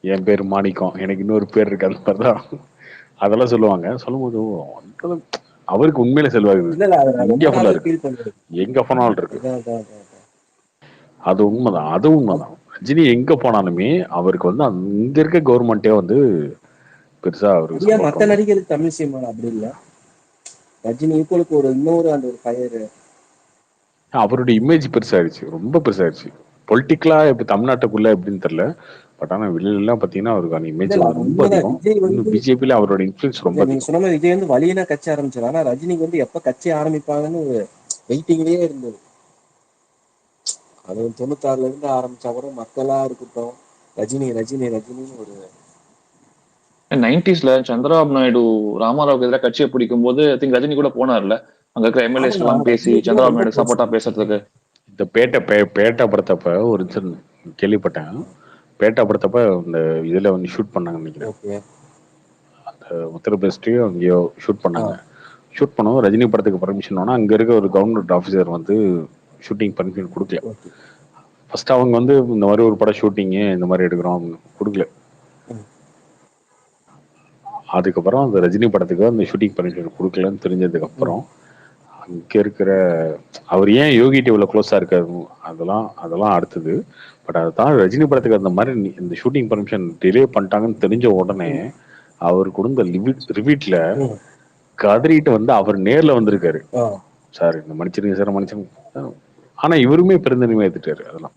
என் பேர் மாணிக்கம், எனக்கு இன்னொரு பேர் இருக்கு, அந்த மாதிரி தான் அதெல்லாம் சொல்லுவாங்க. சொல்லும்போது அவருக்கு உண்மையில செல்வாக்கு இல்ல இல்ல, அதை நான் ரொம்ப இந்தியா ஃபுல்லா நாளாவே இருக்கு, ஃபீல் பண்ணுவேன். எங்க போனாலும் இருக்கு. அதான் அதான் அதான் அதான். அது உண்மைதான், அது உண்மைதான். ரஜினி எங்க போனாலுமே அவருக்கு வந்து அங்க இருக்க கவர்மெண்டே வந்து பெருசா அவருக்கு அப்படியா சப்போர்ட் மத்த பண்ணும். நடிகருக்கு தமிழ் சினிமா அப்படி இல்ல, ரஜினி ஈக்குவலுக்கு ஒரு இன்னொரு அந்த ஒரு ஃபயர். அவருடைய இமேஜ் பெருசாயிருச்சு, ரொம்ப பெருசாயிருச்சு. பொலிட்டிக்கலா இப்ப தமிழ்நாட்டுக்குள்ள எப்படின்னு தெரியல. பட் ஆனா வெளியில எல்லாம் பாத்தீங்கன்னா அவருக்கு அந்த இல்ல இமேஜ் இல்ல, வந்து அது ரொம்ப உண்மைதான். அதிகம். விஜய் இன்னும் வந்து பிஜேபியில அவரோட இன்ஃபுளுன்ஸ் ரொம்ப இல்ல, நீங்க அதிகம். சொன்ன மாதிரி விஜய் வந்து வழியினா கட்சி ஆரம்பிச்சாரு. ஆனா ரஜினிக்கு வந்து எப்ப கட்சி ஆரம்பிப்பாங்கன்னு ஒரு வெயிட்டிங்லயே இருந்தது. அது 96ல இருந்து ஆரம்பிச்சா கூட மக்களா இருக்கட்டும், ரஜினி ரஜினி ரஜினின்னு ஒரு 90ஸ்ல சந்திரபாபு நாயுடு ராமாராவுக்கு எதிராக கட்சியை பிடிக்கும் போது ஐ திங்க் ரஜினி கூட போனார்ல, அங்க இருக்கிற எம்எல்ஏஸ் ஆமா எல்லாம் பேசி ரஜினி கூட சந்திரபாபு ரொம்ப நாயுடு க்ளோஸ். சப்போர்ட்டா பேசுறதுக்கு. இந்த பேட்டை படத்தப்ப ஒரு கேள்விப்பட்டேன். பேட்டை படத்தப்ப இந்த இதுல வந்து ஷூட் பண்ணாங்கன்னு நினைக்கிறேன். ஓகே. உத்தரப்பிரதேஷ்லயோ அங்கேயோ ஷூட் ஆ பண்ணாங்க. ஷூட் பண்ணவும் ரஜினி படத்துக்கு பர்மிஷன் வேணா, அங்க இருக்க ஒரு கவர்மெண்ட் ஆஃபீஸர் வந்து ஷூட்டிங் பர்மிஷன் கொடுக்கல. ஓகே. ஃபர்ஸ்ட் அவங்க வந்து இந்த மாதிரி ஒரு படம் ஷூட்டிங்கு இந்த மாதிரி எடுக்கிறோம் கொடுக்கல. அதுக்கப்புறம் அந்த ரஜினி படத்துக்கு அந்த ஷூட்டிங் பர்மிஷன் கொடுக்கலன்னு தெரிஞ்சதுக்கு அப்புறம் அங்க இருக்கிற அவர் ஏன் யோகிட்ட இவ்வளவு க்ளோஸா இருக்காரு அதெல்லாம் அதெல்லாம் அடுத்தது. பட் அதுதான் ரஜினி படத்துக்கு அந்த மாதிரி இந்த ஷூட்டிங் பர்மிஷன் டிலே பண்ணிட்டாங்கன்னு தெரிஞ்ச உடனே அவர் கொடுத்த ரிவீட்ல கதறிட்டு வந்து அவர் நேர்ல வந்திருக்காரு. சார் இந்த மன்னிச்சிருங்க சார், மன்னிச்சிருங்க. ஆனா இவருமே பெருந்தன்மை ஏத்துட்டாரு. அதெல்லாம்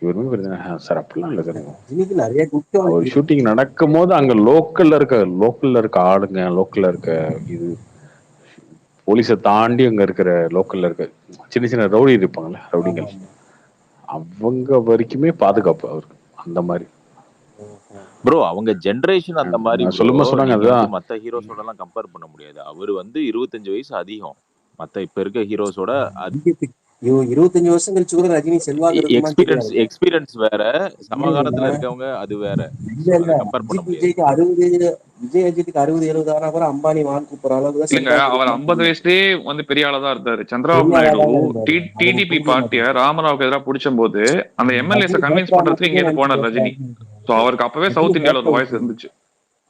இவருமே பெருந்தன்மை சார் அப்படிலாம் இல்லை சார். ரஜினிக்கு நிறைய குற்றம் அவர் ஷூட்டிங் நடக்கும் போது அங்க லோக்கல்ல இருக்க ஆளுங்க, லோக்கல்ல இருக்க இது போலீஸை தாண்டி அங்க இருக்கிற லோக்கல்ல இருக்க சின்ன சின்ன ரவுடி இருப்பாங்கல்ல, ரவுடிகள், அவங்க வரைக்குமே பாதுகாப்பு அவருக்கு அந்த மாதிரி. ப்ரோ அவங்க ஜெனரேஷன் அந்த மாதிரி ப்ரோ. சொல்லுமா சொன்னாங்க. நீங்க வந்து அதுதான் மத்த ஹீரோஸோட எல்லாம் கம்பேர் பண்ண முடியாது. அவரு வந்து 25 வயசு அதிகம் மத்த இப்ப இருக்க ஹீரோஸோட. 25 வருஷம் கழிச்சு கூட ரஜினி செல்வாக்கு இருக்குமான்னு தெரியாது. எக்ஸ்பீரியன்ஸ் வேற, சமகாலத்துல இருக்கவங்க அது வேற. இல்ல இல்ல, கம்பேர் பண்ண முடியாது. விஜய்க்கு 60, விஜய் அஜித்துக்கு 60-70 ஆனா கூட அம்பானி வான் கூப்பிடுற அளவுக்கு தான் இல்லைங்க, செல்வாக்கு அவர் இருக்குமான்னு 50 தெரியாது. வயசுலயே வந்து பெரிய ஆளா தான் இருந்தாரு. சந்திரபாபு பெரிய நாயுடு ஆளாதான் இருந்தாரு. அது எனக்கு டிடிபி புரிய பார்ட்டிய மாட்டேங்குது. ராமராவுக்கு எதிராக பிடிச்சும் போது அந்த எம்எல்ஏஸ ரஜினி கன்வின்ஸ் ஹேட்டரா பண்றதுக்கு மட்டுமே இங்கேருந்து நினைச்சு போனார் ரஜினி. பேசுறாரு. ஸோ அவருக்கு அப்பவே ரஜினி சவுத் இந்தியாவில் ஒரு வாய்ஸ் ஹேட்டர், இருந்துச்சு.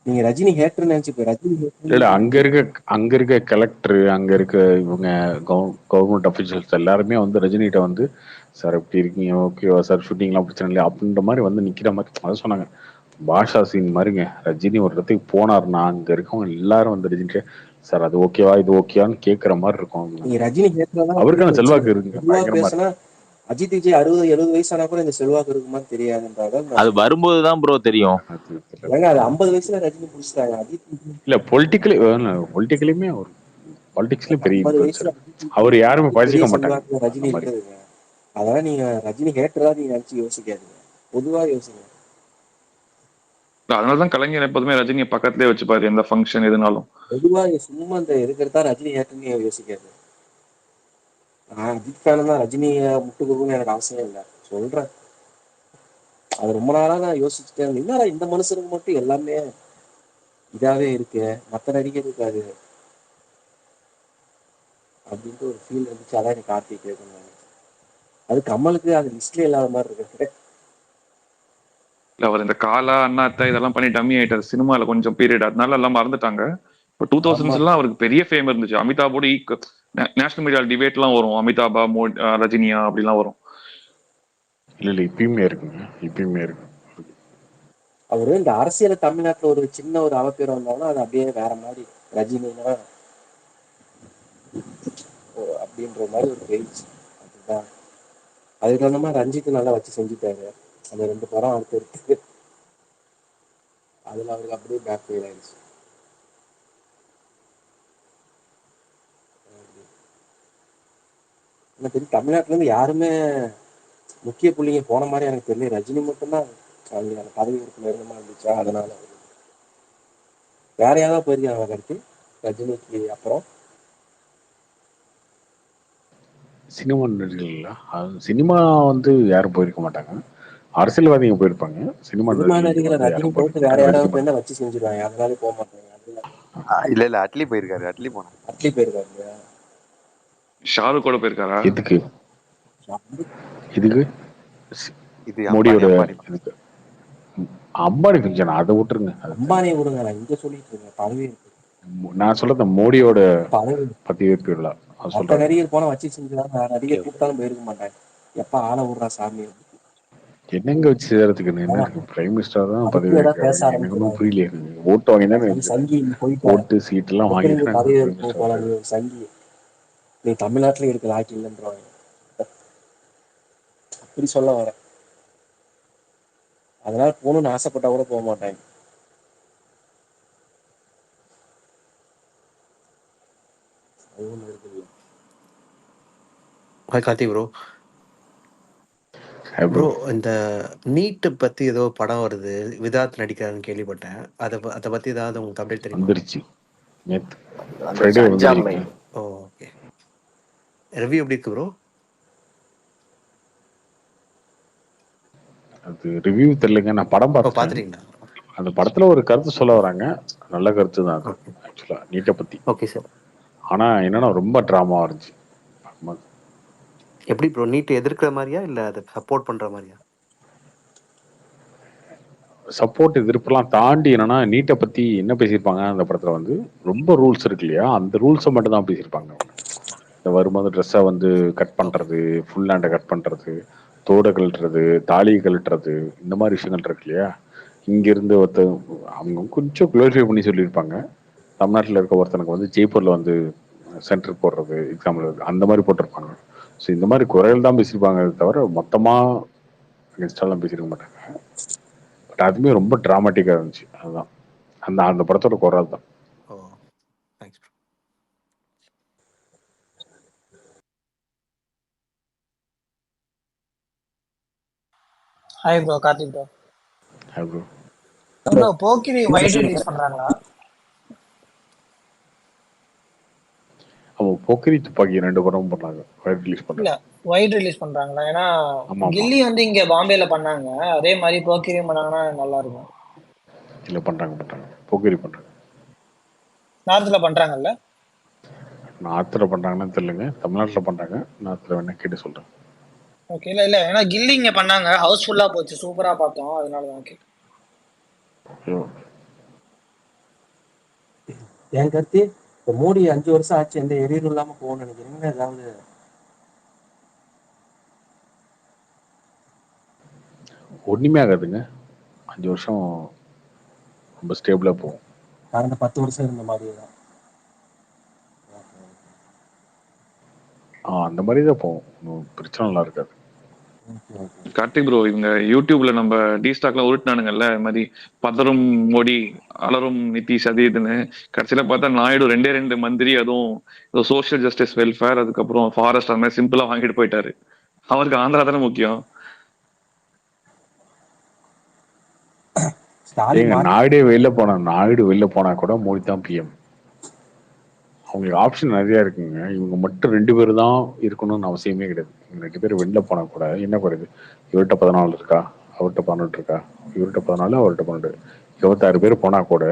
நீங்க ரஜினி ஹேட்டர் நினைச்சு ரஜினி இல்ல அங்க இருக்க கலெக்டர், அங்க இருக்க இவங்க கவர்மெண்ட் அபிஷியல்ஸ் எல்லாருமே வந்து ரஜினிகிட்ட வந்து சார் எப்படி இருக்கீங்க, ஓகேவா சார், ஷூட்டிங்லாம் பிரச்சனை இல்லையா அப்படின்ற மாதிரி வந்து நிக்கிற மாதிரி. அதான் சொன்னாங்க, பாஷா சீன் மாதிரிங்க. ரஜினி ஒரு இடத்துக்கு போனார்னா அங்க இருக்கவங்க எல்லாரும் வந்து ரஜினி சார் அது ஓகேவா இது ஓகேவான்னு கேட்கற மாதிரி இருக்கும். நீங்க ரஜினி ஹேட்டரா தான் அவருக்கான செல்வாக்கு இருக்குங்க, பொதுவா பயங்கரமா பேசினா அஜித் விஜய் 60-70 வயசானா கூட இந்த செல்வாக்கு இருக்குமான்னு தெரியாதுன்றாங்க. அது வரும்போதுதான் ப்ரோ தெரியும். ஏங்க அது 50 வயசுல ரஜினி புடிச்சிட்டாங்க. அஜித் இல்ல பொலிட்டிக்கலியுமே அவர் பாலிடிக்ஸ்லயும் பெரிய 50 இன்ஃபுளுசர். வயசுல அவர் யாருமே பெரிய பழிச்சிக்க மாட்டாங்க செல்வாக்கு அந்த ரஜினி மாதிரி. இருக்குதுங்க. அதெல்லாம் நீங்க ரஜினி ஹேட்டரா நீங்க நினைச்சு யோசிக்காதீங்க, பொதுவா யோசிங்க. அதனாலதான் கலைஞர் எப்போதுமே ரஜினியை பக்கத்துலேயே வச்சுப்பாரு எந்த ஃபங்க்ஷன் எதுனாலும். பொதுவா சும்மா இந்த இருக்கிறதா ரஜினி ஹேட்டர்னு யோசிக்காது. நான் அஜித் ஃபேன் தான், ரஜினியை முட்டு கொடுக்கணும்னு எனக்கு அவசியம் இல்லை, சொல்றேன். அது ரொம்ப நாளா நான் யோசிச்சுட்டே இருந்தேன், என்னடா இந்த மனுஷனுக்கு மட்டும் எல்லாமே இதாவே இருக்கு, மத்த நடிகர் இருக்காது அப்படின்ட்டு ஒரு ஃபீல் இருந்துச்சு. அதான் எனக்கு கார்த்திக் கேட்கணும். அது கமலுக்கு அது லிஸ்ட்ல இல்லாத மாதிரி இருக்கு. அவர் இந்த காலா அண்ணாத்த இதெல்லாம் பண்ணி டம்மி ஆயிட்டார் சினிமால கொஞ்சம் பீரியட், அதனால எல்லாம் மறந்துட்டாங்க. இப்போ 2000s எல்லாம் அவருக்கு பெரிய ஃபேம் இருந்துச்சு. அமிதாபோட நேஷனல் மீடியா டிபேட் எல்லாம் வரும், அமிதாபா ரஜினியா அப்படிலாம் வரும். இல்ல இப்பயுமே இருக்குங்க, இப்பயுமே இருக்கு. அவரு இந்த அரசியல தமிழ்நாட்டுல ஒரு சின்ன ஒரு அவப்பேர் வந்தாலும் அது அப்படியே வேற மாதிரி, ரஜினினா அப்படின்ற மாதிரி ஒரு பேச்சு. அதுதான் அதுக்கு தகுந்த மாதிரி ரஞ்சித் நல்லா வச்சு செஞ்சுட்டாரு. அந்த 2 படம் அடுத்து இருக்கு, அதுல அவருக்கு அப்படியே பேக் ஃபெயில் ஆயிடுச்சு. எனக்கு தெரியும் தமிழ்நாட்டுல இருந்து யாருமே முக்கிய புள்ளிங்க போன மாதிரி எனக்கு தெரியல. ரஜினி மட்டும்தான் அவங்க அந்த பதவி இருக்குள்ள இருந்த மாதிரி இருந்துச்சா, அதனால வேற யாராவது போயிருக்காங்க கருத்து ரஜினிக்கு அப்புறம்? சினிமா நடிகர்கள் சினிமா வந்து யாரும் போயிருக்க மாட்டாங்க, அரசியல்வாதிங்க போயிருப்பாங்க. சினிமா நடிகர்கள் நடிகரை வந்து ரஜினி யாரும் போயிருக்க தவிர்த்து வேற மாட்டாங்க, நடிக்க யாராவது மாட்டாங்க. போயிருந்தா வச்சு செஞ்சிருவாங்க, அதனால போக மாட்டாங்க. இல்ல இல்ல, அட்லி போயிருக்காரு, அட்லி போனாங்க. அட்லி போயிருக்காரு. ஷாருக் கூட போயிருக்காரா? எதுக்கு இதுக்கு இது மோடியோட அம்பானி இதுக்கு அம்பானி ஃபங்க்ஷன் அதை விட்டுருங்க. அது அம்பானி விடுங்க, நான் இங்க சொல்லிட்டு இருக்கேன் பதவியேற்பு. நான் சொல்றது மோடியோட பதவி பதவியேற்பு விழா அது மற்ற சொல்றேன். நடிகர் போனா வச்சு செஞ்சுதான், நான் ஓகே நடிகர் கூப்பிட்டாலும் போயிருக்க மாட்டேன். எப்ப ஆள விடுறா சாமி. என்னங்க வச்சு சேரத்துக்கு என்ன ஆனா இருக்கு? பிரைம் மினிஸ்டர் தான் பதவி அதுக்கு ஏதாவது வைக்கிறாரு. பேச எனக்கு ஒன்றும் ஆரம்பிச்சிடாரு. புரியல. ஓட்டு வாங்கி தானே சரி சங்கி, நீ போயிட்ட, ஓட்டு சீட் எல்லாம் எப்படி வாங்கி நீ தானே பிரைம் பதவியேற்பு மினிஸ்டர் போல, நீ இருக்காரு. ஒரு சங்கி, நீ தமிழ்நாட்டுல இருக்க லாக்கி இல்லைன்றவாங்க. அப்படி சொல்ல வர, அதனால போகணும்னு ஆசைப்பட்டா கூட போக மாட்டாங்க. அது ஒண்ணு இருக்குல்ல. Hi Karthi bro. ப்ரோ, இந்த நீட் பத்தி ஏதோ படம் வருது, விதார்த் நடிக்கிறாருன்னு கேள்விப்பட்டேன். அதை பத்தி ஏதாவது உங்களுக்கு அப்டேட் தெரியுமா? வந்துருச்சு நேத்து அந்த ஃப்ரைடே 5ஆம் மை. வந்து ஓ ஓகே. ரிவ்யூ எப்படி இருக்கு ப்ரோ? அது ரிவ்யூ தெரியலங்க. நான் படம் ஓ பார்த்துட்டேன். பார்த்துட்டீங்களா? அந்த படத்துல ஒரு கருத்து சொல்ல வராங்க. நல்ல கருத்து தான் அது. ஓகே ஆக்சுவலா நீட்டை பத்தி. Okay sir. ஆனா என்னன்னா ரொம்ப டிராமாவா இருந்துச்சு. எப்படி ப்ரோ, நீட் எதிர்க்கிற மாதிரியா இல்லை அதை சப்போர்ட் பண்ற மாதிரியா? சப்போர்ட் எதிர்ப்பெல்லாம் தாண்டி என்னன்னா நீட்டை பத்தி என்ன பேசியிருப்பாங்க அந்த படத்துல வந்து ரொம்ப ரூல்ஸ் இருக்கு இல்லையா, அந்த ரூல்ஸை மட்டும் தான் பேசியிருப்பாங்க. இந்த வரும்போது ட்ரெஸ்ஸை வந்து கட் ஓகே பண்றது, ஃபுல் ஹேண்டை கட் பண்றது, தோடை கழட்டுறது, தாலி கழட்டுறது, இந்த மாதிரி விஷயங்கள் இருக்கு இல்லையா. இங்கிருந்து அவங்க கொஞ்சம் குளோரிஃபை பண்ணி சொல்லியிருப்பாங்க. தமிழ்நாட்டில் இருக்க ஒருத்தனுக்கு வந்து ஜெய்ப்பூர்ல வந்து சென்டர் போடுறது, எக்ஸாம்பிள் அந்த மாதிரி போட்டிருப்பாங்க. ஸோ இந்த மாதிரி குறைகள் தான் பேசியிருப்பாங்க தவிர மொத்தமாக அகேன்ஸ்டாலாம் பேசியிருக்க மாட்டாங்க. பட் அதுவுமே ரொம்ப டிராமாட்டிக்காக இருந்துச்சு. அதுதான் அந்த அந்த படத்தோட குறை தான். Oh thanks bro. Hi bro, Karthik bro. Bro இன்னும் போக்கிரி வைட் ரிலீஸ் பண்றாங்களா? அவன் போக்கிரி துப்பாக்கி 2 படமும் பண்ணாங்க, ரிலீஸ் இல்ல, பண்ணாங்க. வைட் ரிலீஸ் பண்றாங்களா? ஏன்னா ஆமா ஆமா கில்லி வந்து இங்க பாம்பேல பண்ணாங்க, அதே மாதிரி போக்கிரியும் பண்ணாங்கன்னா நல்லா இருக்கும். இல்லை பண்றாங்க போக்கிரி பண்றாங்க. நார்த்ல பண்றாங்கல்ல? நார்த்தில் பண்றாங்கன்னு தெரியலங்க, தமிழ்நாட்டில் பண்றாங்க. நார்த்தில் வேணா கேட்டு சொல்றேன். ஓகே. இல்ல இல்ல, ஏன்னா கில்லி இங்க பண்ணாங்க, ஹவுஸ்ஃபுல்லா போச்சு, சூப்பரா பார்த்தோம், அதனாலதான். ஓகே. என் கருத்து, இப்போ மோடி 5 வருஷம் ஆச்சு, எந்த எரியும் இல்லாம போகணும்னு நினைக்கிறீங்க. ஏதாவது ஒண்ணுமே ஆகாதுங்க. 5 வருஷம் ரொம்ப ஸ்டேபிளா போகும். கடந்த 10 வருஷம் இருந்த மாதிரியே தான். அந்த மாதிரி தான் போகும். ஒன்றும் பிரச்சனை நல்லா இருக்காது. கார்த்திக் ப்ரோ, இவங்க யூடியூப்ல நம்ம டி ஸ்டாக்லாம் உருட்டினானுங்கல்ல, இது மாதிரி பதறும் மோடி அலரும் நிதிஷ் அது இதுன்னு. கடைசியில பார்த்தா நாயுடு 2 மந்திரி, அதுவும் ஏதோ சோஷியல் ஜஸ்டிஸ் வெல்ஃபேர், அதுக்கப்புறம் ஃபாரஸ்ட், அந்த மாதிரி சிம்பிளா வாங்கிட்டு போயிட்டாரு. அவருக்கு ஆந்திரா தானே முக்கியம். ஸ்டாலின் ஏங்க நாயுடு வெளில போனா கூட மோடி தான் பிஎம். அவங்களுக்கு ஆப்ஷன் நிறைய இருக்குங்க. இவங்க மட்டும் 2 பேர் தான் இருக்கணும்னு அவசியமே கிடையாது. இவங்க 2 பேர் வெளில போனா கூட என்ன குறையுது? இவர்கிட்ட 14 இருக்கா, அவர்கிட்ட 18 இருக்கா, இவர்கிட்ட 14, அவர்கிட்ட 12, 26 பேர் போனா கூட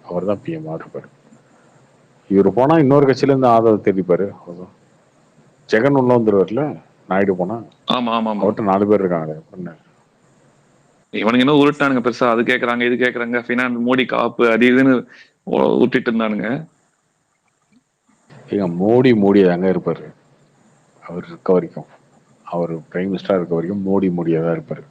அவர் தான் பிஎம் இருப்பாரு. இவர் போனா இன்னொரு கட்சியில இருந்து ஆதரவு தெரிவிப்பாரு. அவ்வளவுதான். ஜெகன் உள்ள வந்துருவார்ல நாயுடு போனா. ஆமா ஆமா ஆமா. அவர்கிட்ட 4 பேர் இருக்காங்க. என்ன இவனுங்க என்ன உருட்டானுங்க பெருசா, அது கேக்குறாங்க இது கேக்குறாங்க, ஃபினான்ஸ் மோடி காப்பு அது இதுன்னு விட்டுட்டு இருந்தானுங்க. ஏங்க மோடி தாங்க இருப்பாரு. அவர் இருக்க வரைக்கும், அவர் பிரைம் மினிஸ்டரா இருக்க வரைக்கும் மோடியா தான் இருப்பாரு.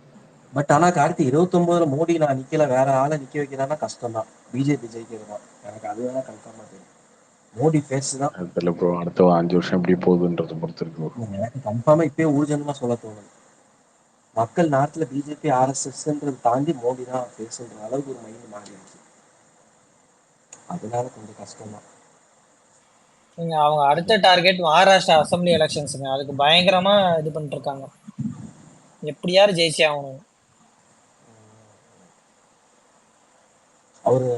பட் ஆனா கார்த்தி 29ல மோடி நான் நிக்கல, வேற ஆளை நிக்க வைக்கிறான்னா கஷ்டம் தான். பிஜேபி ஜெயிக்கிறது தான் எனக்கு, அது வேணா கன்ஃபார்மா தெரியும். மோடி ஃபேஸ் தான். அது தெரியல ப்ரோ, அடுத்த 5 வருஷம் எப்படி போகுதுன்றத பொறுத்து இருக்கு bro. எனக்கு கன்ஃபார்மா இப்பயே ஊர்ஜனமா சொல்ல தோணுது. மக்கள் நார்த்ல பிஜேபி ஆர்எஸ்எஸ்ன்றது தாண்டி மோடி தான் ஃபேஸ்ன்ற அளவுக்கு ஒரு மைண்ட் மாறிடுச்சு. அதனால கொஞ்சம் கஷ்டம் தான். அவங்க அடுத்த டார்கெட் மகாராஷ்டிரா அசம்பிளி எலெக்ஷன்ஸுங்க, அதுக்கு பயங்கரமா இது பண்ணிட்டு இருக்காங்க. எப்படியாரு ஜெயிச்சே ஆகணும். அவரு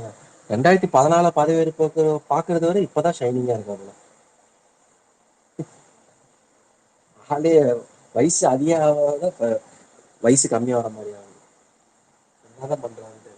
2014 பதவியேற்பு பாக்குறது வரை இப்பதான் ஷைனிங்கா இருக்காரு. ஆளே வயசு அதிக வயசு கம்மியா வர மாதிரி ஆகுது. என்னதான் பண்றாங்கன்னு தெரியல.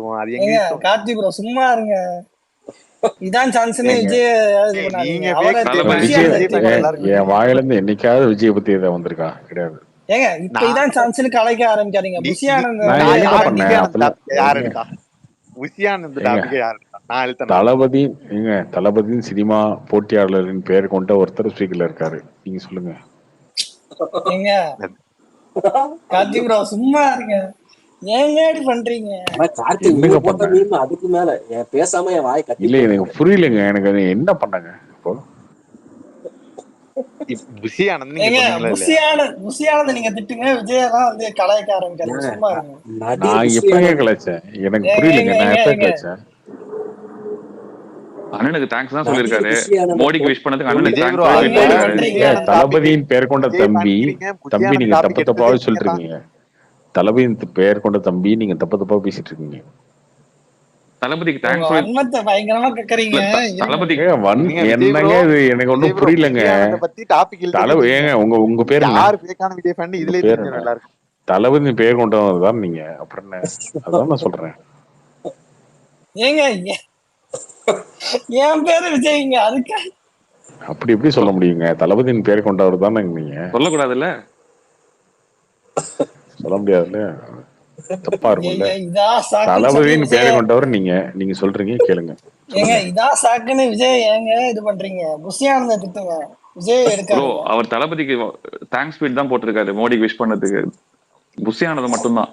சொல்லுவோம். அது எங்க ஏங்க இஷ்டம். கார்த்தி ப்ரோ சும்மா இருங்க. இதான் சான்ஸ்னு ஏங்க விஜய் இது ஏய், பண்ணாதீங்க. நீங்க அவரை fake தளபதி. குஷியா விஜய் விஜய் தட்டி fan விடுங்க. எல்லாருக்கும் என் வாயில இருந்து என்னைக்காவது விஜய் பத்தி இதை வந்திருக்கா? கிடையாது. ஏங்க இப்ப நான் இதான் சான்ஸ்னு கலைக்க ஆரம்பிக்காதீங்க. நீ புஷி நீ ஆனந்த் நான் வந்து நான் என்னங்க ஆரம்பி பண்ணேன் புஷியானந்த் அப்பெல்லாம்? டாபிக் யார் ஏங்க எடுத்தா? புஷியானந்த் ஏங்க டாபிக் யார் எடுத்தா? நான் எடுத்தேனா? தளபதி ஏங்க தளபதியின் சினிமா போட்டியாளரின் பெயர் கொண்ட ஒருத்தர் ஸ்பீக்கர்ல இருக்காரு. நீங்க சொல்லுங்க. ஏங்க கார்த்தி ப்ரோ சும்மா இருங்க. ஏங்க இப்படி பண்றீங்க? ஆனா கார்த்திக் நீங்க என்னங்க போட்ட பண்ணேன்? மீம் அதுக்கு மேல பேசாம என் வாய் கட்டி இல்ல எனக்கு போட்டுருங்க. புரியலங்க. எனக்கு அது என்ன பண்ணாங்க இப்போ? புஷியானந்த் நீங்க ஏங்க சொன்னீங்களா இல்லையா? புஷியானந்த் நீங்க திட்டுங்க, விஜயெல்லாம் வந்து கலாய்க்க ஆரம்பிக்காதீங்க. ஏன் சும்மா இருங்க. நடி நான் புஷி எப்பங்க ஆனந்த் கலாய்ச்சேன்? எனக்கு ஏங்க புரியலங்க. நான் எப்ப ஏங்க கலாய்ச்சேன்? அண்ணனுக்கு தேங்க்ஸ் தான் நடி சொல்லியிருக்காரு. புஷி ஆனந்த மோடிக்கு விஷ் பண்ணதுக்கு அண்ணனுக்கு விஜய் ப்ரோ தேங்க்ஸ் ட்வீட் ஏங்க அதுதான் இப்படி போட்டிருக்காரு. பண்றீங்க? ஏங்க புஷியானந்த் டாபிக். தளபதியின் பெயர் கொண்ட விஜய் தம்பி பண்றீங்க, தம்பி புஷியானந்த் நீங்க டாபிக் தப்பு எடுத்தது தப்பாவே நீங்க சொல்லிட்டு தான். இருக்கீங்க. தளபதியின் பெயர் கொண்ட தம்பி நீங்க தப்பு தப்பா பேசிட்டு இருக்கீங்க. தளபதிக்கு உங்க தேங்க்ஸ் சொல்லி வன்மத்தை பயங்கரமா கேக்குறீங்க. இல்ல இருங்க. தளபதி நீங்க விஜய் என்னங்க ப்ரோ இது? எனக்கு விஜய் ஒன்றும் ப்ரோ புரியலங்க. புஷியானந்த பத்தி டாபிக் இழுத்தது நீங்க. ஏங்க உங்க பேர் என்ன? யார் பேக்கான விஜய் ஃபேன் உங்க இதுலயே பேர் என்ன? தெரிஞ்சிடும் எல்லாருக்கும். தளபதியின் பெயர் கொண்டவர் தான் நீங்க. அப்புறம் என்ன? அதான் நான் சொல்றேன். ஏங்க என் பேரு விஜய்ங்க. அதுக்கு அப்படி எப்படி சொல்ல முடியுங்க? தளபதியின் பெயர் கொண்டவர் தானே நீங்க. சொல்லக்கூடாதுல்ல. சொல்ல முடியாதுல்ல. தப்பா இருக்கும்ல. இதா சாக்குன்னு சொல்லி தளபதியின் பெயரை விஜய். கொண்டவர் நீங்க சொல்றீங்க, கேளுங்க. ஏங்க சொல்லுங்க. இதா சாக்குன்னு விஜய் ஏங்க இது பண்றீங்க? புஷியானந்த திட்டுங்க, விஜய் ப்ரோ எடுக்காதீங்க. அவர் தளபதிக்கு தேங்க்ஸ் ட்வீட் தான் போட்டிருக்காரு. மோடிக்கு விஷ் பண்ணதுக்கு. புஷியானது மட்டும்தான்.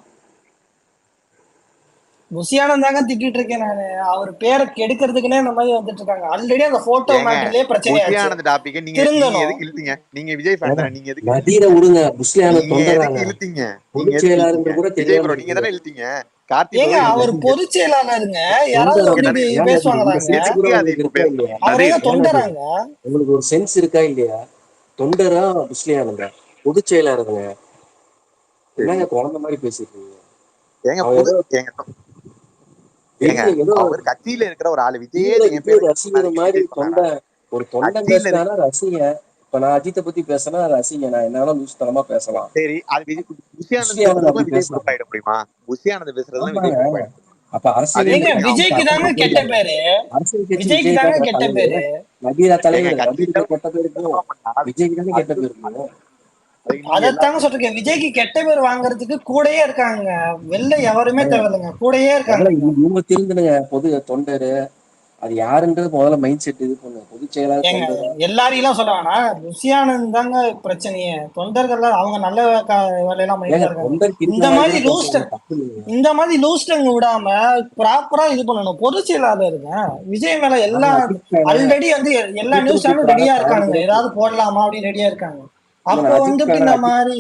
புஷியானந்தாங்க திட்டிட்டு இருக்கேன் நானு. அவர் பேரை கெடுக்கிறதுக்குன்னே இந்த மாதிரி வந்துட்டு இருக்காங்க. ஆல்ரெடி அந்த போட்டோ ஏங்க மேட்டர்லயே பிரச்சனையாச்சு. புஷியானந்த் டாபிக் நீங்க நீங்க திருந்தணும். எதுக்கு இழுத்தீங்க? நீங்க விஜய் ஃபேன் தானே, நீங்க எதுக்கு நதியில இழுத்தீங்க? விடுங்க. புஷி ஆனந்த் நீங்க தொண்டராங்க. எதுக்கு இழுத்தீங்க? நீங்க பொதுச் எதுக்கு செயலாளர் இழுத்தீங்க? கூட விஜய் தெரியாம ப்ரோ நீங்க இருக்குது. தானே இழுத்தீங்க. கார்த்தி ஏங்க ப்ரோ அவர் இழுத்தீங்க. பொதுச் செயலாளருங்க. யாராவது தொண்டரா வந்து தானே? இப்படி ஏன் நதி இந்த பேசுவாங்களாங்க? சென்ஸ் கூட எதுக்கு அது உங்களுக்கு இப்போ இருக்கா பேசணும்? இல்லையா? அவர் நதீர் எங்க ஏன் நதி தொண்டராங்க? உங்களுக்கு ஒரு சென்ஸ் இருக்கா இல்லையா? தொண்டரா புஷி ஆனந்தா பொதுச் செயலாளருங்க. என்னங்க குழந்தை மாதிரி பேசிட்டு இருக்கீங்க? ஏங்க அவன் ஏதோ ஏங்க பெரிய ஏதோ அவர் கட்சியில இருக்கிற ஒரு ஆளு. விஜயே விஜய் என் பேரை விஜய் ரசிகர் சொன்னாருன்னு மாதிரி விஜய் சொன்னாரா? ஒரு தொண்டன் கட்சியில பேசினானா ரசிங்க. இப்ப நான் அஜித்தை பத்தி பேசினா ரசிங்க. நான் என்னால லூஸ் தனமா பேசலாம். சரி அது புஷியானந்த் புஷி ஆனந்த் பேசுறதுலாம் அப்படி விஜய் பேசலாம். பொறுப்பாயிட முடியுமா? புஷியானந்த் பேசுறதுலாம் விஜய் ஆமாங்க. பொறுப்பாயிட முடியுமா? அப்ப அரசியல் அது ஏங்க எப்படிங்க? விஜய்க்கு தாங்க கெட்ட பேரு. அரசியல் கட்சி விஜய்க்கு விஜய் தாங்க தான் கெட்ட தலைவர். பேரு. நபீரா ஏங்க தலைவர். கட்சியில நபீருக்கு கெட்ட பேர் இருக்கும். பண்ணா விஜய்க்கு தானே கெட்ட அது பேர் இருக்கும். அதுக்கு நீங்க அதைத்தாங்க எல்லாத்தையும் சொல்றேன். விஜய்க்கு கெட்ட பேர் வாங்குறதுக்கு கூடயே இருக்காங்க. வெளில எவருமே தேவையில்லைங்க, கூடயே இருக்காங்க. இவங்க திருந்தனுங்க. பொது தொண்டரு அது யாருன்றது முதல்ல மைண்ட் செட் இது பண்ணு. பொதுச் செயலாளர் ஏங்க தொண்டர் எல்லாரையும் சொல்லுவாங்கன்னா புஷியானந்த் தாங்க பிரச்சனையே. தொண்டர்கள் அவங்க நல்ல வேலையெல்லாம் பண்ணிட்டு ஏங்க தான் இருக்காங்க. தொண்டர் இருக்கிற இந்த மாதிரி மாதிரி தானே லூஸ்ட் பேசுறாங்க. தப்பு இல்லைங்க. இந்த மாதிரி லூஸ்டங்க விடாம ப்ராப்பரா இது பண்ணணும். பொதுச் செயலாளருங்க விஜய் மேல எல்லா நான் அஜித் ஃபேனு. ஆல்ரெடி வந்து எல்லா அஜித்துன்னு நியூஸ் சேனலும் கூப்பிடாத ரெடியா காது இருக்கானுங்க. கூட ஏதாவது கேட்கல. போடலாமா அப்படின்னு ரெடியா இருக்காங்க. நான் அப்போ அஜித் வந்துட்டு ஃபேனு. இந்த அஜித் மாதிரி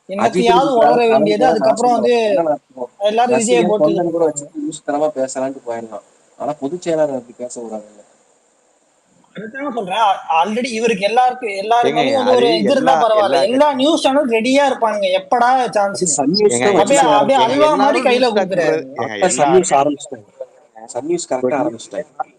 அஜித்துன்னு என்னத்தையாவது கூப்பிடாத உளர காது வேண்டியது. கூட அதுக்கப்புறம் நாசமா வந்து இருக்கும். ஏன்னா நான் எல்லாரும் விஜயை ரசிகன் போட்டு இது தொண்டன் கூட பண்ணுவாங்க. வச்சுட்டு லூஸ் தனமா பேசலான்ட்டு போயிடலாம். ஆனா பொதுச் செயலாளர் அப்படி பேசக்கூடாதுங்க. அதுதாங்க சொல்றேன். ஆல்ரெடி இவருக்கு எல்லாரு ஏங்க மேலயும் வந்து அது ஒரு இது இருந்தா எல்லா பரவாயில்ல. எல்லா எல்லா நியூஸ் சேனலும் ரெடியா இருப்பானுங்க. எப்படா சான்ஸ்? அது சன் நியூஸ் ஏங்க தான் அப்படியே வச்சுட்டாங்க. அப்படியே ஏங்க அல்வா மாதிரி எல்லாரும் கையில லூஸ் டாக் கொடுக்குறாரு. விடுறது. ஏங்க கரெக்டா சன் நியூஸ் எல்லாருமே ஆரம்பிச்சிட்டாங்க. சன் நியூஸ் இப்போ கரெக்டா ஆரம்பிச்சிட்டாங்க.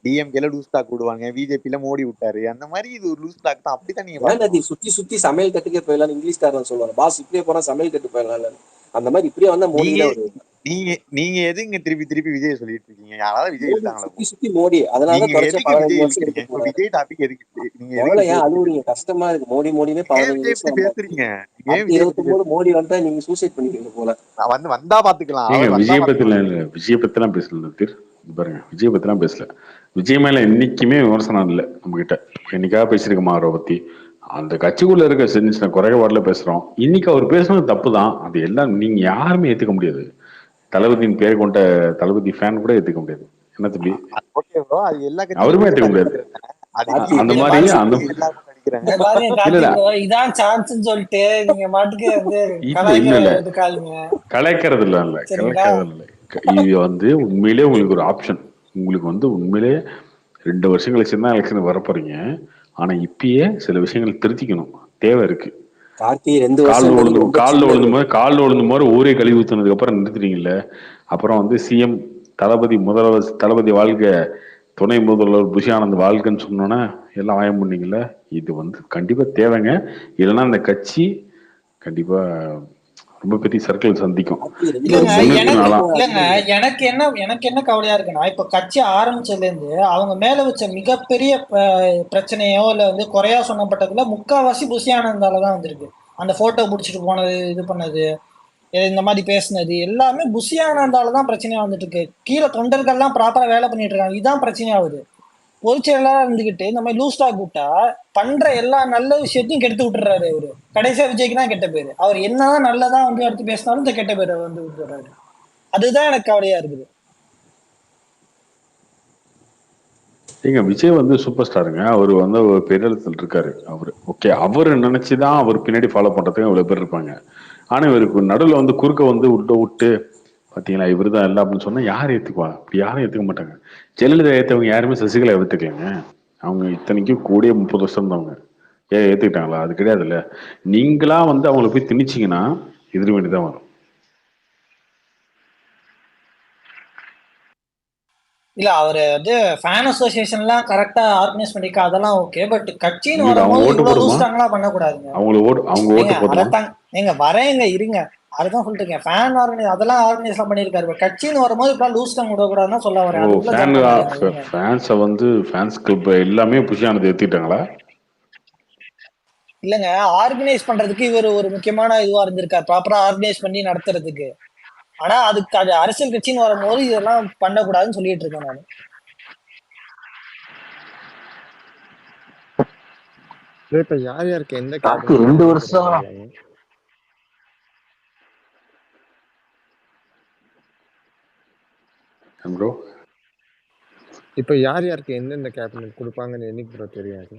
டிஎம்கேல லூஸ் டாக் விடுவாங்க, பிஜேபியில மோடி விட்டாரு. அந்த மாதிரி இது ஒரு லூஸ் டாக் தான். அப்படித்தான் நீங்க ஏன் அது பாக்கணும். சுத்தி சுத்தி சமையல் கட்டுக்கே போயிடலாம். இங்கிலீஷ்காரன் சொல்லுவாங்க பாஸ் இப்படியே போனா சமையல் கட்டு போயிடலாம். அந்த மாதிரி இப்படியே வந்தா மோடி நீங்க தான் வருது. நீங்க நீங்க எதுங்க திருப்பி திருப்பி விஜய் சொல்லிட்டு இருக்கீங்க? யாராவது விஜய் மோடி இழுத்தாங்களா? சுத்தி சுத்தி மோடி. அதனாலதான் நீங்க தொடர்ச்சியா எதுக்கு 15 விஜய் வருஷம் இழுக்கிறீங்க? எடுத்துட்டு இப்ப போறாரு. விஜய் டாபிக் எதுக்கு? நீங்க எதுக்கு முதல்ல விஜய் ஏன் பத்தி அழுவுறீங்க? பேசுறீங்க? கஷ்டமா இருக்கு. மோடினே ஏன் 15 விஜய் வருஷம் பத்தி வந்தாச்சு. பேசுறீங்க? ஏன் அடுத்து விஜய் பத்தி 29 பேசுறீங்க? மோடி வந்தா நீங்க சூசைட் பண்ணிக்கிறீங்க போல. நான் வந்தா பாத்துக்கலாம். ஏங்க அவர் வந்தா விஜய் பாத்துக்கலாம். பத்திலாம் இல்லை. விஜய் பத்திலாம் பேசல தீர். பாருங்க விஜய் பத்திலாம் பேசல. விஜய் மேல என்னைக்குமே விமர்சனம் இல்லை நம்ம கிட்ட. என்னைக்காக பேசியிருக்கோமா அவரை பத்தி? அந்த கட்சிக்குள்ள இருக்க சின்ன சின்ன குறைபாடுல பேசுறோம். இன்னைக்கு அவர் பேசுனது தப்பு தான். அது எல்லாம் நீங்க யாருமே ஏத்துக்க முடியாது. தளபதியின் பெயர் கொண்ட தளபதி ஃபேன் கூட ஏத்துக்க முடியாது. என்ன தம்பி? ஓகே ப்ரோ, அது எல்லா கட்சியிலும் அவருமே இருக்கிற ஏத்துக்க முடியாது. தனிப்பட்ட அது கார்த்தி அந்த இங்க மாதிரி பாருங்க, அந்த எல்லாரும் நடிக்கிறாங்க. இங்க பாருங்க இல்ல கார்த்தி இல்ல ப்ரோ, இதான் சான்ஸ்ன்னு சொல்லிட்டு நீங்க மாட்டுக்கு வந்து இல்ல இல்ல இல்ல கலாய்க்காதீங்க. கலைக்கிறது இல்ல சரிங்களா? கலைக்கிறது இல்லை. இது வந்து உண்மையிலே உங்களுக்கு ஒரு ஆப்ஷன். உங்களுக்கு வந்து உண்மையிலே 2 வருஷம் கழிச்சு தான் எலெக்ஷன் வரப்போறீங்க. ஆனா இப்பயே சில விஷயங்கள் திருத்திக்கணும். தேவை இருக்கு. கார்த்தி 2 வருஷம் ரொம்ப சின்னது. காலில் விழுந்து மாதிரி ஊரே கழுவி ஊத்துனதுக்கு அப்புறம் நிறுத்துறீங்கல்ல. அப்புறம் வந்து சிஎம் தளபதி முதல்வர் தளபதி வாழ்க, துணை முதல்வர் புஷி ஆனந்த் வாழ்கன்னு சொன்னோன்னே எல்லாம் வாயம் பண்ணீங்கல்ல. இது வந்து கண்டிப்பா தேவைங்க. இல்லைன்னா அந்த கட்சி கண்டிப்பா ரொம்ப பெரிய சர்க்கிள் சந்திக்கும். கார்த்தி 2 இல்லங்க வருஷம் முன்னுக்கு நாளா எனக்கு என்ன கவலையா இருக்குன்னா, இப்ப கட்சி ஆரம்பிச்சதுல இருந்து அவங்க மேல வச்ச மிகப்பெரிய பிரச்சனையோ இல்ல வந்து குறையா சொன்னப்பட்டதுல முக்காவாசி புஷி ஆனந்தாலதான் வந்திருக்கு. அந்த போட்டோ பிடிச்சிட்டு போனது, இது பண்ணது, இந்த மாதிரி பேசுனது எல்லாமே புஷியானதால தான் பிரச்சனையா வந்துட்டு இருக்கு. கீழே தொண்டர்கள்லாம் ப்ராப்பரா வேலை பண்ணிட்டு இருக்காங்க, இதுதான் பிரச்சனையாகுது. பொதுச்செயலாளரா இருந்துகிட்டு இந்த மாதிரி லூஸ்டா கூப்பிட்டா பண்ற எல்லா நல்ல விஷயத்தையும் கெடுத்து விட்டுறாரு அவரு. கடைசியா விஜய்க்கு தான் கெட்ட பேரு. அவர் என்னதான் நல்லதா வந்து எடுத்து பேசினாலும் இந்த கெட்ட பேரை வந்து விட்டுறாரு. அதுதான் எனக்கு கவலையா இருக்குது. ஏங்க விஜய் வந்து சூப்பர் ஸ்டாருங்க. அவர் வந்து ஒரு பெரிடத்தில் இருக்காரு. அவரு ஓகே, அவர் நினைச்சுதான் அவர் பின்னாடி ஃபாலோ பண்றதுக்கு இவ்வளவு பேர் இருப்பாங்க. ஆனா இவருக்கு நடுவில் வந்து குறுக்க வந்து விட்டு பாத்தீங்களா இவர் தான் எல்லாம் அப்படின்னு சொன்னா யார் ஏத்துக்குவா? அப்படி யாரும் ஏத்துக்க மாட்டாங்க. ஜெயலலிதா ஏத்தவங்க யாருமே சசிகலா ஏத்துக்கலைங்க. அவங்க இத்தனைக்கும் கூடிய 30 வருஷம் இருந்தவங்க. ஏன் ஏத்துக்கிட்டாங்களா? அது கிடையாதுல்ல. நீங்களா வந்து அவங்களை போய் திணிச்சீங்கன்னா எதிர் வேண்டிதான் வரும். இல்ல அவரு வந்து ஃபேன் அசோசியேஷன்லாம் கரெக்டா ஆர்கனைஸ் பண்ணிக்க அதெல்லாம் ஓகே. பட் கட்சின்னு உங்களுக்கு அவங்க வரும்போது ஓட்டு இவ்வளவு போடுமா? லூஸ்டாங்களா பண்ணக்கூடாதுங்க. அவங்க ஓட்டு போடுமா? அதைத்தான் நீங்க வரேங்க இருங்க, அதுதான் சொல்லிட்டு இருக்கேன். ஃபேன் ஆர்கனைஸ் அதெல்லாம் ஆர்கனைஸ்லாம் பண்ணியிருக்காரு. கட்சின்னு வரும்போது இப்ப லூஸ்டாங்க விடக்கூடாதுன்னு சொல்ல வரேன். ஓ, அதுக்குள்ள ஜம்ப் பண்ணாதீங்க. ஃபேன்ஸை வந்து ஃபேன்ஸ் கிளப் எல்லாமே புஷியானது ஏத்துக்கிட்டாங்களா? இல்லங்க, ஆர்கனைஸ் பண்றதுக்கு இவர் ஒரு முக்கியமான இதுவா இருந்திருக்காரு, ப்ராப்பரா ஆர்கனைஸ் பண்ணி நடத்துறதுக்கு. ஆனா அதுக்கு அது அரசியல் கட்சின்னு வரும்போது இதெல்லாம் பண்ணக்கூடாதுன்னு சொல்லிட்டு இருக்கேன் நான். இப்ப யார் யாருக்கு எந்த கார்த்தி 2 வருஷம் ப்ரோ இப்ப யார் யாருக்கு எந்தெந்த கேபினட் கொடுப்பாங்கன்னு என்னைக்கு ப்ரோ தெரியாது?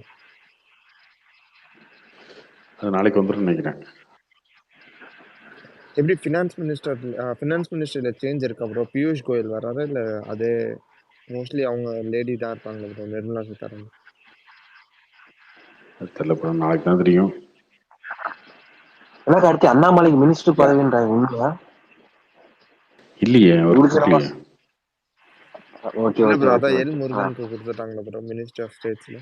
அது நாளைக்கு வந்துடும் நினைக்கிறேன். எப்படி ஃபினான்ஸ் மினிஸ்டர்ல சேஞ்ச் இருக்கா ப்ரோ? பியூஷ் கோயல் வராரு இல்ல அதே மோஸ்ட்லி அவங்க லேடி தான் இருப்பாங்களா ப்ரோ? நிர்மலா சீதாராமன் தெரியல ப்ரோ, நாளைக்கு தான் தெரியும். என்ன கார்த்தி அண்ணாமலைக்கு மினிஸ்டர் பதவின்றாங்க உண்மையா? இல்லையே அவர் கொடுக்கலையே. ஓகே இல்ல ஓகே ப்ரோ, ஓகே அதான் ஓகே எல் முருகனுக்கு கொடுத்துட்டாங்களா ப்ரோ மினிஸ்டர் ஆஃப் ஸ்டேட்ஸ்ல?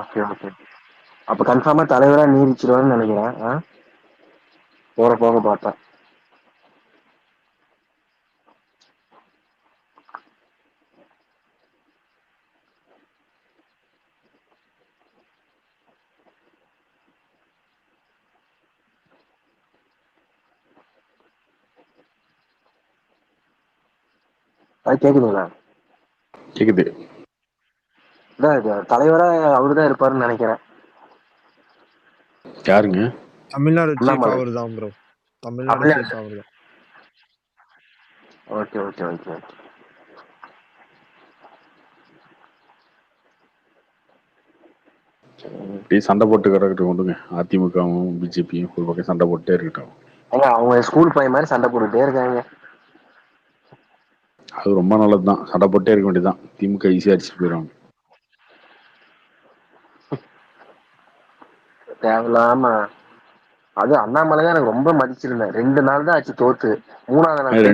Okay okay. அப்ப கன்ஃபார்மா தலைவரா நீடிச்சிருவான்னு நினைக்கிறேன். போற போக பார்த்தேன். அது கேக்குதுங்களா? கேக்குது. தலைவரா அவருதான் இருப்பாருன்னு நினைக்கிறேன். யாருங்க? தமிழ்நாடு சீஃப் அண்ணாமலை. அவர் தான் ப்ரோ. தமிழ்நாடு சீஃப் அவர் தான். Okay okay okay okay. இப்படி சண்டை போட்டு கிடக்கட்டும் கொண்டுங்க. அதிமுகவும் பிஜேபியும் ஒரு பக்கம் சண்டை போட்டே இருக்கட்டும். அவங்க ஸ்கூல் பையன் மாதிரி சண்டை போட்டுட்டே இருக்காங்க. அது ரொம்ப நல்லதுதான். சண்டை போட்டே இருக்க வேண்டியதுதான். திமுக ஈஸியா அடிச்சுட்டு போயிடுவாங்க. தேவையில்லாம அது அண்ணாமலை தான் எனக்கு ரொம்ப மதிச்சிருந்தேன். 2 நாள் தான் ஆச்சு தோத்து. 3ஆவது நாள்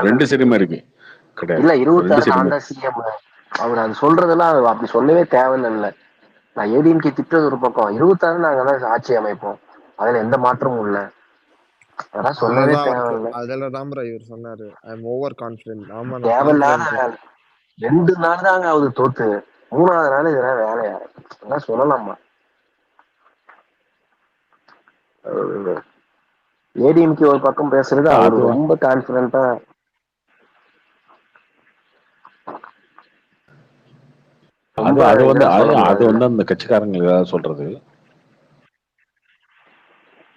ரெண்டு சரிமா இருக்கு கிடையாது. இல்ல 26 ஆண்டா சிஎம். அவர் அது சொல்றதெல்லாம் அப்படி சொல்லவே தேவையில்லை. நான் ஏடிஎம்கே திட்டது ஒரு பக்கம், 26 நாங்க தான் ஆட்சி அமைப்போம், அதுல எந்த மாற்றமும் இல்ல. அதெல்லாம் சொல்லவே தேவையில்லை. அதுலதான் ப்ரோ இவர் சொன்னாரு ஐ அம் ஓவர் கான்ஃபிடென்ட். ஆமா, தேவையில்லாத 2 நாள் தாங்க ஆகுது தோத்து. 3ஆவது நாள் இதெல்லாம் வேலையா அதான் சொல்லலாமா? ஏடிஎம்கே ஒரு பக்கம் பேசுறது, அவர் ரொம்ப கான்பிடண்டா. அது வந்து அந்த கட்சிக்காரங்க ஏதாவது சொல்றது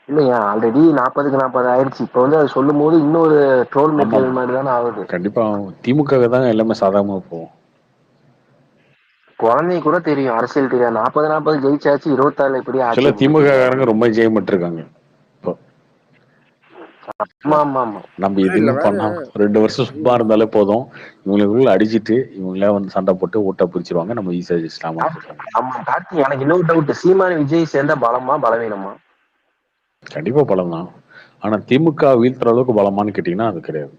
இல்லையா? ஆல்ரெடி 40க்கு 40 ஆயிடுச்சு. இப்ப வந்து அது சொல்லும் போது இன்னொரு ட்ரோல் மெட்டீரியல் மாதிரி தானே ஆகுது. கண்டிப்பா திமுக தான் எல்லாமே சாதாரணமா போகும். குழந்தைக்கு கூட தெரியும், அரசியல் தெரியாது. 40 ஜெயிச்சாச்சு, 26 இப்படி ஆச்சு. திமுக காரங்க ரொம்ப ஜெயமிட்டு இருக்காங்க. நம்ம எதுவுமே பண்ணாம 2 வருஷம் சும்மா இருந்தாலே போதும், இவங்களுக்குள்ள அடிச்சுட்டு இவங்களே வந்து சண்டை போட்டு ஓட்டா பிரிச்சிருவாங்க. நம்ம ஈஸியா ஜெயிச்சிடலாமா? எனக்கு இன்னொரு டவுட், சீமான் விஜய் சேர்ந்தா பலமா பலவீனமா? கண்டிப்பா பலம் தான். ஆனா திமுக வீழ்த்துற அளவுக்கு பலமான்னு கேட்டீங்கன்னா அது கிடையாது.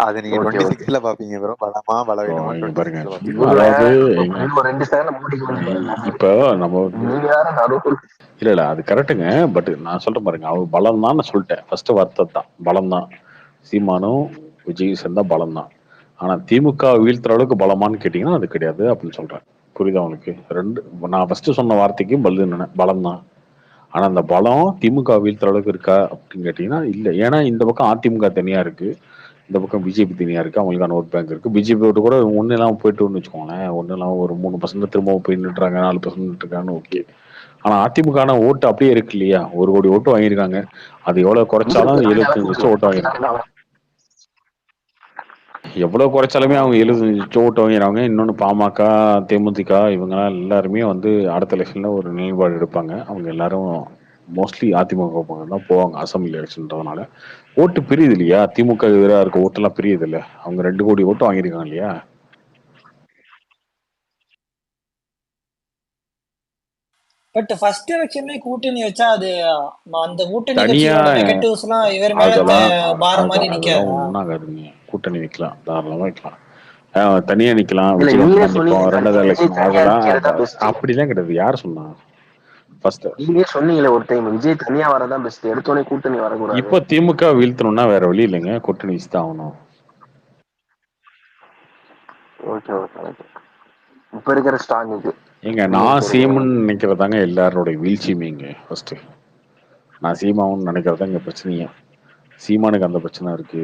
அது நீங்க 26ல பாப்பீங்க ப்ரோ. பலமா பலவீனமா பாருங்க. அதாவது இப்ப நம்ம இல்ல அது கரெக்டுங்க. பட் நான் சொல்றேன் பாருங்க, அவர் பலம் தான் சொல்லிட்டேன். ஃபர்ஸ்ட் வார்த்தை தான் பலம் தான். சீமானும் விஜய் சேர்ந்தா பலம் தான். ஆனா திமுக வீழ்த்துற அளவுக்கு பலமான்னு கேட்டீங்கன்னா அது கிடையாது அப்படின்னு சொல்றேன். புரியுதா உங்களுக்கு? நான் ஃபர்ஸ்ட் சொன்ன வார்த்தைக்கு பலம் தான். ஆனா அந்த பலம் திமுக வீழ்த்துற அளவுக்கு இருக்கா அப்படின்னு கேட்டீங்கன்னா இல்ல. ஏன்னா இந்த பக்கம் அதிமுக தனியா இருக்கு, இந்த பக்கம் பிஜேபி தனியா இருக்கு, அவங்களுக்கான ஓட் பேங்க் இருக்கு. பிஜேபி ஓட்டு கூட ஒண்ணு இல்லாம போயிட்டுன்னு வச்சுக்கோங்களேன், ஒண்ணு இல்லாம ஒரு 3% திரும்ப போய் நின்றுறாங்க, 4% நின்றுருக்காங்கன்னு ஓகே. ஆனா அதிமுக ஓட்டு அப்படியே இருக்கு இல்லையா? 1 கோடி ஓட்டு வாங்கியிருக்காங்க. அது எவ்வளவு குறைச்சாலும் 75% ஓட்டு வாங்கிருக்காங்க. எவ்வளவு குறைச்சாலுமே அவங்க 75% ஓட்டு வாங்கிறாங்க. இன்னொன்னு பாமக, தேமுதிக இவங்க எல்லாருமே அடுத்த எலெக்ஷன்ல ஒரு நிலைப்பாடு எடுப்பாங்க. அவங்க எல்லாரும் மோஸ்ட்லி அதிமுக பக்கம் தான் போவாங்க அசம்பிளி எலெக்ஷன்றதுனால. ஓட்டு பிரியுது இல்லையா? திமுக எதிராக இருக்க ஓட்டெல்லாம் பிரியுது இல்ல. அவங்க 2 கோடி ஓட்டு வாங்கியிருக்காங்க இல்லையா? பட் ஃபர்ஸ்ட் எலெக்ஷன்ல கூட்டணி வச்சா அது அந்த கூட்டணி தனியா கட்சியோட நெகட்டிவ்ஸ் எல்லாம் இவர் மேல பாரம் மாதிரி அதெல்லாம் நிக்காதா? ஒண்ணாகாதுங்க. கூட்டணி வைக்கலாம், தாராளமா வைக்கலாம். தனியா நிக்கலாம், இல்ல விஜயகாந்த் நீங்களே தான் நிற்போம், சொன்னீங்க 2வது விஜய் எலெக்ஷன் தனியா அதெல்லாம் நிக்கிறதா பெஸ்ட். அப்படிலாம் கிடையாது. யார் சொன்னா? ஃபர்ஸ்ட் நீங்களே சொன்னீங்களே ஒரு டைம் விஜய் தனியா வரதான் பெஸ்ட், எடுத்தோடனே கூட்டணி வரக்கூடாது. இப்போ திமுக வீழ்த்தணும்னா வேற வழி இல்லைங்க, கூட்டணி வச்சு தான் ஆகணும். Okay okay okay. இப்ப இருக்கிற ஸ்ட்ராங் இது ஏங்க நான் சீமான்னு நினைக்கிறதாங்க எல்லாரோட வீழ்ச்சியுமேங்க. ஃபர்ஸ்ட் நான் சீமாவுன்னு நினைக்கிறதா இங்க பிரச்சனையே. சீமானுக்கு அந்த பிரச்சனை இருக்கு,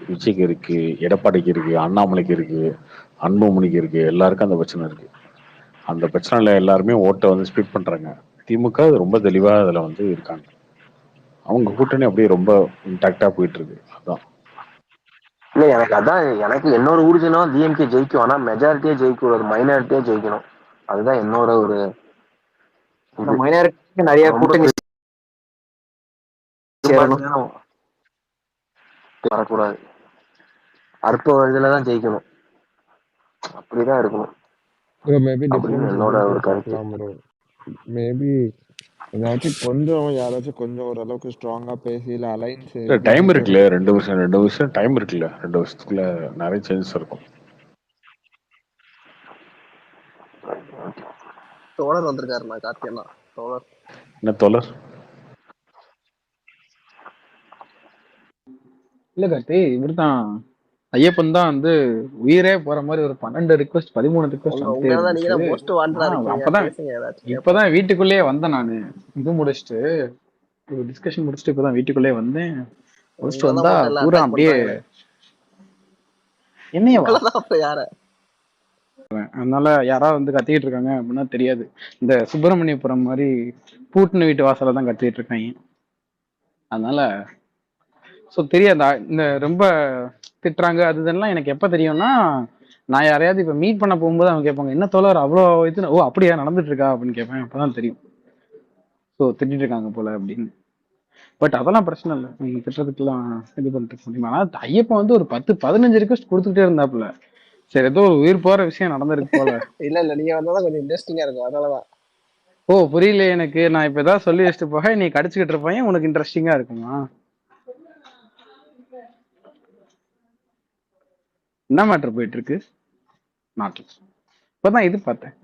விஜய்க்கு இருக்கு, எடப்பாடிக்கு இருக்கு, அண்ணாமலைக்கு இருக்கு, அன்புமணிக்கு இருக்கு, எல்லாருக்கும் அந்த பிரச்சனை இருக்கு. அந்த பிரச்சனைல எல்லாருமே ஓட்டை ஸ்பிட் பண்றாங்க. திமுக ரொம்ப தெளிவா அதுல இருக்காங்க. அவங்க கூட்டணி அப்படியே ரொம்ப இன்டாக்டா போயிட்டு இருக்கு. அதான் இல்ல எனக்கு என்னோட ஊர்ஜினா டிஎம்கே ஜெயிக்கும். ஆனா மெஜாரிட்டியா ஜெயிக்கும், ஒரு மைனாரிட்டியா ஜெயிக்கணும். அதுதான் என்னோட ஒரு மைனாரிட்டி. நிறைய கூட்டணி வரக்கூடாது, அற்ப இதுலதான் ஜெயிக்கணும், அப்படிதான் இருக்கணும். மேபி அப்படின்னு என்னோட ஒரு கருத்து. மேபி ஏதாச்சும் கொஞ்சம் யாராச்சும் கொஞ்சம் ஓரளவுக்கு ஸ்ட்ராங்கா பேசி இல்ல அலைன்ஸ் டைம் இருக்குல்ல. 2 வருஷம் டைம் இருக்குல்ல. 2 வருஷத்துக்குள்ள நிறைய சேஞ்சஸ் இருக்கும். தோழர் வந்திருக்காருண்ணா, கார்த்தியண்ணா. தோழர் என்ன தோழர்? இல்ல கார்த்தி, இவர்தான் ஐயப்பன் தான் உயிரே போற மாதிரி ஒரு 12 ரிக்வெஸ்ட் 13 ரிக்வெஸ்ட் அப்பதான் இப்பதான் வீட்டுக்குள்ளேயே வந்தேன். நானு இது முடிச்சுட்டு ஒரு டிஸ்கஷன் முடிச்சுட்டு இப்பதான் வீட்டுக்குள்ளேயே வந்தேன். முடிச்சுட்டு வந்தா பூரா அப்படியே என்னைய யார அதனால யாராவது கத்திக்கிட்டு இருக்காங்க அப்படின்னா தெரியாது. இந்த சுப்பிரமணியபுரம் மாதிரி பூட்டின வீட்டு வாசல தான் கத்திட்டு இருக்காங்க. அதனால ஸோ தெரியாது. இந்த ரொம்ப திட்டுறாங்க அது இதெல்லாம் எனக்கு எப்போ தெரியும்னா, நான் யாரையாவது இப்போ மீட் பண்ண போகும்போது அவங்க கேட்பாங்க, என்ன தோழர் அவ்வளோ இது, ஓ அப்படியா நடந்துட்டு இருக்கா அப்படின்னு கேட்பேன். அப்போதான் தெரியும் ஸோ திட்டிட்டு இருக்காங்க போல அப்படின்னு. பட் அதெல்லாம் பிரச்சனை இல்லை, நீங்க திட்டுறதுக்கெல்லாம் இது பண்ணிட்டு முடியுமா. ஆனால் ஐயப்பன் ஒரு 10-15 ரிக்வெஸ்ட் கொடுத்துக்கிட்டே இருந்தாப்புல. சரி ஏதோ ஒரு உயிர் போற விஷயம் நடந்திருக்கு போல. இல்ல நீங்க வந்தாதான் கொஞ்சம் இன்ட்ரெஸ்டிங்கா இருக்கும், அதனாலதான். ஓ புரியல எனக்கு. நான் இப்ப ஏதாவது சொல்லி வச்சுட்டு போக நீ கடிச்சுக்கிட்டு இருப்பேன், உனக்கு இன்ட்ரெஸ்டிங்கா இருக்குமா? என்ன மேட்டர் போயிட்டு இருக்கு நாட்டில்? இப்பதான் இது பார்த்தேன்.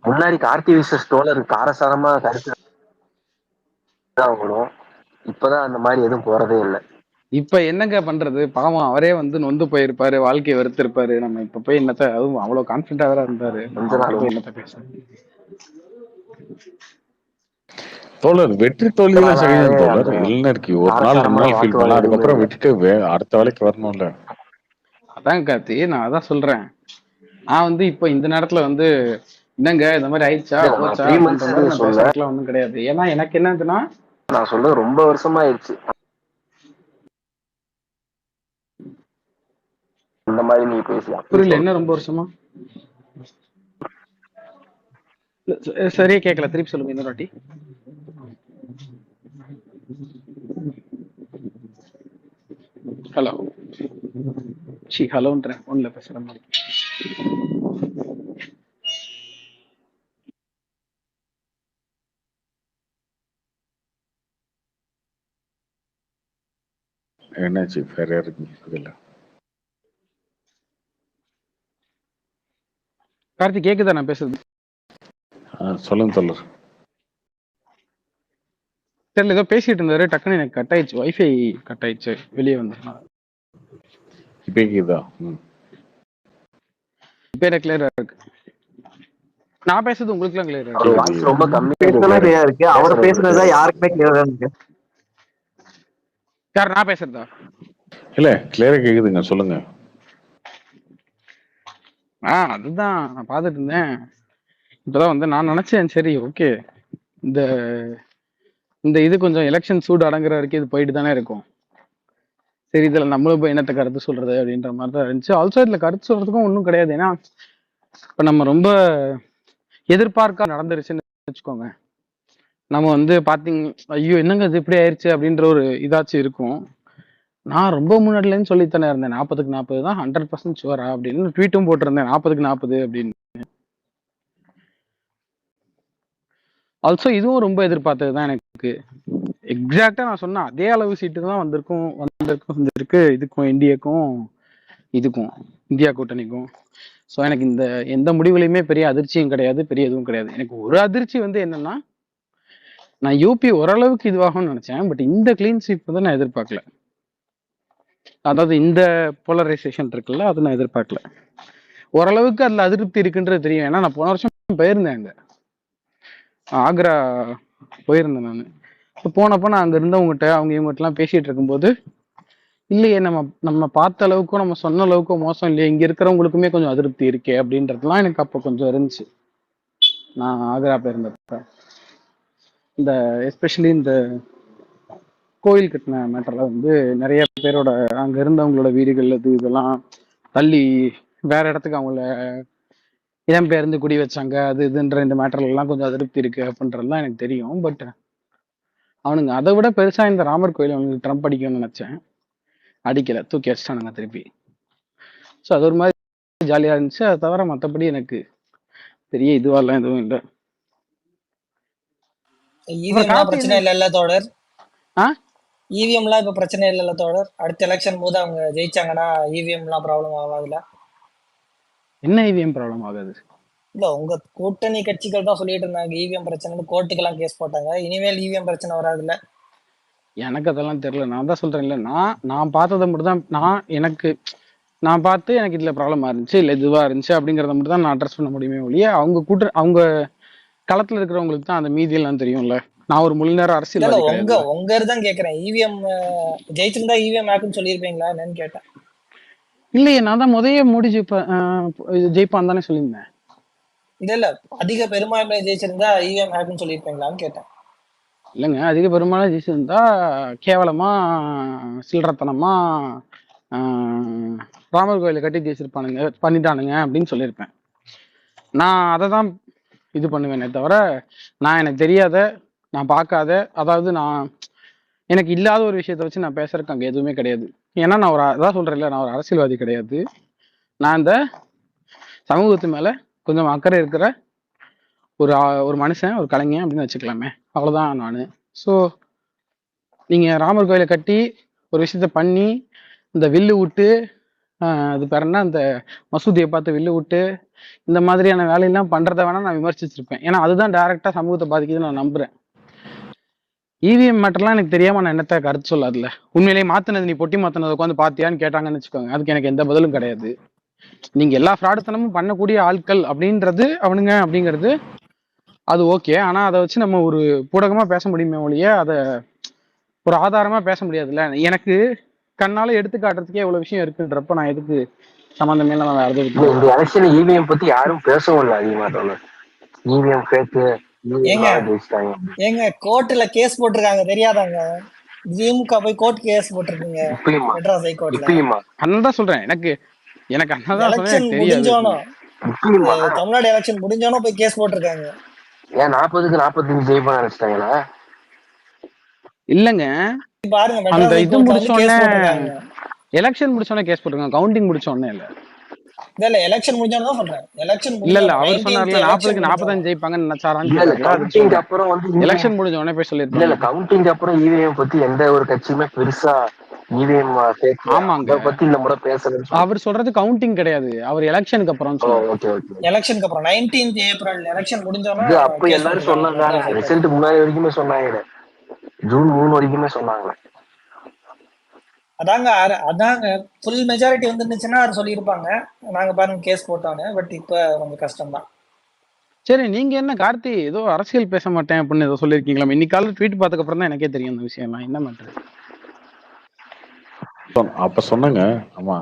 முன்னாடி கார்த்தி விசஸ் தோழர் காரசாரமா கருத்து வரும். இப்பதான் அந்த மாதிரி எதுவும் போறதே இல்லை. இப்ப என்னங்க பண்றது, பாவம் அவரே நொந்து போயிருப்பாரு, வாழ்க்கையை வெறுத்திருப்பாரு. நம்ம இப்ப போய் என்னத்த, அதுவும் அவ்வளவு கான்பிடண்டா வேற இருந்தாரு, என்னத்த பேச. தோழர் வெற்றி தோல்வியெல்லாம் சகஜம் தோழர். இளைஞருக்கு ஒரு நாள் 2 நாள் ஃபீல் பண்ணலாம், அதுக்கப்புறம் விட்டுட்டு அடுத்த வேலைக்கு வரணும்ல. அதான் கார்த்தி, நான் அதான் சொல்றேன். நான் இப்ப இந்த நேரத்துல என்னங்க இந்த மாதிரி ஆயிடுச்சா போச்சா ஒன்றும் கிடையாது. ஏன்னா எனக்கு என்னதுன்னா, நான் சொல்றது ரொம்ப வருஷமா ஆயிடுச்சு இந்த மாதிரி நீ பேசலாம். புரியல என்ன ரொம்ப வருஷமா? சரியா கேட்கல, திருப்பி சொல்லுங்க இன்னொரு வாட்டி. ஹலோ ஹலோன்றேன், ஒன்னுல பேசுற மாதிரி. என்னாச்சு வேற இருக்கு? கார்த்தி கேக்குதா நான் பேசுறது? சொல்லுங்க தோழர். தெரியல, ஏதோ பேசிட்டு இருந்தாரு, டக்குன்னு எனக்கு கட் ஆயிடுச்சு, வைஃபை கட் ஆயிடுச்சு, வெளியே வந்தேன். இப்ப கேக்குதா? இப்ப எனக்கு கிளியரா இருக்கு. நான் பேசுறது உங்களுக்கு எல்லாம் கிளியரா அவர் இருக்கு. வாய்ஸ் ரொம்ப கம்மியா பேசுறதா கிளியரா இருக்கு. அவர் பேசுறதா யாருக்குமே கிளியரா இருக்கு. யார் நான் பேசுறதா? இல்ல கிளியரா கேக்குதுங்க, சொல்லுங்க. அதுதான் நான் பாத்துட்டு இருந்தேன். இப்பதான் வந்து நான் நினைச்சேன், சரி ஓகே இந்த இந்த இது கொஞ்சம் எலெக்ஷன் சூடு அடங்குற வரைக்கும் இது போயிட்டு தானே இருக்கும். சரி இதுல நம்மளும் போய் என்னத்த கருத்து சொல்றது அப்படின்ற மாதிரி தான் இருந்துச்சு. ஆல்சோ இதுல கருத்து சொல்றதுக்கும் ஒன்றும் கிடையாது. ஏன்னா இப்ப நம்ம ரொம்ப எதிர்பார்க்க நடந்துருச்சுன்னு வச்சுக்கோங்க. நம்ம வந்து பாத்தீங்க, ஐயோ என்னங்க இது இப்படி ஆயிடுச்சு அப்படின்ற ஒரு இதாச்சும் இருக்கும். நான் ரொம்ப முன்னாடிலேன்னு சொல்லித்தானே இருந்தேன் 40க்கு 40 தான் 100% ஷுவரா அப்படின்னு ட்வீட்டும் போட்டிருந்தேன் 40க்கு 40 அப்படின்னு. ஆல்சோ இதுவும் ரொம்ப எதிர்பார்த்தது தான் எனக்கு. எக்ஸாக்டா நான் சொன்ன அதே அளவு சீட்டு தான் வந்திருக்கு இதுக்கும் இதுக்கும் இந்தியா கூட்டணிக்கும். ஸோ எனக்கு இந்த எந்த முடிவுலையுமே பெரிய அதிர்ச்சியும் கிடையாது, பெரிய எதுவும் கிடையாது. எனக்கு ஒரு அதிர்ச்சி வந்து என்னன்னா, நான் யூபி ஓரளவுக்கு இதுவாகும்னு நினைச்சேன். பட் இந்த கிளீன் ஸ்வீப் வந்து நான் எதிர்பார்க்கல. அதாவது இந்த போலரைசேஷன் இருக்குல்ல, அது நான் எதிர்பார்க்கல. ஓரளவுக்கு அதுல அதிருப்தி இருக்குன்றது தெரியும். ஏன்னா நான் போன வருஷம் போயிருந்தேன் அங்க ஆக்ரா போயிருந்தேன் நான். இப்போ போனப்போ நான் அங்க இருந்தவங்ககிட்ட அவங்க இவங்ககிட்டலாம் பேசிட்டு இருக்கும்போது, இல்லையே நம்ம பார்த்த அளவுக்கும் நம்ம சொன்ன அளவுக்கும் மோசம் இல்லையே, இங்க இருக்கிறவங்களுக்குமே கொஞ்சம் அதிருப்தி இருக்கே அப்படின்றதுலாம் எனக்கு அப்போ கொஞ்சம் இருந்துச்சு. நான் ஆக்ரா போயிருந்தப்ப இந்த எஸ்பெஷலி இந்த கோயில் கட்டின மேட்டர்ல வந்து நிறைய பேரோட அங்க இருந்தவங்களோட வீடுகள் இதெல்லாம் தள்ளி வேற இடத்துக்கு அவங்கள இடம்பெயர்ந்து குடி வச்சாங்க, அது இதுன்ற இந்த மேட்டர்ல எல்லாம் கொஞ்சம் அதிருப்தி இருக்கு அப்படின்றதுலாம் எனக்கு தெரியும். பட் அவனுங்க அதை விட பெருசா இந்த ராமர் கோயில் அவனுக்கு ட்ரம்ப் அடிக்கணும்னு நினைச்சேன். அடிக்கல, தூக்கி வச்சிட்டானுங்க திருப்பி. ஸோ அது ஒரு மாதிரி ஜாலியா இருந்துச்சு. அதை தவிர மற்றபடி எனக்கு பெரிய இதுவாலாம் எதுவும் இல்லை. இவிஎம்லாம் பிரச்சனை இல்லைல்ல தோழர்? இவிஎம்லாம் இப்ப பிரச்சனை இல்லைல்ல தோழர்? அடுத்த எலெக்ஷன் போது அவங்க ஜெயிச்சாங்கன்னா இவிஎம்லாம் ப்ராப்ளம் ஆகாதுல்ல? என்ன இவிஎம் ப்ராப்ளம் ஆகாது? இல்ல உங்க கூட்டணி கட்சிகள் தான் சொல்லிட்டு இருந்தாங்க இவிஎம் பிரச்சனை, கோர்ட்டுக்கெல்லாம் கேஸ் போட்டாங்க. இனிமேல் இவிஎம் பிரச்சனை வராதுல்ல? எனக்கு அதெல்லாம் தெரியல. நான் தான் சொல்றேன், இல்ல நான் பார்த்ததை மட்டும் தான் நான் பார்த்து எனக்கு இதுல ப்ராப்ளமா இருந்துச்சு, இல்ல இதுவா இருந்துச்சு அப்படிங்கறத மட்டும் தான் நான் அட்ரஸ் பண்ண முடியுமே ஒழிய அவங்க களத்துல இருக்கிறவங்களுக்கு தான் அந்த மீதியெல்லாம் தெரியும்ல. நான் ஒரு முழு நேரம் அரசியல் உங்க தான் கேக்குறேன். இவிஎம் ஜெயிச்சிருந்தா இவிஎம் ஆக்குன்னு சொல்லியிருப்பீங்களா என்னன்னு கேட்டேன். இல்லையே, நான் தான் முதைய மோடி ஜெயிப்பான் தானே சொல்லியிருந்தேன். இல்ல அதிக பெரும்பான்மை ஜெயிச்சிருந்தா இவிஎம் ஆக்குன்னு சொல்லியிருப்பீங்களான்னு கேட்டேன். இல்லைங்க, அதிக பெரும்பான்மை ஜெயிச்சிருந்தா கேவலமா சில்லறத்தனமா ராமர் கோயிலை கட்டி பண்ணிட்டானுங்க அப்படின்னு சொல்லியிருப்பேன். நான் அதை தான் இது பண்ணுவேனே தவிர, நான் எனக்கு தெரியாத, நான் பார்க்காத, அதாவது எனக்கு இல்லாத ஒரு விஷயத்த வச்சு நான் பேசுறதுக்கு அங்கே எதுவுமே கிடையாது. ஏன்னா நான் அதான் சொல்றேன்ல, நான் ஒரு அரசியல்வாதி கிடையாது. நான் இந்த சமூகத்து மேல கொஞ்சம் அக்கறை இருக்கிற ஒரு மனுஷன், ஒரு கலைஞன் அப்படின்னு வச்சுக்கலாமே, அவ்வளவுதான் நான். ஸோ நீங்க ராமர் கோயிலை கட்டி ஒரு விஷயத்த பண்ணி இந்த வில்லு விட்டு அது பேரன்னா அந்த மசூதியை பார்த்து வில்லு விட்டு இந்த மாதிரியான வேலையெல்லாம் பண்றதை வேணா நான் விமர்சிச்சிருப்பேன். ஏன்னா அதுதான் டைரக்டா சமூகத்தை பாதிக்குதுன்னு நான் நம்புறேன். இவிஎம் மேட்டர்லாம் எனக்கு தெரியாம நான் என்னத்த கருத்து சொல்லாதுல. உண்மையிலேயே மாத்தினது நீ பொட்டி மாத்தினதை உட்காந்து பாத்தியான்னு கேட்டாங்கன்னு வச்சுக்கோங்க, அதுக்கு எனக்கு எந்த பதிலும் கிடையாது. நீங்க எல்லா ஃப்ராடுத்தனமும் பண்ணக்கூடிய ஆட்கள் அவனுங்க அப்படிங்கிறது அது ஓகே. ஆனா அதை வச்சு நம்ம ஒரு பூடகமா பேச முடியுமே ஒழிய அதை ஒரு ஆதாரமா பேச முடியாதுல்ல. எனக்கு கண்ணால எடுத்து காட்டுறதுக்கே இவ்வளவு விஷயம் இருக்குன்றப்ப நான் எதுக்கு சம்பந்தமே இல்லாம வேற இந்த எலெக்ஷன் இவிஎம் பத்தி யாரும் பேசவும் இல்லை அதிகமா. இவிஎம் ஃபேக்கு ஏங்க கோர்ட்ல கேஸ் போட்டிருக்காங்க தெரியாதாங்க? திமுக போய் கோர்ட் கேஸ் போட்டிருக்கீங்க மெட்ராஸ் ஹைகோர்ட்ல. அதான் சொல்றேன், எனக்கு எலெக்ஷன் முடிஞ்சோனோ, தமிழ்நாடு எலெக்ஷன் முடிஞ்சோனோ போய் கேஸ் போட்டிருக்காங்க. ஏன் 40க்கு 45 ஜெயிப்பா நினைச்சிட்டாங்களா? இல்லங்க, பாருங்க அந்த இது முடிச்சோடனே எலெக்ஷன் முடிச்சோடனே கேஸ் போட்டிருக்காங்க, கவுண்டிங் முடிச்சோடனே இல்ல. இல்ல எலெக்ஷன் முடிஞ்சோன்னு சொல்றேன். எலெக்ஷன் இல்ல அவர் சொன்னார்ல 40க்கு 45 ஜெயிப்பாங்கன்னு நினைச்சாரான்னு. அப்புறம் வந்து எலெக்ஷன் முடிஞ்ச உடனே போய் சொல்லிருக்காங்க. இல்ல கவுண்டிங் அப்புறம் இவிஎம் பத்தி எந்த ஒரு கட்சியுமே பெருசா இவிஎம் ஆமாங்க பத்தி இந்த முறை பேசல. அவர் சொல்றது கவுண்டிங் கிடையாது, அவர் எலெக்ஷனுக்கு அப்புறம் எலெக்ஷனுக்கு அப்புறம் 19th ஏப்ரல் எலெக்ஷன் முடிஞ்சோன்னா அப்ப எல்லாரும் சொன்னாங்க. ரிசல்ட் முன்னாடி வரைக்குமே சொன்னாங்க, ஜூன் 3 வரைக்குமே சொன்னாங்க. அதாங்க ஃபுல் மெஜாரிட்டி வந்துருந்துச்சுன்னா அது சொல்லியிருப்பாங்க, நாங்க பாருங்க கேஸ் போட்டோன்னு. பட் இப்ப கொஞ்சம் கஷ்டம் தான். சரி, நீங்க என்ன கார்த்தி ஏதோ அரசியல் பேச மாட்டேன் அப்படின்னு ஏதோ சொல்லியிருக்கீங்களா? இன்னைக்கு காலையில் ட்வீட் பார்த்ததுக்கு அப்புறம் தான் எனக்கே தெரியும் அந்த விஷயம்லாம். என்ன மேட்ரு? அப்ப சொன்னங்க. ஆமா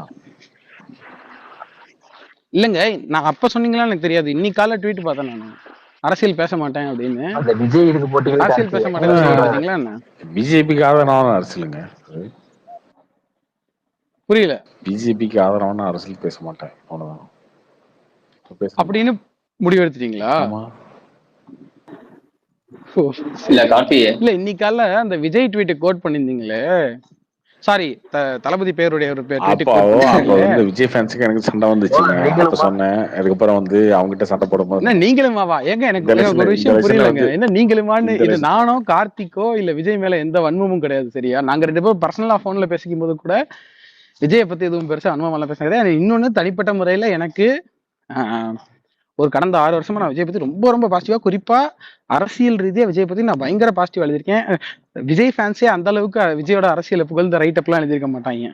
இல்லைங்க, நான் அப்ப சொன்னீங்களா எனக்கு தெரியாது. இன்னைக்கு காலையில் ட்வீட் பார்த்தேன் நான், அரசியல் பேச மாட்டேன் அப்படின்னு. அந்த விஜய் இதுக்கு போட்டீங்க அரசியல் பேச மாட்டேன்னு சொல்லிட்டு இருக்கீங்களா என்ன? பிஜேபிக்கு ஆதரவான அரசியலுங்க. புரியல. பிஜேபிக்கு ஆதரவான அரசியல் பேச மாட்டேன், அவ்வளவுதான் அப்படின்னு முடிவு எடுத்துட்டீங்களா? ஆமா. இல்ல கார்த்தி, இல்ல இன்னைக்கு காலைல அந்த விஜய் ட்வீட் கோட் பண்ணிருந்தீங்களே, சாரி தளபதி பேருடைய ஒரு வந்து விஜய் ஃபேன்ஸுக்கு எனக்கு சண்டை வந்துச்சுங்க. அப்ப சொன்னேன். அதுக்கப்புறம் வந்து அவங்க கிட்ட சண்டை போடும்போது என்ன நீங்களுமாவா? ஏங்க எனக்கு ஒரு விஷயம் புரியலங்க. என்ன நீங்களுமான்னு? இது நானோ கார்த்திக்கோ இல்ல விஜய் மேல எந்த வன்மமும் கிடையாது, சரியா? நாங்க 2 பேரும் பர்சனலா போன்ல பேசிக்கும் போது கூட விஜயை பத்தி எதுவும் பெருசா வன்மமெல்லாம் பேச கிடையாது. இன்னொன்னு தனிப்பட்ட முறையில எனக்கு ஒரு கடந்த 6 வருஷமா நான் விஜய் பத்தி ரொம்ப பாசிட்டிவா, குறிப்பா அரசியல் ரீதியா விஜய் பத்தி நான் பயங்கர பாசிட்டிவா எழுதியிருக்கேன். விஜய் ஃபேன்ஸே அந்த அளவுக்கு விஜயோட அரசியலை புகழ்ந்த ரைட் அப்லாம் எழுதியிருக்க மாட்டாங்க.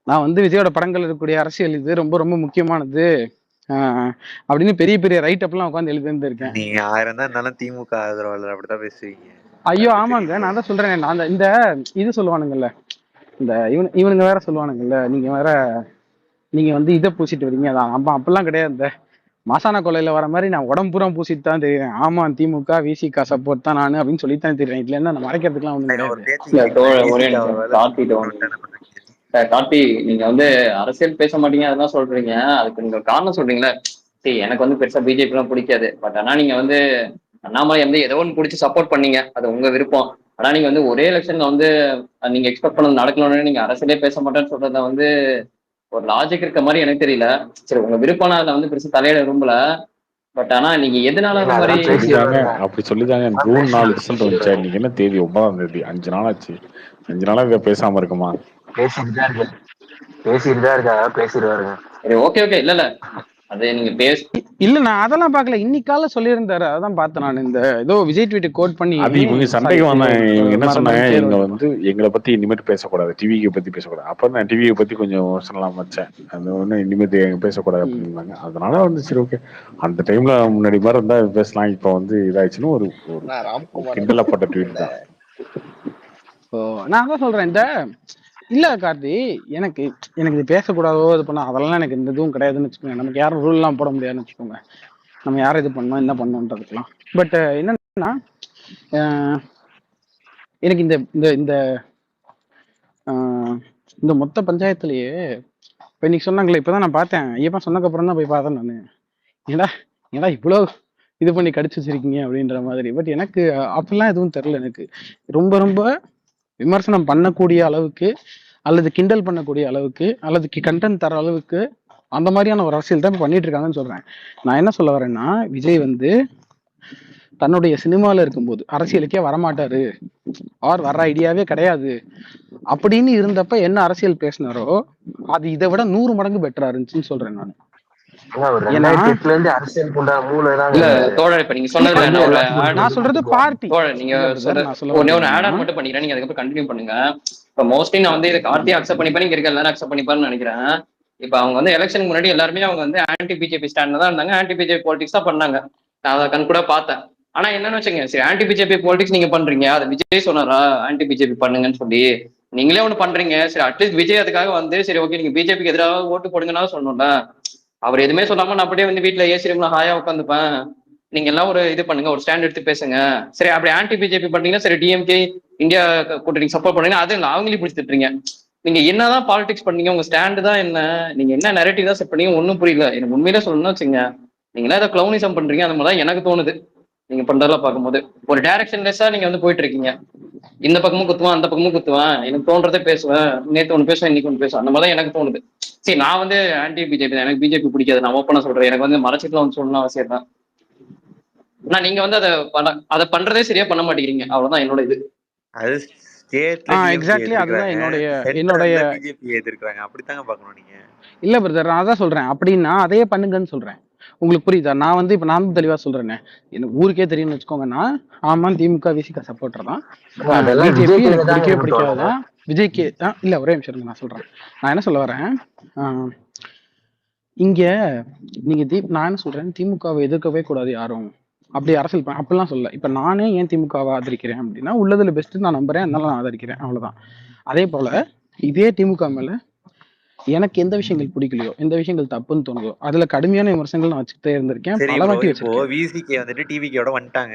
நான் வந்து விஜயோட படங்கள் இருக்கக்கூடிய அரசியல் இது ரொம்ப முக்கியமானது அப்படின்னு பெரிய ரைட் அப்லாம் உட்காந்து எழுதிருந்து இருக்கேன். நீங்க 1000 தான் இருந்தாலும் திமுக ஆதரவாளர் அப்படிதான் பேசுவீங்க. ஐயோ ஆமாங்க, நான் தான் சொல்றேன். நான் இந்த இது சொல்லுவானுங்கல்ல, இந்த இவனுங்க வேற சொல்லுவானுங்கல்ல, நீங்க வந்து இதை பூசிட்டு வரீங்க, அதான் நம்ம அப்படிலாம் கிடையாது. இந்த மாசான கொலையில வர மாதிரி நான் உடம்புறம் பூசிட்டு தான் தெரியுறேன். ஆமா திமுக விசிகா சப்போர்ட் தான் நானு அப்படின்னு சொல்லித்தான் தெரியுறேன். இதுல என்ன நம்ம மறைக்கிறதுக்குலாம் கார்த்தி, நீங்க வந்து அரசியல் பேச மாட்டீங்க அதெல்லாம் சொல்றீங்க. அதுக்கு நீங்க காரணம் சொல்றீங்களா? சரி, எனக்கு வந்து பெருசா பிஜேபி எல்லாம் பிடிக்காது. பட் ஆனா நீங்க வந்து அண்ணாமலை வந்து ஏதோ ஒன்று பிடிச்சி சப்போர்ட் பண்ணீங்க, அது உங்க விருப்பம். ஆனா நீங்க வந்து ஒரே எலெக்ஷன்ல வந்து நீங்க எக்ஸ்பெக்ட் பண்ணது நடக்கணும்னு நீங்க அரசியலே பேச மாட்டேன்னு சொல்றத வந்து ஒரு லாஜிக் இருக்க மாதிரி எனக்கு தெரியல. சரி, உங்க விருப்பம் அதுல வந்து பெருசா தலையிட விரும்பல. பட் ஆனா நீங்க எதனால அந்த மாதிரி அப்படி சொல்லிதாங்க ஜூன் 4 ரிசல்ட் வந்துச்சு. நீங்க என்ன தேதி? 9ஆம் தேதி. 5 நாள் ஆச்சு. 5 நாளா இதை பேசாம இருக்குமா? பேசிட்டுதான் பேசிடுவாருங்க. சரி, ஓகே இல்ல அது நீங்க இல்ல, நான் அதெல்லாம் பாக்கல. இன்னைக்கு காலைல சொல்லியிருந்தாரு, அதான் பார்த்தேன் நான். இந்த ஏதோ விஜய் ட்வீட் கோட் பண்ணி அது இவங்க சண்டைக்கு வந்தாங்க. இவங்க என்ன சொன்னாங்க, இவங்க வந்து எங்களை பத்தி இனிமேட்டு பேசக்கூடாது, டிவியை பத்தி பேசக்கூடாது. அப்ப நான் டிவியை பத்தி கொஞ்சம் வருஷம்லாம் வச்சேன். அது ஒண்ணு இனிமேட்டு பேசக்கூடாது அப்படின்னாங்க. அதனால வந்து சரி ஓகே, அந்த டைம்ல முன்னாடி மாதிரி இருந்தா பேசலாம். இப்ப வந்து இதாச்சுன்னு ஒரு கிண்டலப்பட்ட ட்வீட் தான். நான் தான் சொல்றேன். இந்த இல்ல கார்த்தி, எனக்கு இது பேசக்கூடாதோ இது பண்ண அதெல்லாம் எனக்கு இந்த இதுவும் கிடையாதுன்னு வச்சுக்கோங்க. நமக்கு யாரும் ரூல் எல்லாம் போட முடியாதுன்னு வச்சுக்கோங்க. நம்ம யாரும் இது பண்ணோம் என்ன பண்ணோன்றதுக்கெல்லாம். பட் என்னன்னா எனக்கு இந்த இந்த இந்த மொத்த பஞ்சாயத்துலயே இப்ப இன்னைக்கு சொன்னாங்களே, இப்பதான் நான் பார்த்தேன். ஐயப்பா சொன்னதுக்கு அப்புறம் தான் போய் பார்த்தேன் நானு. ஏடா இவ்வளவு இது பண்ணி கடிச்சு வச்சிருக்கீங்க அப்படின்ற மாதிரி. பட் எனக்கு அப்படிலாம் எதுவும் தெரியல. எனக்கு ரொம்ப விமர்சனம் பண்ணக்கூடிய அளவுக்கு அல்லது கிண்டல் பண்ணக்கூடிய அளவுக்கு அல்லது கண்டென்ட் தர அளவுக்கு அந்த மாதிரியான ஒரு அரசியல் தான் பண்ணிட்டு இருக்காங்கன்னு சொல்றேன். நான் என்ன சொல்ல வரேன்னா, விஜய் வந்து தன்னுடைய சினிமால இருக்கும்போது அரசியலுக்கே வரமாட்டாரு, அவர் வர்ற ஐடியாவே கிடையாது அப்படின்னு இருந்தப்ப என்ன அரசியல் பேசினாரோ அது இதை விட 100 மடங்கு பெட்டரா இருந்துச்சுன்னு சொல்றேன் நான். நான் சொல்றது பார்ட்டி. நீங்க ஒன்னு ஆட் ஆன் மட்டும் பண்ணிக்கிறேன், நீங்க அதுக்கப்புறம் கண்டினியூ பண்ணுங்க. இப்ப மோஸ்ட்லி நான் வந்து இதை கார்த்தியை அக்செப்ட் பண்ணிப்பேன், இங்க இருக்க எல்லாரும் அக்செப்ட் பண்ணிப்பான்னு நினைக்கிறேன். இப்ப அவங்க வந்து எலெக்ஷனுக்கு முன்னாடி எல்லாருமே அவங்க வந்து ஆன்டி பிஜேபி ஸ்டாண்ட்ல தான் இருந்தாங்க, ஆன்டி பிஜேபி பாலிடிக்ஸ் தான் பண்ணாங்க. நான் அதை கண் கூட பார்த்தேன். ஆனா என்னன்னு வச்சுங்க, சரி ஆன்டி பிஜேபி பாலிடிக்ஸ் நீங்க பண்றீங்க, அது விஜய் சொன்னாரா ஆன்டி பிஜேபி பண்ணுங்கன்னு சொல்லி? நீங்களே ஒண்ணு பண்றீங்க. சரி அட்லீஸ்ட் விஜய் அதுக்காக வந்து சரி ஓகே நீங்க பிஜேபிக்கு எதிராக ஓட்டு போடுங்கன்னா சொல்லணும்ல. அவர் எதுவுமே சொல்லாம நான் அப்படியே வந்து வீட்டுல ஏசி ரூம்ல ஹாயா உட்காந்துப்பேன், நீங்க எல்லாம் ஒரு இது பண்ணுங்க, ஒரு ஸ்டாண்ட் எடுத்து பேசுங்க. சரி அப்படி ஆன்டி பிஜேபி பண்ணீங்கன்னா சரி டிஎம்கே இந்தியா கூட்டணி சப்போர்ட் பண்ணீங்கன்னா அது அவங்களையும் பிடிச்சிட்டுறீங்க. நீங்க என்னதான் பாலிடிக்ஸ் பண்ணீங்க, உங்க ஸ்டாண்டு தான் என்ன, நீங்க என்ன நெரேட்டிவ் தான் செட் பண்ணீங்க, ஒன்னும் புரியல. எனக்கு உண்மையிலே சொல்லணும்னு வச்சுங்க, நீங்களா ஏதோ கிளவுனிசம் பண்றீங்க, அந்த மாதிரிதான் எனக்கு தோணுது. நீங்க பண்றதெல்லாம் பார்க்கும்போது ஒரு டைரக்ஷன்லெஸ்ஸா நீங்க வந்து போயிட்டு இருக்கீங்க. இந்த பக்கமும் குத்துவான் அந்த பக்கமும் குத்துவான், எனக்கு தோன்றதே பேசுவேன், நேற்று ஒன்று பேசுவேன் இன்னைக்கு ஒன்று பேசுவேன், அந்த மாதிரிதான் எனக்கு தோணுது. சரி நான் வந்து ஆன்டி பிஜேபி தான், எனக்கு பிஜேபி பிடிக்காது, நான் ஓப்பனா சொல்றேன். எனக்கு வந்து மறைச்சிட்டுலாம் வந்து சொல்லணும் அவசியம் தான். ஆனா நீங்க வந்து அதை பண்றதே சரியா பண்ண மாட்டேங்கிறீங்க, அவ்வளவுதான் என்னோட இது. அது எக்ஸாக்ட்லி அதுதான் என்னுடைய பிஜேபி எதிர்க்கிறாங்க, அப்படித்தாங்க பார்க்கணும் நீங்க. இல்ல பிரதர், நான் அதான் சொல்றேன். அப்படின்னா அதையே பண்ணுங்கன்னு சொல்றேன். உங்களுக்கு புரியுதா? நான் வந்து இப்ப நான் தெளிவா சொல்றேனே, எனக்கு ஊருக்கே தெரியும்னு வச்சுக்கோங்கன்னா, ஆமா திமுக விசிக சப்போர்ட்டர் தான், பிஜேபி எனக்கு பிடிக்கவே பிடிக்காதுதான். விஜய்க்கு இல்ல ஒரே நிமிஷம் இருங்க, நான் சொல்றேன். நான் என்ன சொல்ல வரேன், இங்க நீங்க நான் என்ன சொல்றேன், திமுகவை எதிர்க்கவே கூடாது யாரும், அப்படி அரசியல் அப்படிலாம் சொல்ல. இப்ப நானே ஏன் திமுகவை ஆதரிக்கிறேன் அப்படின்னா, உள்ளதுல பெஸ்ட் நான் நம்புறேன், அதனால நான் ஆதரிக்கிறேன், அவ்வளவுதான். அதே போல இதே திமுக மேல எனக்கு எந்த விஷயங்கள் பிடிக்கலையோ, எந்த விஷயங்கள் தப்புன்னு தோணுதோ, அதுல கடுமையான விமர்சனங்கள் நான் வச்சுக்கிட்டே இருந்திருக்கேன், பல வாட்டி வச்சிருக்கேன். விசிகே வந்துட்டு டிவிகேயோட வந்துட்டாங்க,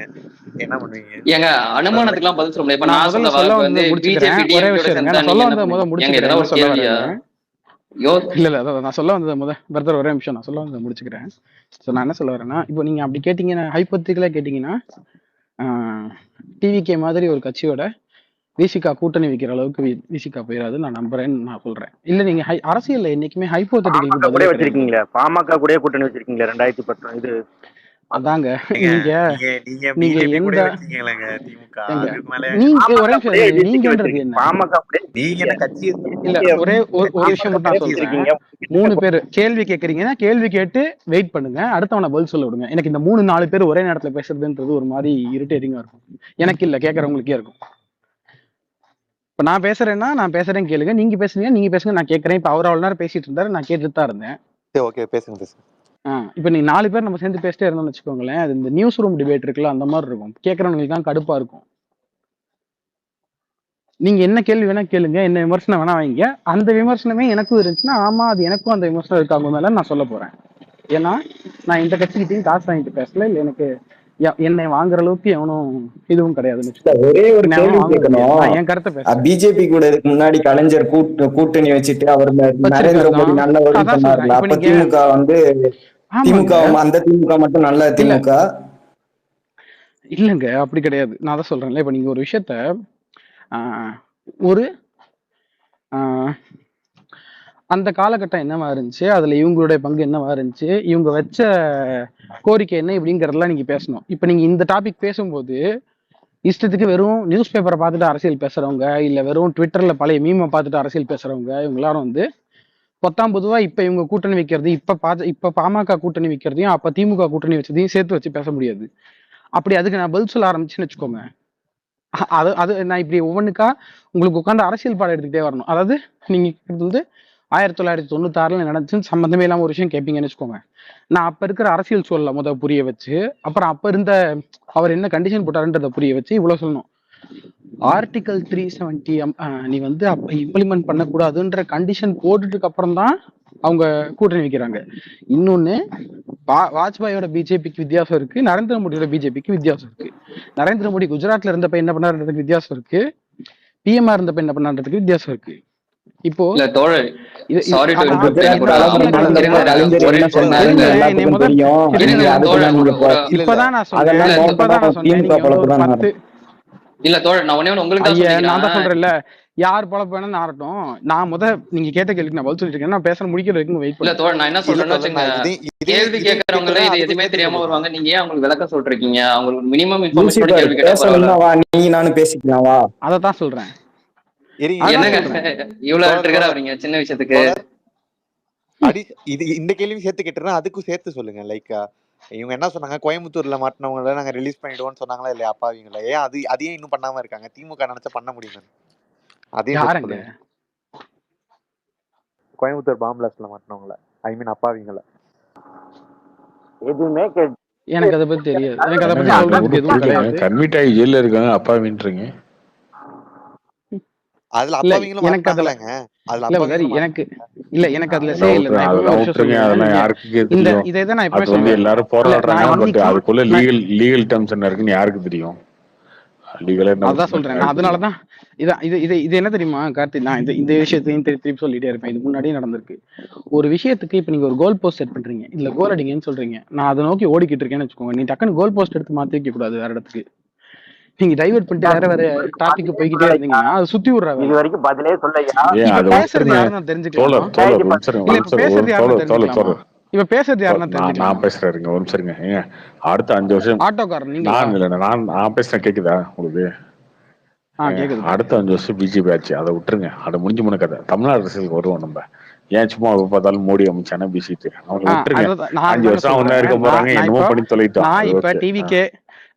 என்ன பண்ணுவீங்க? ஏங்க அனுமானத்துக்குலாம் பதில் சொல்ல முடியாது. இப்ப நான் சொல்ல வந்து முடிச்சுக்கிறேன், ஒரே விஷயம் இருங்க, நான் சொல்ல வந்த முதல் முடிச்சுக்கிறேன். இல்ல அதான் நான் சொல்ல வந்தது பிரதர் ஒரே நிமிஷம், நான் சொல்ல வந்ததை முடிச்சுக்கிறேன். ஸோ நான் என்ன சொல்ல வரேன்னா, இப்போ நீங்க அப்படி கேட்டீங்கன்னா, ஹைப்போத்திக்கலா கேட்டீங்கன்னா, டிவிகே மாதிரி ஒரு கட்சியோட விசிகா கூட்டணி வைக்கிற அளவுக்கு விசிகா போயிடாது நான் நம்புறேன்னு நான் சொல்றேன். இல்ல நீங்க அரசியல்ல என்னைக்குமே ஹைப்போத்திட்டிக்கல் கூட வச்சிருக்கீங்களா, பாமக கூட கூட்டணி வச்சிருக்கீங்களா 2010 இது அதாங்க. நீங்க எந்த நீங்கன்றது என்ன, இல்ல ஒரே ஒரு விஷயம் மட்டும் நான் சொல்றேன். 3 பேர் கேள்வி கேட்கறீங்கன்னா கேள்வி கேட்டு வெயிட் பண்ணுங்க, அடுத்தவனை பதில் சொல்ல விடுங்க. எனக்கு இந்த 3-4 பேர் ஒரே நேரத்துல பேசுறதுன்றது ஒரு மாதிரி இரிட்டேட்டிங்கா இருக்கும். எனக்கு இல்ல, கேட்கறவங்களுக்கே இருக்கும். இப்ப நான் பேசுறேன்னா நான் பேசுறேன் கேளுங்க, நீங்க பேசுங்க நான் கேட்கறேன். இப்ப அவர் அவ்வளவு நேரம் பேசிட்டு இருந்தாரு, நான் கேட்டுட்டு தான் இருந்தேன். இப்ப நீ 4 பேர் நம்ம சேர்ந்து பேசிட்டே இருந்தோம்னு வச்சுக்கோங்களேன், அது இந்த நியூஸ் ரூம் டிபேட் இருக்குல்ல, அந்த மாதிரி இருக்கும். கேட்கறவங்களுக்கு தான் கடுப்பா இருக்கும். நீங்க என்ன கேள்வி வேணா கேளுங்க, என்ன விமர்சனம் வேணா வைங்க. அந்த விமர்சனமே எனக்கும் இருந்துச்சுன்னா, ஆமா அது எனக்கும் அந்த விமர்சனம் இருக்காங்க மேல நான் சொல்ல போறேன். ஏன்னா நான் இந்த கட்சிக்கிட்டையும் காசு வாங்கிட்டு பேசல, இல்ல எனக்கு என்னை வாங்குற அளவுக்கு எவனும் இதுவும் கிடையாதுன்னு. ஒரே ஒரு கேள்வி கேட்கணும், என் கருத்தை பேச. பிஜேபி கூட இதுக்கு முன்னாடி கலைஞர் கூட்டணி வச்சுட்டு அவர் நரேந்திர மோடி நல்ல வழி பண்ணாருல, அப்ப திமுக வந்து திமுக அந்த திமுக மட்டும் நல்ல திமுக இல்லங்க, அப்படி கிடையாது. நான் தான் சொல்றேன்ல, இப்ப நீங்க ஒரு விஷயத்த ஒரு அந்த காலகட்டம் என்னவா இருந்துச்சு, அதுல இவங்களுடைய பங்கு என்னவா இருந்துச்சு, இவங்க வச்ச கோரிக்கை என்ன, இப்படிங்கறதெல்லாம் நீங்க பேசணும். இப்ப நீங்க இந்த டாபிக் பேசும்போது இஷ்டத்துக்கு வெறும் நியூஸ் பேப்பரை பார்த்துட்டு அரசியல் பேசுறவங்க, இல்ல வெறும் ட்விட்டர்ல பழைய மீமை பார்த்துட்டு அரசியல் பேசுறவங்க, இவங்க எல்லாரும் வந்து பொதுவா இப்ப இவங்க கூட்டணி வைக்கிறது, இப்ப பாமக கூட்டணி வைக்கிறதையும் அப்ப திமுக கூட்டணி வச்சதையும் சேர்த்து வச்சு பேச முடியாது. அப்படி அதுக்கு நான் பதில் சொல்ல ஆரம்பிச்சுன்னு வச்சுக்கோங்க, அது நான் இப்படி ஒவ்வொன்றுக்கா உங்களுக்கு உட்காந்து அரசியல் பாடம் எடுத்துக்கிட்டே வரணும். அதாவது நீங்க வந்து 1996 நடந்துச்சுன்னு சம்பந்தமே இல்லாம ஒரு விஷயம் கேட்பீங்கன்னு வச்சுக்கோங்க, நான் அப்ப இருக்கிற அரசியல் சூழலை புரிய வச்சு, அப்புறம் அப்ப இருந்த அவர் என்ன கண்டிஷன் போட்டாருன்றதை புரிய வச்சு இவ்வளவு சொல்லணும். ஆர்டிகல் 370 நீ வந்து அப்ப இம்ப்ளிமெண்ட் பண்ணக்கூடாதுன்ற கண்டிஷன் போட்டுட்டு அப்புறம் தான் அவங்க கூட்டணி வைக்கிறாங்க. இன்னொன்னு, வாஜ்பாயோட பிஜேபிக்கு வித்தியாசம் இருக்கு, நரேந்திர மோடியோட பிஜேபிக்கு வித்தியாசம் இருக்கு. நரேந்திர மோடி குஜராத்ல இருந்தப்ப என்ன பண்ணாருன்றதுக்கு வித்தியாசம் இருக்கு, பிஎம்ஆர் இருந்தப்ப என்ன பண்ணான்றதுக்கு வித்தியாசம் இருக்கு. இப்போ இப்பதான் நான் சொன்னேன், இல்ல தோழர் நான் ஒண்ணே உங்களுக்கு நான் தான் சொல்றேன்ல, யார் பொழப்பு வேணும்னு ஆறட்டும். நான் நீங்க கேட்ட கேள்விக்கு நான் பதில் சொல்லிட்டு இருக்கேன், நான் பேச முடிக்கிற வரைக்கும் வெயிட் இல்ல தோழர். நான் என்ன சொல்றேன்னு, கேள்வி கேட்கறவங்களே இது எதுவுமே தெரியாம வருவாங்க, நீங்க ஏன் அவங்களுக்கு விளக்கம் சொல்றீங்க? அவங்களுக்கு மினிமம் இன்ஃபர்மேஷன் கேள்வி கேட்டா நீ நானும் பேசிக்கலாம் வா, அதத்தான் சொல்றேன். என்னங்க இவ்வளவு ட்ரிகர் ஆவறீங்க சின்ன விஷயத்துக்கு? இது இந்த கேள்வி சேர்த்து கேட்டுறேன், அதுக்கும் சேர்த்து சொல்லுங்க. லைக் இவங்க என்ன சொன்னாங்க, கோயம்புத்தூர்ல மாட்டினவங்கள நாங்க ரிலீஸ் பண்ணிடுவோம்னு சொன்னாங்களா இல்லையா அப்பாவிங்களா? ஏன் அதையும் இன்னும் பண்ணாம இருக்காங்க? திமுக நினைச்சா பண்ண முடியும். அதையும் கோயம்புத்தூர் பாம் பிளாஸ்ட்ல மாட்டினவங்கள, ஐ மீன் அப்பாவிங்கள. எதுவுமே எனக்கு அதை பத்தி தெரியாது, எனக்கு அதை பத்தி சொல்றதுக்கு எதுவும் கிடையாது. கன்விட் ஆகி ஜெயில இருக்காங்க அப்பாவின்றீங்க. அதுல அப்பாவிங்களும் எனக்கு அதுல எனக்கு இல்ல, எனக்கு அதுல எல்லாரும் போராடுறாங்க, அதுக்குள்ள லீகல் டேர்ம்ஸ் என்ன இருக்குன்னு யாருக்கு தெரியும்? அதான் சொல்றேன். அதனாலதான் இது என்ன தெரியுமா கார்த்தி, நான் இந்த விஷயத்தையும் திருப்பி சொல்லிட்டே இருப்பேன். இது முன்னாடியே நடந்திருக்கு. ஒரு விஷயத்துக்கு இப்ப நீங்க ஒரு கோல் போஸ்ட் செட் பண்றீங்க, இல்ல கோல் அடிங்கன்னு சொல்றீங்க, நான் அதை நோக்கி ஓடிக்கிட்டு இருக்கேன்னு வச்சுக்கோங்க, நீ டக்குன்னு கோல் போஸ்ட் எடுத்து மாத்தி வைக்க கூடாது வேற இடத்துக்கு. நீங்க டைவர்ட் பண்ணிட்டு வேற டாபிக் போய்கிட்டே இருந்தீங்கன்னா அது சுத்தி விடுறாங்க. இது வரைக்கும் பதிலே சொல்லையா? இப்ப பேசுறது யாருன்னு தெரிஞ்சுக்கலாம். இப்ப பேசுறது யாருன்னு தெரிஞ்சுக்கலாம். இப்ப பேசுறது யாருன்னா தெரிஞ்சுக்கலாம். நான் பேசுறேன் ஒரு நிமிஷம் இருங்க. அடுத்த 5 வருஷம் ஆட்டோக்காரன் நீங்க. நான் பேசுறேன், கேக்குதா உங்களுக்கு? அடுத்த 5 வருஷம் பிஜேபி ஆச்சு, அதை விட்டுருங்க, அதை முடிஞ்சு முன்ன கதை. தமிழ்நாடு அரசியலுக்கு வருவோம் நம்ம. ஏன் சும்மா பார்த்தாலும் மோடி அமைச்சானா பேசிட்டு அவங்க விட்டுருங்க. 5 வருஷம் அவங்க இருக்க போறாங்க, என்னமோ பண்ணி தொலைட்டோம். நான் இப்ப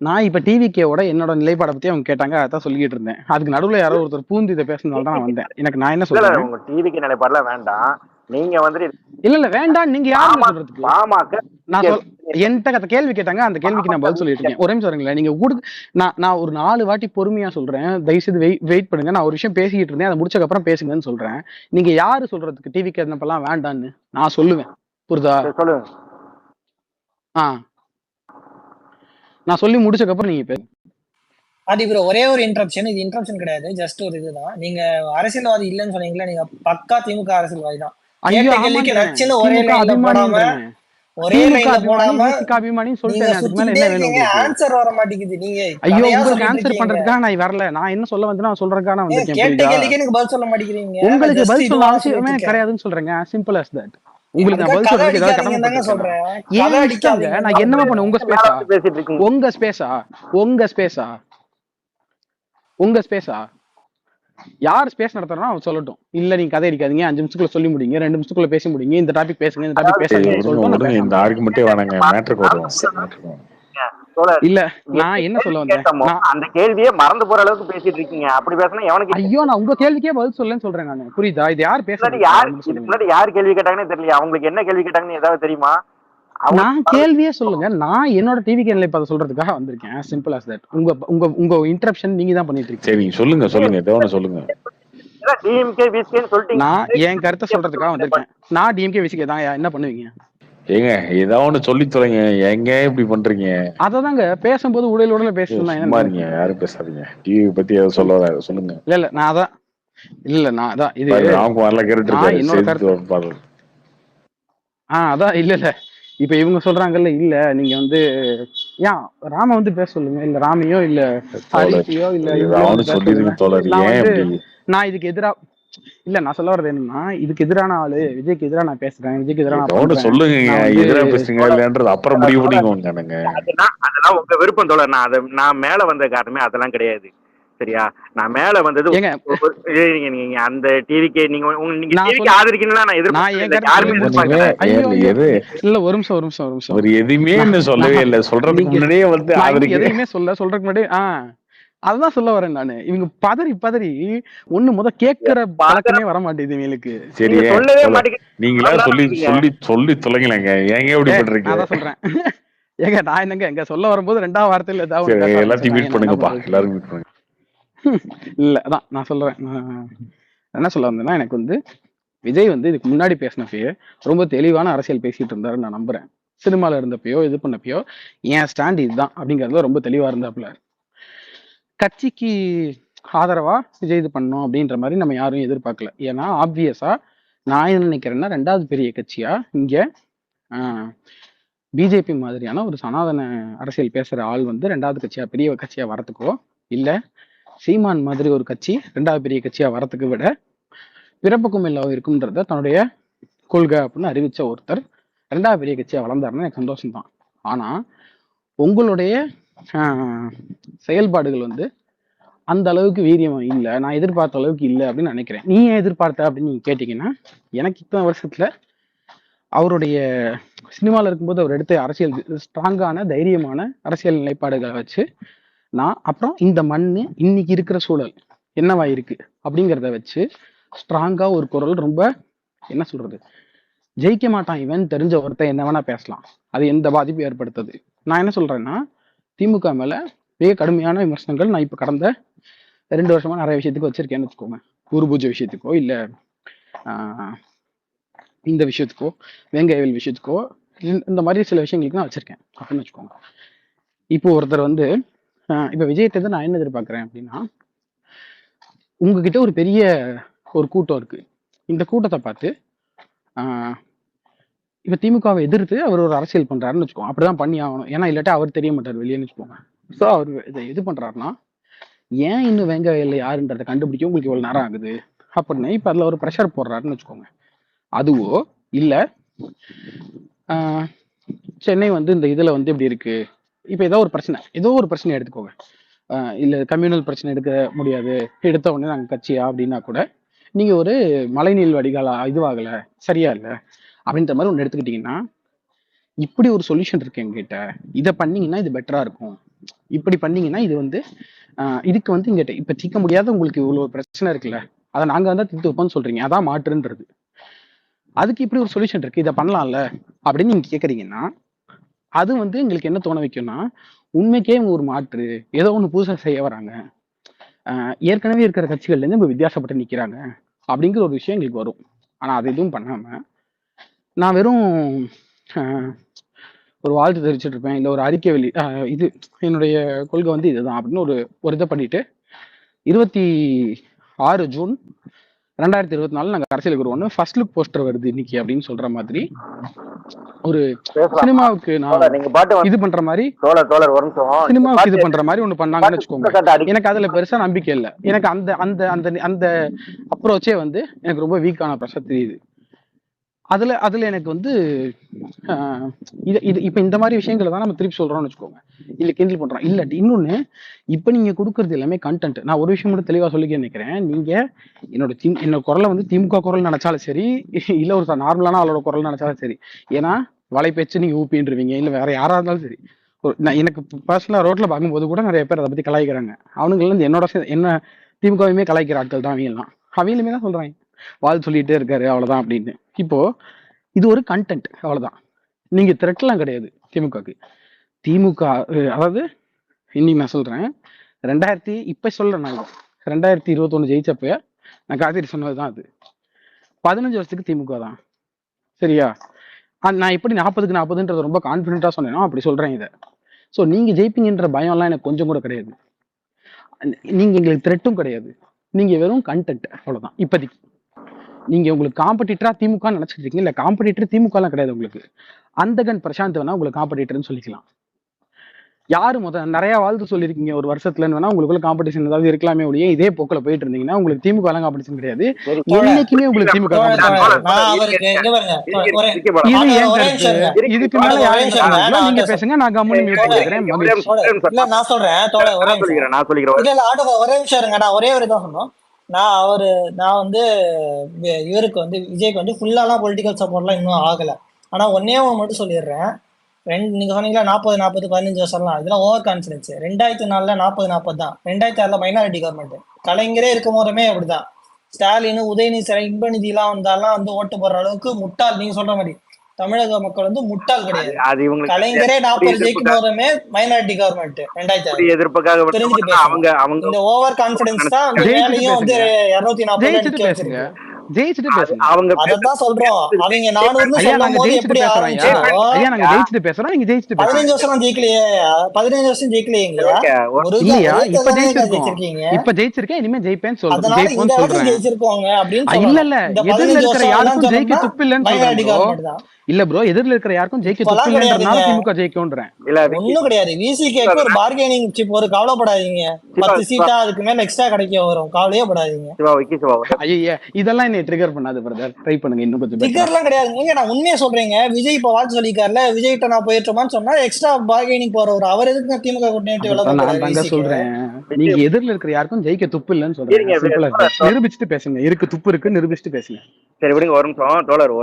நான் இப்ப டிவிகேவோட என்னோட நிலைப்பாடை பத்தி அவங்க கேட்டாங்க, அதான் சொல்லிட்டு இருந்தேன். அதுக்கு நடுவுல யாரோ ஒருத்தர் பூந்து இதை பேசுனதால தான் நான் வந்தேன். எனக்கு நான் என்ன சொல்றேன், உங்க டிவிக்கு நிலைப்பாடுலாம் வேண்டாம். நீங்க வந்து இல்ல வேண்டாம், நீங்க யாருங்க சொல்றதுக்கு? நான் என்கிட்ட அந்த கேள்வி கேட்டாங்க, அந்த கேள்விக்கு நான் பதில் சொல்லிட்டு இருக்கேன். ஒரே நிமிஷம் வரீங்களா? நீங்க நான் ஒரு 4 வாட்டி பொறுமையா சொல்றேன், தயவுசெய்து வெயிட் பண்ணுங்க. நான் ஒரு விஷயம் பேசிக்கிட்டு இருந்தேன், அதை முடிச்சதுக்கு அப்புறம் பேசுங்கன்னு சொல்றேன். நீங்க யாரு சொல்றதுக்கு டிவிக்கு என்னப்பெல்லாம் வேண்டான்னு நான் சொல்லுவேன், புரியுதா? சொல்லுங்க. நான் சொல்லி முடிச்சதுக்கு நீங்க பேசு. அது ப்ரோ ஒரே ஒரு இன்டரப்ஷன், இது இன்டரப்ஷன் கிடையாது, ஜஸ்ட் ஒரு இதுதான். நீங்க அரசியல்வாதி இல்லைன்னு சொன்னீங்களா, நீங்க பக்கா திமுக அரசியல்வாதி தான். கேட்ட கேள்விக்கு நச்சுன்னு ஒரே லைன்ல போடாம ஆன்சர் வர மாட்டேங்குது. நீங்க ஐயோ உங்களுக்கு ஆன்சர் பண்றதுக்காக நான் வரல, நான் என்ன சொல்ல வந்தேன்னா சொல்றதுக்காக நான் வந்திருக்கேன். கேட்ட கேள்விக்கு எனக்கு பதில் சொல்ல மாட்டேங்கிறீங்க. உங்களுக்கு பதில் சொல்ல அவசியமே கிடையாதுன்னு சொல்றேங்க, சிம்பிள் as that. உங்களுக்கு நான் பதில் சொல்றதுக்கு ஏதாவது கடமை சொல்றேன். ஏன் அடிக்காங்க? நான் என்னமா பண்ணேன்? உங்க ஸ்பேஸா யார் ஸ்பேஸ் நடத்துறா அவன் சொல்லட்டும். இல்ல நீங்க கதை அடிக்காதீங்க, 5 நிமிஷத்துக்குள்ள சொல்லி முடிங்க, 2 நிமிஷத்துக்குள்ள பேச முடியுங்க, இந்த டாபிக் பேசுங்க, இந்த டாபிக் பேசுங்க. இந்த ஆர்குமெண்டே வேணாங்க, மேட்டருக்கு வருவோம். இல்ல நான் என்ன சொல்ல வந்தேன், அந்த கேள்வியே மறந்து போற அளவுக்கு பேசிட்டு இருக்கீங்க. அப்படி பேசினா எவனுக்கு? ஐயோ நான் உங்க கேள்விக்கே பதில் சொல்லலன்னு சொல்றேன் நான், புரியுதா? இது யார் பேசுறது? முன்னாடி யார் கேள்வி கேட்டாங்கன்னு தெரியல. அவங்களுக்கு என்ன கேள்வி கேட்டாங்கன்னு ஏதாவது தெரியுமா? நான் கேள்வியே சொல்லுங்க, நான் என்னோட டிவி கேள்வி பார்த்து சொல்றதுக்காக வந்திருக்கேன். Simple as that. உங்க இன்டரப்ஷன் நீங்க தான் பண்ணிட்டு இருக்கீங்க. சரி சொல்லுங்க தேவன சொல்லுங்க. டிஎம்கே விசிகேன்னு சொல்லிட்டீங்க. நான் என் கருத்தை சொல்றதுக்காக வந்திருக்கேன். நான் டிஎம்கே விசிகே தான். என்ன பண்ணுவீங்க? ஏங்க ஏதாவது ஒண்ணு சொல்லி தொலைங்க, எங்க இப்படி பண்றீங்க? அததாங்க பேசும்போது உடல பேசுறேன். யாரும் பேசாதீங்க, டிவி பத்தி ஏதாவது சொல்லுங்க. இல்ல நான் அதான் இது அவங்க வரல கேட்டுட்டு என்னோட கருத்து. அதான் இல்ல இப்ப இவங்க சொல்றாங்கல்ல, இல்ல நீங்க வந்து ஏன் ராம வந்து பேச சொல்லுங்க, இல்ல ராமையோ இல்ல ஹரிஷையோ இல்ல நான் இதுக்கு எதிரா இல்ல. நான் சொல்ல வர்றது என்னன்னா, இதுக்கு எதிரான ஆளு விஜய்க்கு எதிராக நான் பேசுறேன், விஜய்க்கு எதிரான சொல்லுங்க, எதிராக பேசுறீங்க இல்லன்றது அப்புறம் முடிவு பண்ணிக்கோங்க. அதெல்லாம் உங்க விருப்பம் தோழர். நான் மேல வந்த காரணமே அதெல்லாம் கிடையாது, சரியா? நான் மேல வந்தது அந்த டிவிக்கு நீங்க ஆதரிக்கீங்களா? நான் இல்ல ஒரு நிமிஷம் ஒரு எதுவுமே சொல்லவே இல்லை. சொல்றதுக்கு முன்னாடியே வந்து எதையுமே சொல்றதுக்கு முன்னாடி அதுதான் சொல்ல வரேன் நானு. இவங்க பதறி ஒண்ணு கேட்கிற பழக்கமே வர மாட்டேங்குது இவங்களுக்கு. சரி நீங்களா சொல்லி தொலைங்களாங்க, ஏங்க எப்படி பண்றீங்க? அதான் சொல்றேன். ஏங்க நான் என்னங்க எங்க சொல்ல வரும்போது 2வது வார்த்தையில ஏதாவது எல்லாத்தையும் மீட் பண்ணுங்கப்பா, எல்லாரும் மீட் பண்ணுங்க. இல்ல அதான் நான் சொல்றேன். என்ன சொல்ல வந்தேன்னா, எனக்கு வந்து விஜய் வந்து இதுக்கு முன்னாடி பேசினப்பயோ ரொம்ப தெளிவான அரசியல் பேசிட்டு இருந்தாருன்னு நான் நம்புறேன். சினிமால இருந்தப்பயோ இது பண்ணப்பயோ என் ஸ்டாண்ட் இதுதான் அப்படிங்கறதுல ரொம்ப தெளிவா இருந்தாப்புல. கட்சிக்கு ஆதரவா விஜய் இது பண்ணணும் அப்படின்ற மாதிரி நம்ம யாரும் எதிர்பார்க்கல. ஏன்னா ஆப்வியஸா நான் என்ன நினைக்கிறேன்னா, 2வது பெரிய கட்சியா இங்க பிஜேபி மாதிரியான ஒரு சனாதன அரசியல் பேசுற ஆள் வந்து 2வது கட்சியா பெரிய கட்சியா வரத்துக்கோ, இல்ல சீமான் மாதிரி ஒரு கட்சி 2வது பெரிய கட்சியா வரத்துக்கு விட பிறப்புக்கும் இல்லாம இருக்கும்ன்றத தன்னுடைய கொள்கை அப்படின்னு அறிவிச்ச ஒருத்தர் 2வது பெரிய கட்சியா வளர்ந்தாருன்னா எனக்கு சந்தோஷம்தான். ஆனா உங்களுடைய செயல்பாடுகள் வந்து அந்த அளவுக்கு வீரியம் இல்லை, நான் எதிர்பார்த்த அளவுக்கு இல்லை அப்படின்னு நினைக்கிறேன். நீ ஏன் எதிர்பார்த்த அப்படின்னு நீங்க கேட்டீங்கன்னா, எனக்கு இத்தனை வருஷத்துல அவருடைய சினிமாவில் இருக்கும்போது அவர் எடுத்த அரசியல் ஸ்ட்ராங்கான தைரியமான அரசியல் நிலைப்பாடுகளை வச்சு நான் அப்புறம் இந்த மண்ணு இன்னைக்கு இருக்கிற சூழல் என்னவா இருக்கு அப்படிங்கிறத வச்சு ஸ்ட்ராங்கா ஒரு குரல், ரொம்ப என்ன சொல்றது, ஜெயிக்க மாட்டான் இவன் தெரிஞ்ச ஒருத்தன் என்ன வேணா பேசலாம், அது எந்த பாதிப்பு ஏற்படுத்துது. நான் என்ன சொல்றேன்னா, திமுக மேல மிக கடுமையான விமர்சனங்கள் நான் இப்ப கடந்த 2 வருஷமா நிறைய விஷயத்துக்கு வச்சிருக்கேன்னு வச்சுக்கோங்க. குரு பூஜை விஷயத்துக்கோ இல்ல இந்த விஷயத்துக்கோ வெங்காயவில் விஷயத்துக்கோ இந்த மாதிரி சில விஷயங்களுக்கு நான் வச்சிருக்கேன் அப்படின்னு வச்சுக்கோங்க. இப்போ ஒருத்தர் வந்து இப்ப விஜயத்தை நான் என்ன எதிர்பார்க்கிறேன் அப்படின்னா, உங்ககிட்ட ஒரு பெரிய ஒரு கூட்டம் இருக்கு, இந்த கூட்டத்தை பார்த்து இப்ப திமுகவை எதிர்த்து அவர் ஒரு அரசியல் பண்றாருன்னு வச்சுக்கோங்க. அப்படிதான் பண்ணி ஆகணும், ஏன்னா இல்லாட்டா அவர் தெரிய மாட்டார் வெளியேன்னு வச்சுக்கோங்க. ஸோ அவர் இதை இது பண்றாருன்னா, ஏன் இன்னும் வெங்காயம் யாருன்றதை கண்டுபிடிக்க உங்களுக்கு இவ்வளவு நேரம் ஆகுது அப்படின்னு இப்ப அதுல ஒரு ப்ரெஷர் போடுறாருன்னு வச்சுக்கோங்க. அதுவோ இல்ல சென்னை வந்து இந்த இதுல வந்து எப்படி இருக்கு, இப்ப ஏதோ ஒரு பிரச்சனை எடுத்துக்கோங்க, இல்ல கம்யூனல் பிரச்சனை எடுக்க முடியாது, எடுத்த உடனே நாங்க கட்சியா அப்படின்னா கூட நீங்க ஒரு மழைநீர் வடிகால இதுவாகல சரியா இல்லை அப்படின்ற மாதிரி ஒன்று எடுத்துக்கிட்டீங்கன்னா, இப்படி ஒரு சொல்யூஷன் இருக்கு எங்கிட்ட, இதை பண்ணீங்கன்னா இது பெட்டரா இருக்கும், இப்படி பண்ணீங்கன்னா இது வந்து இதுக்கு வந்து இங்க இப்ப தீர்க்க முடியாத உங்களுக்கு இவ்வளவு பிரச்சனை இருக்குல்ல, அதை நாங்க வந்து தீர்த்து வைப்போம்னு சொல்றீங்க, அதான் மாற்றுன்றது. அதுக்கு இப்படி ஒரு சொல்யூஷன் இருக்கு, இதை பண்ணலாம்ல அப்படின்னு நீங்க கேக்குறீங்கன்னா அது வந்து எங்களுக்கு என்ன தோண வைக்கும்னா, உண்மைக்கே ஒரு மாற்று ஏதோ ஒண்ணு புதுசா செய்ய வராங்க, ஏற்கனவே இருக்கிற கட்சிகள்ல இருந்து வித்தியாசப்பட்டு நிக்கிறாங்க அப்படிங்கிற ஒரு விஷயம் எங்களுக்கு வரும். ஆனா அது எதுவும் பண்ணாம நான் வெறும் ஒரு வாழ்த்து தெரிவிச்சுட்டு இருப்பேன், இல்லை ஒரு அறிக்கை இது என்னுடைய கொள்கை வந்து இதுதான் அப்படின்னு ஒரு இதை பண்ணிட்டு 26 ஜூன் 2024 நாங்கள் அரசியலுக்கு வருவோம்னு ஃபர்ஸ்ட் லுக் போஸ்டர் வருது இன்னைக்கு அப்படின்னு சொல்ற மாதிரி ஒரு சினிமாவுக்கு நான் இது பண்ற மாதிரி சினிமாவுக்கு இது பண்ற மாதிரி ஒண்ணு பண்ணாங்கன்னு வச்சுக்கோங்க. எனக்கு அதுல பெருசா நம்பிக்கை இல்லை. எனக்கு அந்த அந்த அந்த அந்த அப்ரோச்சே வந்து எனக்கு ரொம்ப வீக்கான ப்ரெஷர் தெரியுது. அதுல எனக்கு வந்து இது இப்ப இந்த மாதிரி விஷயங்களை தான் நம்ம திருப்பி சொல்றோம்னு வச்சுக்கோங்க, இல்ல கிண்டல் பண்றோம். இல்ல இன்னொன்னு, இப்ப நீங்க கொடுக்கறது எல்லாமே கண்டென்ட். நான் ஒரு விஷயம் மட்டும் தெளிவா சொல்லிக்க நினைக்கிறேன், நீங்க என்னோட குரலை வந்து திமுக குரல் நினைச்சாலும் சரி, இல்ல ஒரு நார்மலான அவளோட குரல் நினைச்சாலும் சரி, ஏன்னா வலைப்பேச்சு நீங்க ஊப்பின்றுவீங்க, இல்ல வேற யாரா இருந்தாலும் சரி. எனக்கு பர்சனலா ரோட்ல பார்க்கும்போது கூட நிறைய பேர் அதை பத்தி கலாய்க்கிறாங்க. அவனுங்க வந்து என்ன திமுகவையுமே கலாய்க்கிற ஆட்கள் தான் அவங்களுமே தான் சொல்றாங்க வாழ் சொல்லிட்டே இருக்காரு அவ்வளவுதான் அப்படின்னு. இப்போ இது ஒரு கண்டென்ட் அவ்வளவுதான், நீங்க த்ரெட்லாம் கிடையாது திமுகக்கு. திமுக அதாவது இன்னைக்கு நான் சொல்றேன், இப்ப சொல்றேன், நான் 2021 ஜெயிச்சப்ப நான் காத்திரி சொன்னதுதான் அது. 15 வருஷத்துக்கு திமுக தான், சரியா? நான் எப்படி 40க்கு 40ன்றது ரொம்ப கான்பிடென்டா சொன்னேனோ அப்படி சொல்றேன் இதை. ஸோ நீங்க ஜெயிப்பீங்கன்ற பயம்லாம் எனக்கு கொஞ்சம் கூட கிடையாது. நீங்க எங்களுக்கு த்ரெட்டும் கிடையாது, நீங்க வெறும் கண்டென்ட் அவ்வளவுதான். இப்போதைக்கு நீங்க உங்களுக்கு காம்படிட்டரா திமுக நினைச்சிட்டு இருக்கீங்க, இல்ல காம்படிட்டர் திமுக எல்லாம் கிடையாது உங்களுக்கு. அந்தகன் பிரசாந்த் வேணா உங்களுக்கு காம்படிட்டர்னு சொல்லிக்கலாம். யாரு நிறைய வாழ்த்து சொல்லியிருக்கீங்க ஒரு வருஷத்துலன்னு வேணா உங்களுக்குள்ள காம்படிஷன் ஏதாவது இருக்கலாமே ஒழிய, இதே போக்குல போயிட்டு இருந்தீங்கன்னா உங்களுக்கு திமுக எல்லாம் காம்படிஷன் கிடையாது. என்னைக்குமே உங்களுக்கு திமுக இதுக்கு மேல யாரும் நீங்க பேசுங்க, நான் கம்முனு மியூட் பண்ணிக்கிறேன். நான் சொல்றேன் ஒரே விஷயம் இருங்க, நான் ஒரே ஒரு இதான் சொன்னோம். நான் வந்து இவருக்கு வந்து விஜய்க்கு வந்து ஃபுல்லாலாம் பொலிட்டிக்கல் சப்போர்ட்லாம் இன்னும் ஆகலை. ஆனால் ஒன்னே மட்டும் சொல்லிடுறேன், நீங்க சொன்னீங்களா 40 15 வருஷம்லாம், இதெல்லாம் ஓவர் கான்ஃபிடன்ஸ். 2004 40 தான், 2006 மைனாரிட்டி கவர்மெண்ட், கலைஞரே இருக்கும் போதுமே அப்படிதான். ஸ்டாலின், உதயநிதி, இன்பநிதி எல்லாம் வந்தாலும் வந்து ஓட்டு போடுற அளவுக்கு முட்டாள் நீங்க சொல்ற மாதிரி தமிழக மக்கள் வந்து முட்டாள் கிடையாது. கலைஞரே 40 ஜெயிக்கும் போதுமே மைனாரிட்டி கவர்மெண்ட் 2006 தெரிஞ்சுட்டு இந்த ஓவர் கான்பிடன்ஸ் தான் மேலையும் வந்து 240 ஜெயிச்சுட்டு பேசுங்க. அததான் சொல்றோம். அவங்க 400 சொல்லும்போது எப்படி ஜெயிச்சுட்டு பேசுறோம், நீங்க ஜெயிச்சுட்டு 15 வருஷம் ஜெயிக்கலையே, 15 வருஷம் ஜெயிக்கலையா? இப்ப ஜெயிச்சிருக்கேன், இனிமே ஜெயிப்பேன்னு சொல்றேன். ஜெயிச்சிருக்கோங்க அப்படின்னு இல்ல இல்ல, எதிரில இருக்கிற யாருக்கும் ஜெயிக்க துப்பு இல்லன்னு இல்ல ப்ரோ, எதிரில இருக்கிற யாருக்கும் ஜெயிக்க துப்பு இல்லன்றனால திமுக ஜெயிக்கும்ன்றேன். ஒண்ணும் கிடையாது. விசிகேக்கு ஒரு பார்கெனிங் சிப், ஒரு கவலைப்படாதீங்க, 10 சீட்டா அதுக்கு மேல எக்ஸ்ட்ரா கிடைக்க வரும், கவலையே படாதீங்க. ஐயா இதெல்லாம் என்ன ட்ரிகர் பண்ணாது பிரதர், ட்ரை பண்ணுங்க இன்னும் கொஞ்சம். ட்ரிகர்லாம் கிடையாதுங்க, நான் உண்மையா சொல்றேங்க. விஜய் இப்ப வாழ்த்து சொல்லிக்கார்ல, விஜய்கிட்ட நான் போயிட்டோமான்னு சொன்னா எக்ஸ்ட்ரா பார்கெனிங் போற ஒரு அவர் எதுக்கு திமுக கூட்டணி நான் சொல்றேன். நீங்க எதிரில இருக்கிற யாருக்கும் ஜெயிக்க துப்பு இல்லன்னு சொல்றேன். நிரூபிச்சுட்டு பேசுங்க, இருக்கு துப்பு இருக்கு, நிரூபிச்சுட்டு பேசுங்க. சரி விடுங்க, ஒரு நிமிஷம் தோழர்.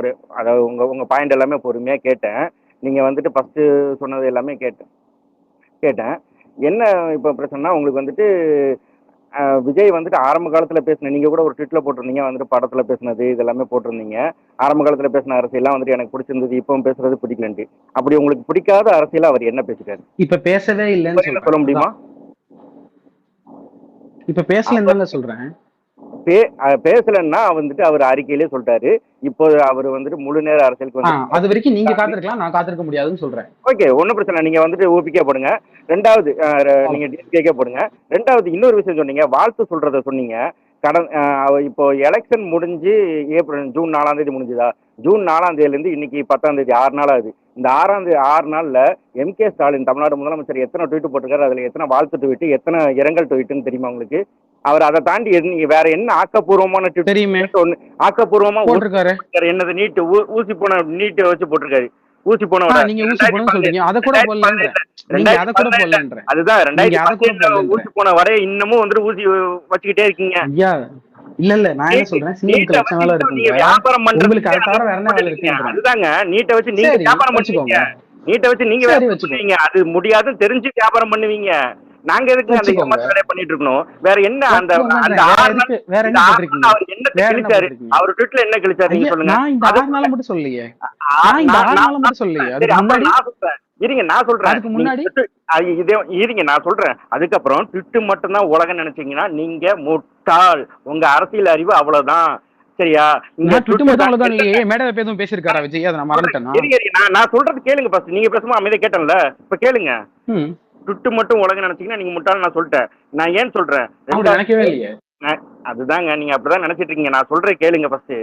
அதாவது உங்க பாயிண்ட் எல்லாமே பொறுமையா கேட்டேன். நீங்க வந்துட்டு ஃபர்ஸ்ட் சொன்னது எல்லாமே கேட்டேன். என்ன இப்ப பிரச்சனைனா, உங்களுக்கு வந்துட்டு விஜய் வந்துட்டு ஆரம்ப காலத்துல பேசின, நீங்க கூட ஒரு ட்விட்ல போட்டிருந்தீங்க, வந்துட்டு படத்துல பேசினது இதெல்லாமே போட்டிருந்தீங்க. ஆரம்ப காலத்துல பேசின அரசியல்லாம் வந்துட்டு எனக்கு பிடிச்சிருந்தது, இப்பவும் பேசுறது பிடிக்கலன்ட்டு. அப்படி உங்களுக்கு பிடிக்காத அரசியல அவர் என்ன பேசிட்டாரு? இப்ப பேசவே இல்லைன்னு சொல்ல முடியுமா? இப்ப பேசலன்னு சொல்றேன். பேசலன்னா வந்துட்டு அவர் அறிக்கையிலே சொல்லிட்டாரு, இப்போ அவர் வந்துட்டு முழு நேர அரசியலுக்கு வந்து அது வரைக்கும் நீங்க காத்திருக்கலாம், நான் காத்திருக்க முடியாதுன்னு சொல்றேன். ஓகே, ஒன்னும் பிரச்சனை. நீங்க வந்துட்டு ஊபிக்கே போடுங்க. ரெண்டாவது நீங்க டிஎஸ்கே போடுங்க. ரெண்டாவது இன்னொரு விஷயம் சொன்னீங்க, வாழ்த்து சொல்றத சொன்னீங்க. இப்போ எலெக்ஷன் முடிஞ்சு ஜூன் 4ஆம் தேதி முடிஞ்சுதா? ஜூன் 4ஆம் தேதியிலேருந்து இன்னைக்கு 10ஆம் தேதி 6 நாள் ஆகுது. இந்த 6 நாள்ல எம்.கே. ஸ்டாலின் தமிழ்நாடு முதலமைச்சர் எத்தனை ட்வீட் போட்டிருக்காரு, அதுல எத்தனை வாழ்த்து ட்வீட், எத்தனை இரங்கல் ட்வீட்னு தெரியுமா உங்களுக்கு? அவர் அதை தாண்டி வேற என்ன ஆக்கப்பூர்வமான ஆக்கப்பூர்வமா போட்டிருக்காரு? என்னது நீட் ஊசி போன நீட் வச்சு போட்டிருக்காரு. ஊசி போன அதுதான் 2018 ஊசி போன வரைய இன்னமும் வந்துட்டு ஊசி வச்சுக்கிட்டே இருக்கீங்க. இல்ல நான் என்ன சொல்றேன், சிஎம்க்கு லட்சம் வேலை இருக்குங்க, வியாபாரம் உங்களுக்கு அதை தவிர வேற என்ன வேலை பண்றதுக்கு இருக்குன்னு. அதுதாங்க நீட்டை வச்சு நீங்க சரி வியாபாரம் வச்சுக்கோங்க, பண்ணுவீங்க, நீட்டை வச்சு நீங்க சரி வியாபாரம் வச்சுக்கோங்க, பண்ணுவீங்க, அது முடியாதுன்னு தெரிஞ்சு வியாபாரம் பண்ணுவீங்க. நாங்க எதுக்கு அந்த வச்சுக்கோங்க, ஏமாத்து வேலையை பண்ணிட்டு இருக்கணும்? வேற என்ன அந்த வச்சுக்கோங்க. அந்த வேற 6 நாள் எதுக்கு, வேற இந்த என்ன 6 பண்றீங்க, நாள் அவர் என்ன வேற என்ன கிழிச்சாரு? பண்றீங்க? அவர் ட்விட்ல என்ன கிழிச்சாரு நீங்க ஐயா சொல்லுங்க. நான் இந்த அது 6 நாளை மட்டும் சொல்லலையே, ஆ- நான் இந்த நான் 6 நான் நாளை மட்டும் சொல்லலையே, சரி அதுக்கு அப்புறம் முன்னாடி, நான் சொல்றேன், இருங்க நான் சொல்றேன், அதுக்கு நீங்க முன்னாடி இதே இருங்க நான் சொல்றேன். அதுக்கப்புறம் ட்விட்டு மட்டும்தான் உலகம் நினைச்சீங்கன்னா நீங்க முட்டாள். உங்க அரசியல் அறிவு அவ்வளவுதான். சரியா? இங்க நான் ட்விட்டு ட்விட்டு மட்டும் தான் அவ்வளவுதான் இல்லையே, மேடையில பேசும் பேசியிருக்காரா விஜய், அதை நான் மறந்துட்டேன்னா? இருங்க இருங்க, நான் சொல்றது கேளுங்க ஃபர்ஸ்ட். நீங்க பேசுமா அமைதியா கேட்டேன்ல, இப்ப கேளுங்க. ம் ட்விட்டு மட்டும் உலகம் நினைச்சீங்கன்னா நீங்க முட்டாள் நான் சொல்லிட்டேன். நான் ஏன் சொல்றேன்? அப்படி நினைக்கவே இல்லையே. அதுதாங்க நீங்க அப்படிதான் நினைச்சிட்டு இருக்கீங்க. நான் சொல்றேன் கேளுங்க ஃபர்ஸ்ட்.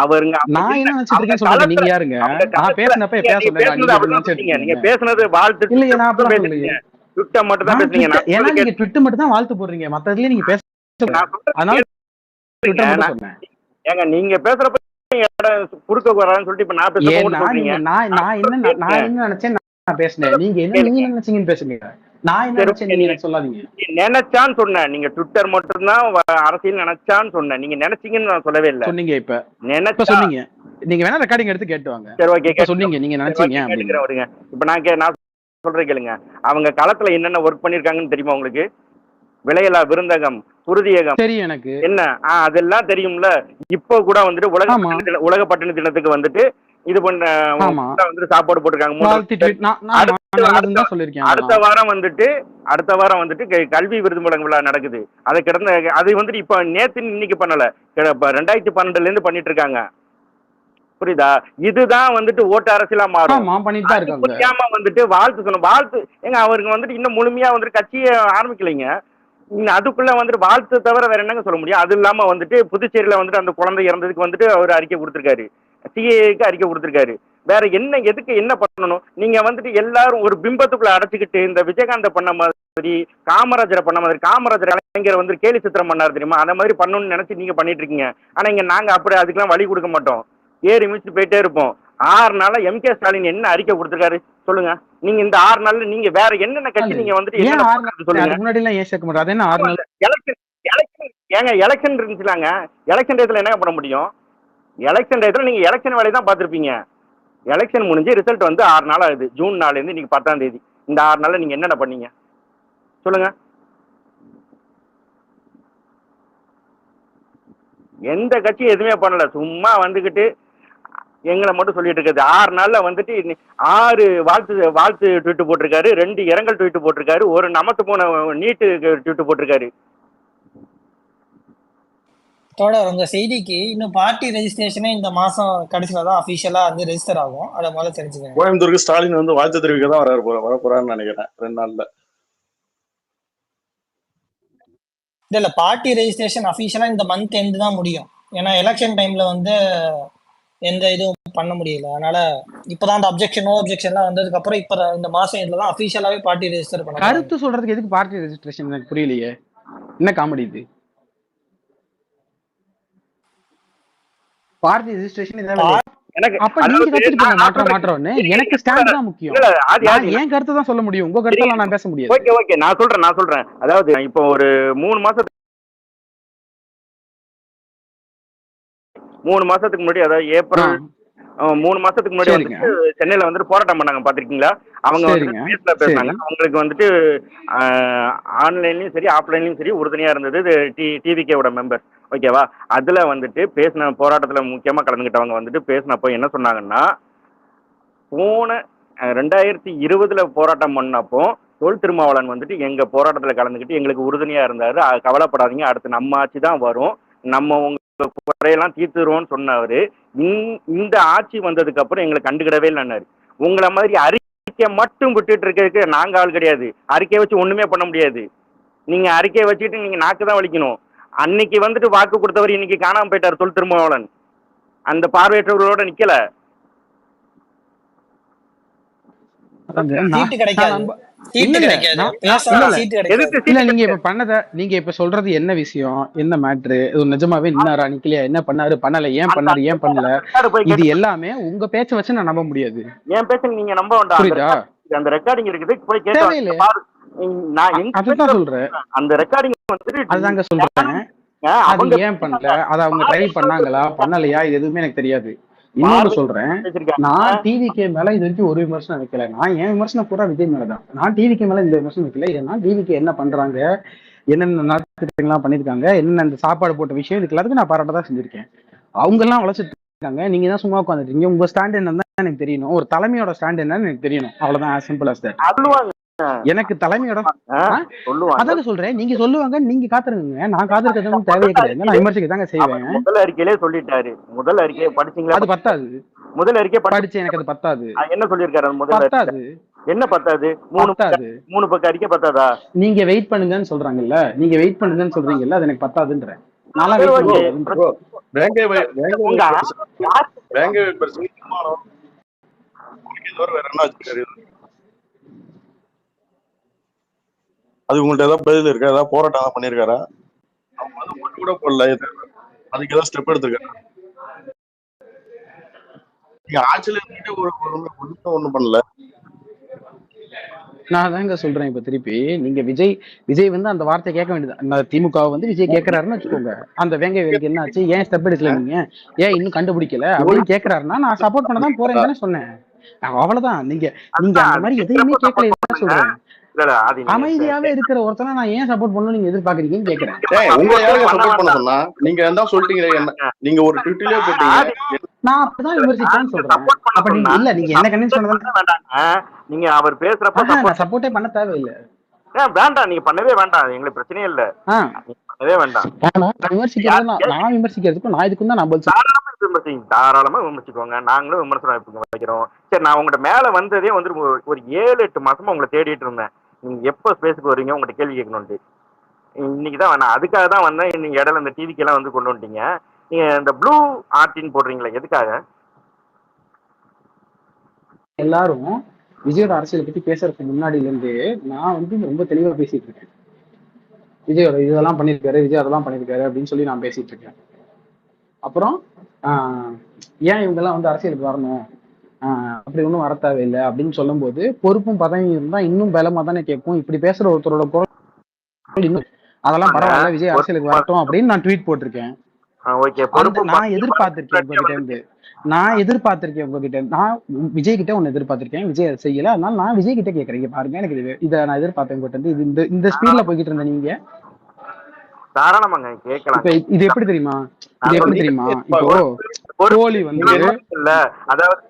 அவருங்க நான் என்ன நினைச்சிட்டு இருக்கேன்னு சொல்றேன், நீங்க யாருங்க? நான் பேசினப்ப எப்பயா சொல்லுங்க, நீங்க பேசுனது வாழ்த்து இல்லையே, நான் அப்படிலாம் சொல்லலையே. ட்விட்டை மட்டும் தான் பேசுறீங்க. ஏன்னா நீங்க ட்விட்டு மட்டும் தான் வாழ்த்து போடுறீங்க, மத்ததுலயே நீங்க பேச, அதனால ட்விட்டர் மட்டும் சொன்னேன். ஏங்க நீங்க பேசுறப்ப குறுக்க வரான்னு சொல்லிட்டு இப்ப நான் பேசுறேன். நான் என்ன நினைச்சேன் நான் பேசினேன், நீங்க என்ன நீங்க நினைச்சீங்கன்னு பேசுங்க. நான் என்ன நினைச்சேன் நீங்க எனக்கு சொல்லாதீங்க. நினைச்சான்னு சொன்னேன். நீங்க ட்விட்டர் மட்டும் தான் அரசியல் நினைச்சான்னு சொன்னேன், நீங்க நினைச்சீங்கன்னு நான் சொல்லவே இல்லை. சொன்னீங்க இப்ப சொன்னீங்க, நீங்க வேணா ரெக்கார்டிங் எடுத்து கேட்டுவாங்க. சரி ஓகே சொன்னீங்க நீங்க நினைச்சீங்க அப்படிங்கிற வருங்க. இப்ப நான் சொல்றேன் கேளுங்க. அவங்க களத்துல என்னென்ன ஒர்க் பண்ணிருக்காங்கன்னு தெரியுமா உங்களுக்கு? விளையலா விருந்தகம், குருதியகம் தெரியும் எனக்கு. என்ன அதெல்லாம் தெரியும்ல. இப்போ கூட வந்துட்டு உலக பட்டினி தினத்துக்கு வந்துட்டு இது பண்ண வந்துட்டு சாப்பாடு போட்டிருக்காங்க. அடுத்த வாரம் வந்துட்டு கல்வி விருது வழங்கும் விழா நடக்குது. அதை கிடந்த அது வந்துட்டு இப்ப நேத்து இன்னைக்கு பண்ணல, 2012 இருந்து பண்ணிட்டு இருக்காங்க. புரியுதா? இதுதான் வந்துட்டு ஓட்டு அரசியலா மாறும். புரியாம வந்துட்டு வாழ்த்து சொன்ன வாழ்த்து ஏங்க அவருக்கு வந்துட்டு இன்னும் முழுமையா வந்துட்டு கட்சியை ஆரம்பிக்கலைங்க. அதுக்குள்ள வந்துட்டு வாழ்த்து தவிர வேற என்னங்க சொல்ல முடியும்? அது இல்லாம வந்துட்டு புதுச்சேரியில வந்துட்டு அந்த குழந்தை இறந்ததுக்கு வந்துட்டு அவர் அறிக்கை கொடுத்திருக்காரு, சிஏக்கு அறிக்கை கொடுத்திருக்காரு. வேற என்ன எதுக்கு என்ன பண்ணணும்? நீங்க வந்துட்டு எல்லாரும் ஒரு பிம்பத்துக்குள்ள அடைச்சிக்கிட்டு இந்த விஜயகாந்த் பண்ண மாதிரி, காமராஜரை பண்ண மாதிரி, காமராஜர் கலைஞர் வந்து கேலி சித்திரம் பண்ணாரு தெரியுமா, அந்த மாதிரி பண்ணணும்னு நினைச்சு நீங்க பண்ணிட்டு இருக்கீங்க. ஆனா இங்க நாங்க அப்படி அதுக்கெல்லாம் வழி கொடுக்க மாட்டோம், ஏறி மிதிச்சு போயிட்டே இருப்போம். 6 நாள்ல எம்கே ஸ்டாலின் என்ன அறிக்கை கொடுத்திருக்காரு சொல்லுங்க. நீங்க இந்த 6 நாள்ல நீங்க வேற என்னென்ன கட்சி நீங்க வந்துட்டு சொல்லுங்க. முன்னாடி எல்லாம் ஏன் சேர்க்க மாட்டாங்க? என்ன 6 நாள் ஏங்க எலெக்ஷன் இருந்துச்சுலாங்க. எலெக்ஷன் டயத்துல என்ன பண்ண முடியும்? எலெக்ஷன் டயத்துல நீங்க எலெக்ஷன் வேலையை தான் பார்த்திருப்பீங்க. எலெக்ஷன் முடிஞ்சு ரிசல்ட் வந்து 6 நாள் ஆகுது. ஜூன் 4 இருந்து இன்னைக்கு 10ஆம் தேதி. இந்த 6 நாள்ல நீங்க என்னென்ன பண்ணீங்க சொல்லுங்க. எந்த கட்சியும் எதுவுமே பண்ணல, சும்மா வந்துகிட்டு எங்களை மட்டும் சொல்லிட்டு இருக்காது. 6 நாள்ல வந்துட்டு 6 வாழ்த்து ட்வீட் போட்டிருக்காரு, 2 இரங்கல் ட்வீட் போட்டிருக்காரு, ஒரு நமத்து போன நீட்டு ட்வீட் போட்டிருக்காரு. தொடர் உங்க செய்திக்கு இன்னும் பார்ட்டி ரெஜிஸ்ட்ரேஷனே இந்த மாசம் கடைசியில தான் அபிஷியலா வந்து ரெஜிஸ்டர் ஆகும். அதை முதல்ல தெரிஞ்சுக்கோங்க. கோயம்புத்தூருக்கு ஸ்டாலின் வந்து வாழ்த்து தெரிவிக்க தான் வர போறாருன்னு நினைக்கிறேன் 2 நாள்ல. இல்ல பார்ட்டி ரெஜிஸ்ட்ரேஷன் அபிஷியலா இந்த மந்த் எண்ட் தான் முடியும். ஏன்னா எலெக்ஷன் டைம்ல வந்து எந்த இதுவும் பண்ண முடியல. அதனால இப்பதான் அந்த நோ அப்ஜெக்ஷன்லாம் வந்ததுக்கு அப்புறம் இப்ப இந்த மாசம் இதுல தான் அபிஷியலாவே பார்ட்டி ரெஜிஸ்டர் பண்ண. கருத்து சொல்றதுக்கு எதுக்கு பார்ட்டி ரெஜிஸ்ட்ரேஷன் எனக்கு புரியலையே, என்ன காமெடி இது? பார்ட்டி ரெஜிஸ்ட்ரேஷன் அப்ப நீங்க கத்துட்டு மாற்றோம்னு எனக்கு ஸ்டாண்ட் தான் முக்கியம். என் கருத்து தான் சொல்ல முடியும், உங்க கருத்தெல்லாம் நான் பேச முடியாது. ஓகே ஓகே நான் சொல்றேன். அதாவது இப்போ ஒரு 3 மாசத்துக்கு முன்னாடி, அதாவது ஏப்ரல் 3 மாசத்துக்கு முன்னாடி வந்துட்டு சென்னையில வந்துட்டு போராட்டம் பண்ணாங்க, பாத்திருக்கீங்களா? அவங்க வந்து பேசினாங்க. அவங்களுக்கு வந்துட்டு ஆன்லைன்லயும் சரி ஆஃப்லைன்லயும் சரி உறுதுணையா இருந்தது டிவிகேவோட மெம்பர். ஓகேவா? அதுல வந்துட்டு பேசின போராட்டத்துல முக்கியமா கலந்துக்கிட்டவங்க வந்துட்டு பேசினப்போ என்ன சொன்னாங்கன்னா, போன 2020 போராட்டம் பண்ணப்போ தொல் திருமாவளவன் வந்துட்டு எங்க போராட்டத்துல கலந்துக்கிட்டு எங்களுக்கு உறுதுணையா இருந்தாரு, கவலைப்படாதீங்க அடுத்து நம்ம ஆட்சி தான் வரும், நம்ம உங்க குறையெல்லாம் தீர்த்துருவோம்னு சொன்னவரு இந்த ஆட்சி வந்ததுக்கு அப்புறம் எங்களுக்கு கண்டுக்கிடவே இல்லைன்னாரு. உங்களை மாதிரி அறிக்கை மட்டும் விட்டுட்டு இருக்கிறதுக்கு நாங்க ஆள் கிடையாது. அறிக்கையை வச்சு ஒண்ணுமே பண்ண முடியாது. நீங்க அறிக்கையை வச்சுட்டு நீங்க நாக்கு தான் வலிக்கணும். அன்னைக்கு வந்துட்டு வாக்கு கொடுத்தவர் இன்னைக்கு காணாம போயிட்டார் தொல் திருமாவளவன். அந்த பார்வையற்றவர்களோட நிக்கல. நீங்க இப்ப பண்ணத நீங்க இப்ப சொல்றது என்ன விஷயம், என்ன மேட்ரு, நிஜமாவே நின்னாரா நிக்கலையா, என்ன பண்ணாரு பண்ணல, ஏன் பண்ணாரு ஏன் பண்ணல, இது எல்லாமே உங்க பேச்ச வச்சு நான் நம்ப முடியாது. என் பேச்ச நீங்க நம்ப வேண்டாம். புரியுதா? அந்த ரெக்கார்டிங் இருக்குது, போய் கேட்டு அதுதான் சொல்றேன். அந்த ரெக்கார்டிங் வந்துட்டு அதுதாங்க சொல்றேன். அது அவங்க ஏன் பண்ணல, அதை அவங்க ட்ரை பண்ணாங்களா பண்ணலையா, இது எதுவுமே எனக்கு தெரியாது. இன்னொன்னு சொல்றேன், நான் டிவிகே மேல இது வரைக்கும் ஒரு விமர்சனம் வைக்கல. நான் என் விமர்சனம் பூரா விஜய் மேலதான். நான் டிவிகே மேல இந்த விமர்சனம் வைக்கல. ஏன்னா டிவிகே என்ன பண்றாங்க, என்னென்ன நாட்டுலாம் பண்ணிருக்காங்க, என்னென்ன அந்த சாப்பாடு போட்ட விஷயம், இதுக்கு எல்லாத்துக்கும் நான் பாராட்ட தான் செஞ்சிருக்கேன். அவங்க எல்லாம் உழைச்சிட்டு இருக்காங்க, நீங்க தான் சும்மா உட்காந்துருக்கீங்க. உங்க ஸ்டாண்ட் என்னன்னு எனக்கு தெரியணும், ஒரு தலைமையோட ஸ்டாண்ட் என்னன்னு எனக்கு தெரியணும். அவ்வளவுதான், சிம்பிள் அஸ் தட். எனக்கு தலைமையோட அதாங்க சொல்றேன், நீங்க சொல்லுவாங்க, நீங்க காத்துருங்க. நான் காத்திருக்கிறது தேவையே கிடையாது, நான் விமர்சிக்க தாங்க செய்வேன். முதல் அறிக்கையிலே சொல்லிட்டாரு. முதல் அறிக்கையை படிச்சீங்களா? அது பத்தாது. முதல் அறிக்கை படிச்சு எனக்கு அது பத்தாது. என்ன சொல்லிருக்காரு முதல்? பத்தாது. என்ன பத்தாது? மூணு பக்கம் அறிக்கை பத்தாதா? நீங்க வெயிட் பண்ணுங்கன்னு சொல்றாங்கல்ல, நீங்க வெயிட் பண்ணுங்கன்னு சொல்றீங்கல்ல, அது எனக்கு பத்தாதுன்றேன். நான்லாம் அது உங்கள்ட்ட ஏதாவது பதில் இருக்கா? ஏதாவது போராட்டம் பண்ணிருக்காரா? அவங்க வந்து ஒண்ணு கூட போடல, அதுக்கு ஏதாவது ஸ்டெப் எடுத்திருக்காரு? நீங்க ஆட்சியில இருந்துட்டு ஒண்ணும் பண்ணல. நான் தாங்க சொல்றேன். இப்ப திருப்பி நீங்க விஜய் வந்து அந்த வார்த்தை கேட்க வேண்டியது. திமுக வந்து விஜய் கேட்கிறாருன்னு வச்சுக்கோங்க, அந்த வேங்கை வேலைக்கு என்ன ஆச்சு, ஏன் ஸ்டெப் எடுக்கல, நீங்க ஏன் இன்னும் கண்டுபிடிக்கல அப்படின்னு கேட்கிறாருன்னா நான் சப்போர்ட் பண்ண தான் போறேன் தானே சொன்னேன். அவ்வளவுதான். நீங்க அந்த மாதிரி எதையுமே கேட்கல சொல்றேன். அமைதியாவே இருக்கிற ஒருத்தனை நான் ஏன் சப்போர்ட் பண்ணணும் நீங்க எதிர்பார்க்கறீங்கன்னு கேக்குறேன். உங்க யாருங்க சப்போர்ட் பண்ண சொன்னா? நீங்க என்ன சொல்லிட்டீங்களே, நீங்க ஒரு ட்விட்டர்லயே போட்டீங்க. நான் அப்படிதான் விமர்சிச்சேன்னு சொல்றேன். அப்ப நீங்க இல்ல, நீங்க என்ன கன்வின்ஸ் பண்ணதான் நீங்க அவர் பேசுறப்ப சப்போர்ட்டே பண்ண தேவையில்லை. வேண்டாம், நீங்க பண்ணவே வேண்டாம், எங்களுக்கு பிரச்சனையே இல்ல. பண்ணவே வேண்டாம். நான் விமர்சிக்கிறதுக்கும் நான் இதுக்கும் தான் நான் தாராளமா விமர்சிக்கோங்க. நாங்களும் விமர்சனம் வைக்கிறோம். சரி, நான் உங்கள்ட்ட மேல வந்ததே வந்து ஒரு 7-8 மாசமா உங்களை தேடிட்டு இருந்தேன். நீங்க எப்ப ஸ்பேஸுக்கு வருவீங்க, உங்கள்ட்ட கேள்வி கேட்கணும்ட்டு. இன்னைக்குதான் வேணாம், அதுக்காக தான் வந்தேன். நீங்க இடையில இந்த டிவிக்கு எல்லாம் வந்து கொண்டு வந்துட்டீங்க. நீங்க இந்த ப்ளூ ஆர்டின் போடுறீங்களா, எதுக்காக? எல்லாரும் விஜயோட அரசியலை பத்தி பேசுறதுக்கு முன்னாடில இருந்து நான் வந்து ரொம்ப தெளிவா பேசிட்டு இருக்கேன். விஜயோட இதெல்லாம் பண்ணிருக்காரு, விஜய் அதெல்லாம் பண்ணிருக்காரு அப்படின்னு சொல்லி நான் பேசிட்டு இருக்கேன். அப்புறம் ஏன் இவங்க எல்லாம் வந்து அரசியலுக்கு வரணும், அப்படி ஒன்றும் வர தேவையில்லை அப்படின்னு சொல்லும் போது பொறுப்பும் பதவியும் இருந்தா இன்னும் பலமா தானே கேட்கும். இப்படி பேசுற ஒருத்தரோட குரல் இன்னும் அதெல்லாம் பரவாயில்ல, விஜய் அரசியலுக்கு வரட்டும் அப்படின்னு நான் ட்வீட் போட்டிருக்கேன். நான் எதிர்பார்த்திருக்கேன் உங்ககிட்ட, நான் விஜய் கிட்ட ஒன்னு எதிர்பார்த்திருக்கேன், விஜய் அதை செய்யல. அதனால நான் விஜய் கிட்ட கேட்கறேன், பாருங்க எனக்கு இதை நான் எதிர்பார்த்தேன் உங்ககிட்ட. இந்த ஸ்பீட்ல போய்கிட்டு இருந்த நீங்க தாராளமாங்க கேட்கலாம். இது எப்படி தெரியுமா, இப்போ கோலி வந்து இல்ல, அதாவது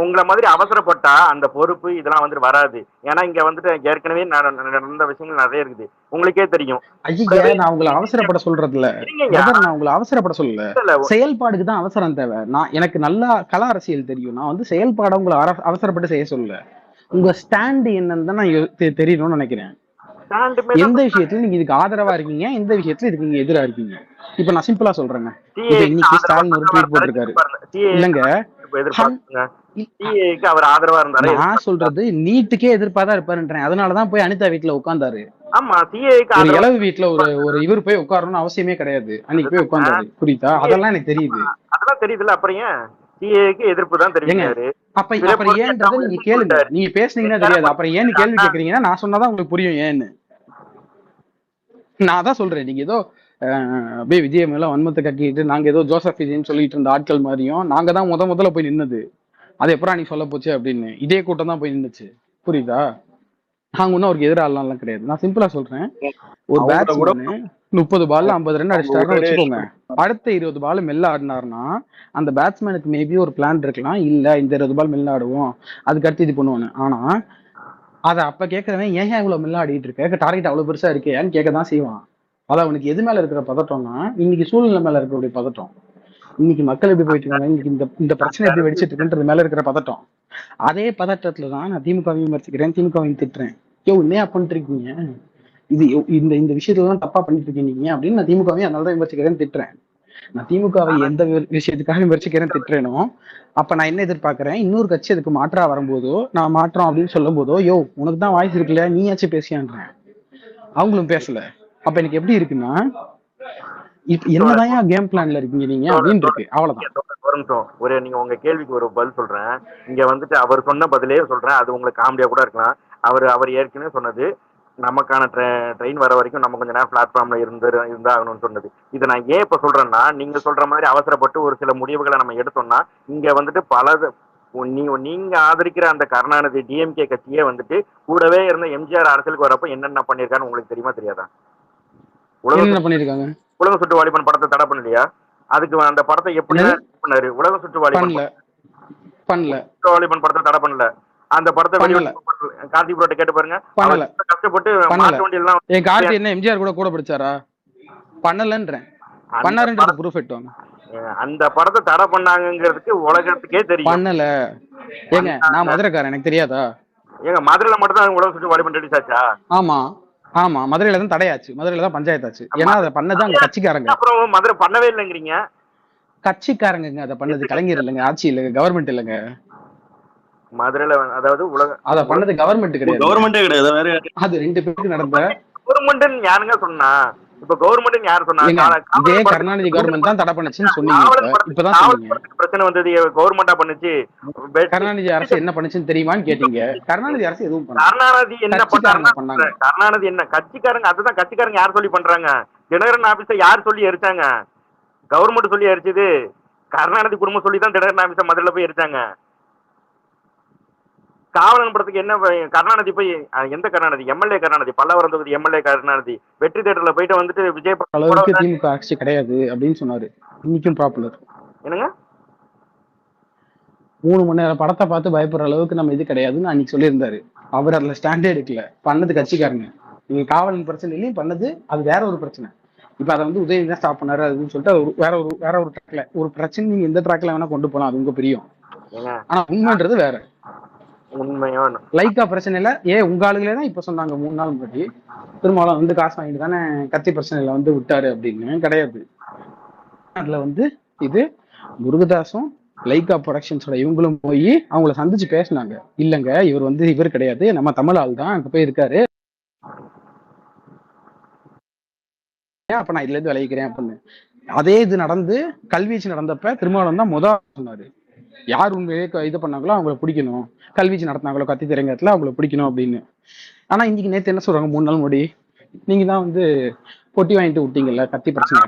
உங்களை மாதிரி அவசரப்பட்டா அந்த பொறுப்பு இதெல்லாம் வந்துட்டு வராது. ஏன்னா இங்க வந்துட்டு ஏற்கனவே நடந்த விஷயங்கள் நிறைய இருக்குது, உங்களுக்கே தெரியும். ஐயா, நான் உங்களை அவசரப்பட சொல்றது இல்ல, நான் உங்களை அவசரப்பட சொல்லல, செயல்பாடுக்கு தான் அவசரம் தேவை. எனக்கு நல்லா கலா அரசியல் தெரியும், நான் வந்து செயல்பாட உங்களை அவசரப்பட்டு செய்ய சொல்லல. உங்க ஸ்டாண்ட் என்னன்னு தான் நான் தெரியணும்னு நினைக்கிறேன். எந்த விஷயத்துல நீங்க இதுக்கு ஆதரவா இருக்கீங்க, எந்த விஷயத்துல இதுக்கு நீங்க எதிரா இருக்கீங்க. இப்ப நான் சிம்பிளா சொல்றேங்க, இன்னைக்கு ஸ்டாலின் ஒரு ட்வீட் போட்டிருக்காரு. இல்லங்க, அவர் ஆதரவா இருந்தாரு. நான் சொல்றது நீட்டுக்கே எதிர்ப்பாதான் இருப்பாருன்றேன். அதனாலதான் போய் அனிதா வீட்டுல உட்கார்ந்தாரு. ஒரு இளவு வீட்டுல ஒரு இவர் போய் உட்காரணும்னு அவசியமே கிடையாது, அன்னைக்கு போய் உட்கார்ந்தாரு. புரியுதா? அதெல்லாம் எனக்கு தெரியுது. அதெல்லாம் தெரியுதுல்ல, அப்புறம் ஏன் சிஏக்கு எதிர்ப்பு தான் தெரியுது. அப்புறம் ஏன்றதை நீங்க கேளுங்க, நீங்க பேசுனீங்கன்னா தெரியாது. அப்புறம் ஏன்னு கேள்வி கேக்குறீங்கன்னா நான் சொன்னாதான் உங்களுக்கு புரியும் ஏன்னு. நான் தான் சொல்றேன், நீங்க ஏதோ அப்படியே விஜய் மேல வன்மத்தை கட்டிட்டு நாங்க ஏதோ ஜோசப் விஜய்ன்னு சொல்லிட்டு இருந்த ஆட்கள் மாதிரியும் நாங்க தான் முதல்ல போய் நின்னது. அது எப்பறம் நீ சொல்ல போச்சு அப்படின்னு இதே கூட்டம் தான் போய் நின்னுச்சு. புரியுதா? நாங்க ஒன்னும் அவருக்கு எதிராலாம் கிடையாது. நான் சிம்பிளா சொல்றேன், ஒரு பேட்ஸ்மேன் 30 பால்ல 50 ரன் அடிச்சிட்டாருன்னு வச்சுக்கோங்க. அடுத்த 20 பால் மெல்ல ஆடினாருன்னா அந்த பேட்ஸ்மேனுக்கு மேபி ஒரு பிளான் இருக்கலாம், இல்ல இந்த 20 பால் மெல்ல ஆடுவோம், அதுக்கு அடுத்து இது பண்ணுவானு. ஆனா அதை அப்ப கேட்கறவன் ஏன் இவ்வளவு மெல்ல ஆடிட்டு இருக்க, டார்கெட் அவ்வளவு பெருசா இருக்கேன்னு கேட்கதான் செய்வான். அதான் அவனுக்கு எது மேல இருக்கிற பதட்டம்னா இன்னைக்கு சூழ்நிலை மேல இருக்கக்கூடிய பதட்டம், இன்னைக்கு மக்கள் எப்படி போயிட்டு இருக்காங்க, இன்னைக்கு இந்த பிரச்சனை எப்படி வெடிச்சிட்டு இருக்குன்றது மேல இருக்கிற பதட்டம். அதே பதட்டத்துலதான் நான் திமுகவையும் விமர்சிக்கிறேன், திமுகவையும் திட்டுறேன். உண்மையா பண்ணிருக்கீங்க இது, இந்த விஷயத்துலதான் தப்பா பண்ணிட்டு இருக்கீங்க அப்படின்னு நான் திமுகவையும் அதனாலதான் விமர்சிக்கிறேன்னு திட்டுறேன். நான் திமுகவை எந்த விஷயத்துக்காக விமர்சிக்கிறேன் திட்டுறேனோ அப்ப நான் என்ன எதிர்பார்க்கிறேன், இன்னொரு கட்சி அதுக்கு மாற்றா வரும்போதோ நான் மாற்றோம் அப்படின்னு சொல்லும் போதோ உனக்கு தான் வாய்ஸ் இருக்குல்ல, நீயாச்சும் பேசியான்றேன். அவங்களும் பேசல. அப்ப எனக்கு எப்படி இருக்குன்னா, என்னதான் கேம் பிளான்ல இருக்கீங்க நீங்க அப்படின்னு இருக்கு. அவ்வளவுதான். நீங்க உங்க கேள்விக்கு ஒரு பதில் சொல்றேன். இங்க வந்துட்டு அவர் சொன்ன பதிலே சொல்றேன், அது உங்களுக்கு காமெடியா கூட இருக்கலாம். அவர் ஏற்கனவே சொன்னது, நமக்கான ட்ரெயின் வர வரைக்கும் நம்ம கொஞ்ச நேரம் பிளாட்ஃபார்ம்ல இருந்தாகணும்னு சொன்னது. இதை நான் ஏன் இப்ப சொல்றேன்னா, நீங்க சொல்ற மாதிரி அவசரப்பட்டு ஒரு சில முடிவுகளை நம்ம எடுத்தோம்னா இங்க வந்துட்டு நீங்க ஆதரிக்கிற அந்த கருணாநிதி டிஎம்கே கட்சியே வந்துட்டு கூடவே இருந்த எம்ஜிஆர் அரசியலுக்கு வரப்ப என்னென்ன பண்ணிருக்கான்னு உங்களுக்கு தெரியுமா தெரியாதா? உலக சுற்று வாலிபன் படத்தை தடை பண்ணலையா? அதுக்கு அந்த படத்தை எப்படி பண்ணாரு? உலக சுற்று வாலிபன் படத்தை தடை பண்ணல. அந்த படத்தை கார்த்திக் ப்ரோட்ட கேட்டு பாருங்க. கஷ்டப்பட்டு மாட்டு வண்டியெல்லாம் கார்த்தி என்ன எம்ஜிஆர் கூட படிச்சாரா? பண்ணலன்றேன். பண்ணாருன்றது ப்ரூஃப் எட்டுவாங்க. அந்த படத்தை தடை பண்ணாங்கிறதுக்கு உலகத்துக்கே தெரியும். பண்ணல. ஏங்க நான் மதுரைக்காரன், எனக்கு தெரியாதா? ஏங்க மதுரையில மட்டும் தான் உலக சுற்று வாலிபன் ரிலீஸ் ஆச்சா? ஆமா ஆமா, மதுரையில தான் தடையாச்சு, மதுரையில தான் பஞ்சாயத்து ஆச்சு. ஏன்னா அதை பண்ணது அங்க கட்சிக்காரங்க. அப்புறம் மதுரை பண்ணவே இல்லைங்கிறீங்க. கட்சிக்காரங்க அதை பண்ணது, கலைஞர் இல்லைங்க, ஆட்சி இல்லைங்க, கவர்மெண்ட் இல்லைங்க. மதுரையில அதாவது அத பண்ணது கவர்மெண்ட் கிடையாது, கவர்மெண்டே கிடையாது, வேற அது ரெண்டு பேருக்கு நடந்த. கவர்மெண்ட் யாருங்க சொன்னா? இப்ப கவர்மெண்ட் யாரு சொன்னாங்க? இதே கருணாநிதி கவர்மெண்ட் தான் தடை பண்ணுச்சுன்னு சொன்னீங்க. இப்பதான் சொன்னீங்க பிரச்சனை வந்தது கவர்மெண்டா பண்ணுச்சு. கருணாநிதி அரசு என்ன பண்ணுச்சுன்னு தெரியுமான்னு கேட்டீங்க. கருணாநிதி அரசு எதுவும் பண்ணல. கருணாநிதி என்ன பண்ணாங்க? கருணாநிதி என்ன கட்சிக்காரங்க? அதுதான் கட்சிக்காரங்க யார் சொல்லி பண்றாங்க? தினகரன் ஆபீஸ யார் சொல்லி எரிச்சாங்க? கவர்மெண்ட் சொல்லி எரிச்சது. கருணாநிதி குடும்பம் சொல்லி தான் தினகரன் ஆபீஸ மதுரையில போய் எரிச்சாங்க. காவலன் படத்துக்கு என்ன கருணாநிதி போய் எந்த கருணாநிதி? எம்எல்ஏ கருணாநிதி, பல்லவரம் தொகுதி எம்எல்ஏ கருணாநிதி வெற்றி தேட்டர்ல போயிட்டு வந்துட்டு விஜய் அளவுக்கு திமுக ஆட்சி கிடையாது அப்படின்னு சொன்னாரு. இன்னைக்கும் பாப்புலர். என்னங்க 3 மணி நேரம் படத்தை பார்த்து பயப்படுற அளவுக்கு நம்ம இது கிடையாதுன்னு அன்னைக்கு சொல்லியிருந்தாரு. அவர் அதுல ஸ்டாண்டே எடுக்கல. பண்ணது கட்சிக்காரங்க. நீங்க காவலன் பிரச்சனையிலையும் பண்ணது அது வேற ஒரு பிரச்சனை. இப்ப அதை வந்து உதயநிதி தான் ஸ்டாப் பண்ணாரு அப்படின்னு சொல்லிட்டு வேற ஒரு ட்ராக்ல ஒரு பிரச்சனை நீங்க எந்த ட்ராக்ல வேணா கொண்டு போலாம், அது உங்க பிரியம். ஆனா உண்மைன்றது வேற. உண்மையான லைக்கா பிரச்சனை இல்ல. உங்க ஆளுகளே தான் இப்ப சொன்னாங்க 3 நாள் முன்னாடி திருமாவளவன் வந்து காசு வாங்கிட்டு தானே கத்தி பிரச்சனையில வந்து விட்டாரு அப்படின்னு. கிடையாது. அதுல வந்து இது முருகதாசும் லைக்கா ப்ரொடக்ஷன்ஸோட இவங்களும் போய் அவங்கள சந்திச்சு பேசினாங்க. இல்லங்க இவர் வந்து இவர் கிடையாது, நம்ம தமிழ் ஆள் தான், அங்க போய் இருக்காரு, அப்ப நான் இதுல இருந்து விளைவிக்கிறேன் அப்படின்னு. அதே இது நடந்து கல்வீச்சு நடந்தப்ப திருமாவளவன் தான் சொன்னாரு, யார் உண்மையே இது பண்ணாங்களோ அவங்கள பிடிக்கணும், கல்வீச்சு நடத்தினாங்களோ கத்தி திரைங்கத்துல அவங்கள பிடிக்கணும் அப்படின்னு. ஆனா இன்னைக்கு நேத்து என்ன சொல்றாங்க? 3 நாள் முன்னாடி நீங்க தான் வந்து பொட்டி வாங்கிட்டு விட்டீங்கல்ல கத்தி பிரச்சனை.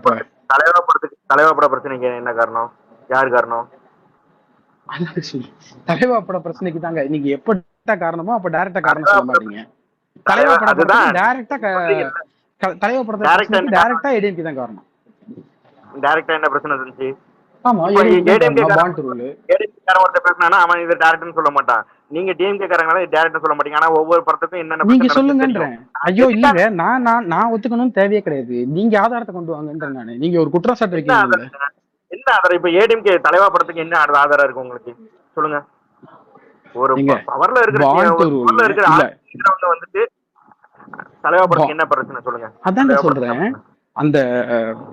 தலைவா பட பிரச்சனைக்கு என்ன காரணம்? யாரு காரணம்? தலைவா பட பிரச்சனைக்கு தாங்க நீங்க எப்ப காரணமோ அப்ப டைரக்டா காரணம் சொல்ல மாட்டீங்க. தலைவா படத்தை டைரக்டா தலைவா படத்தை டைரக்டா ஏடிஎம்கே தான் காரணம். டைரக்டா என்ன பிரச்சனை இருந்துச்சு? ஆமா, அவன் இது டைரக்ட்னு சொல்ல மாட்டான். நீங்க டிஎம்கே காரங்க டைரக்ட் சொல்ல மாட்டீங்க. ஆனா ஒவ்வொரு படத்துக்கும் என்னென்ன நீங்க சொல்லுங்கன்றேன். ஐயோ இல்லங்க, நான் ஒத்துக்கணும்னு தேவையே கிடையாது. நீங்க ஆதாரத்தை கொண்டு வாங்கன்றேன் நானு. நீங்க ஒரு குற்றச்சாட்டு வைக்கிறீங்க. என்ன ஆதாரம்? இப்ப ஏடிஎம்கே தலைவா படத்துக்கு என்ன ஆதாரம் இருக்கு உங்களுக்கு? சொல்லுங்க. ஒரு பவர்ல இருக்கிற வந்துட்டு தலைவா படத்துக்கு என்ன பிரச்சனை சொல்லுங்க. அதாங்க சொல்றேன். அந்த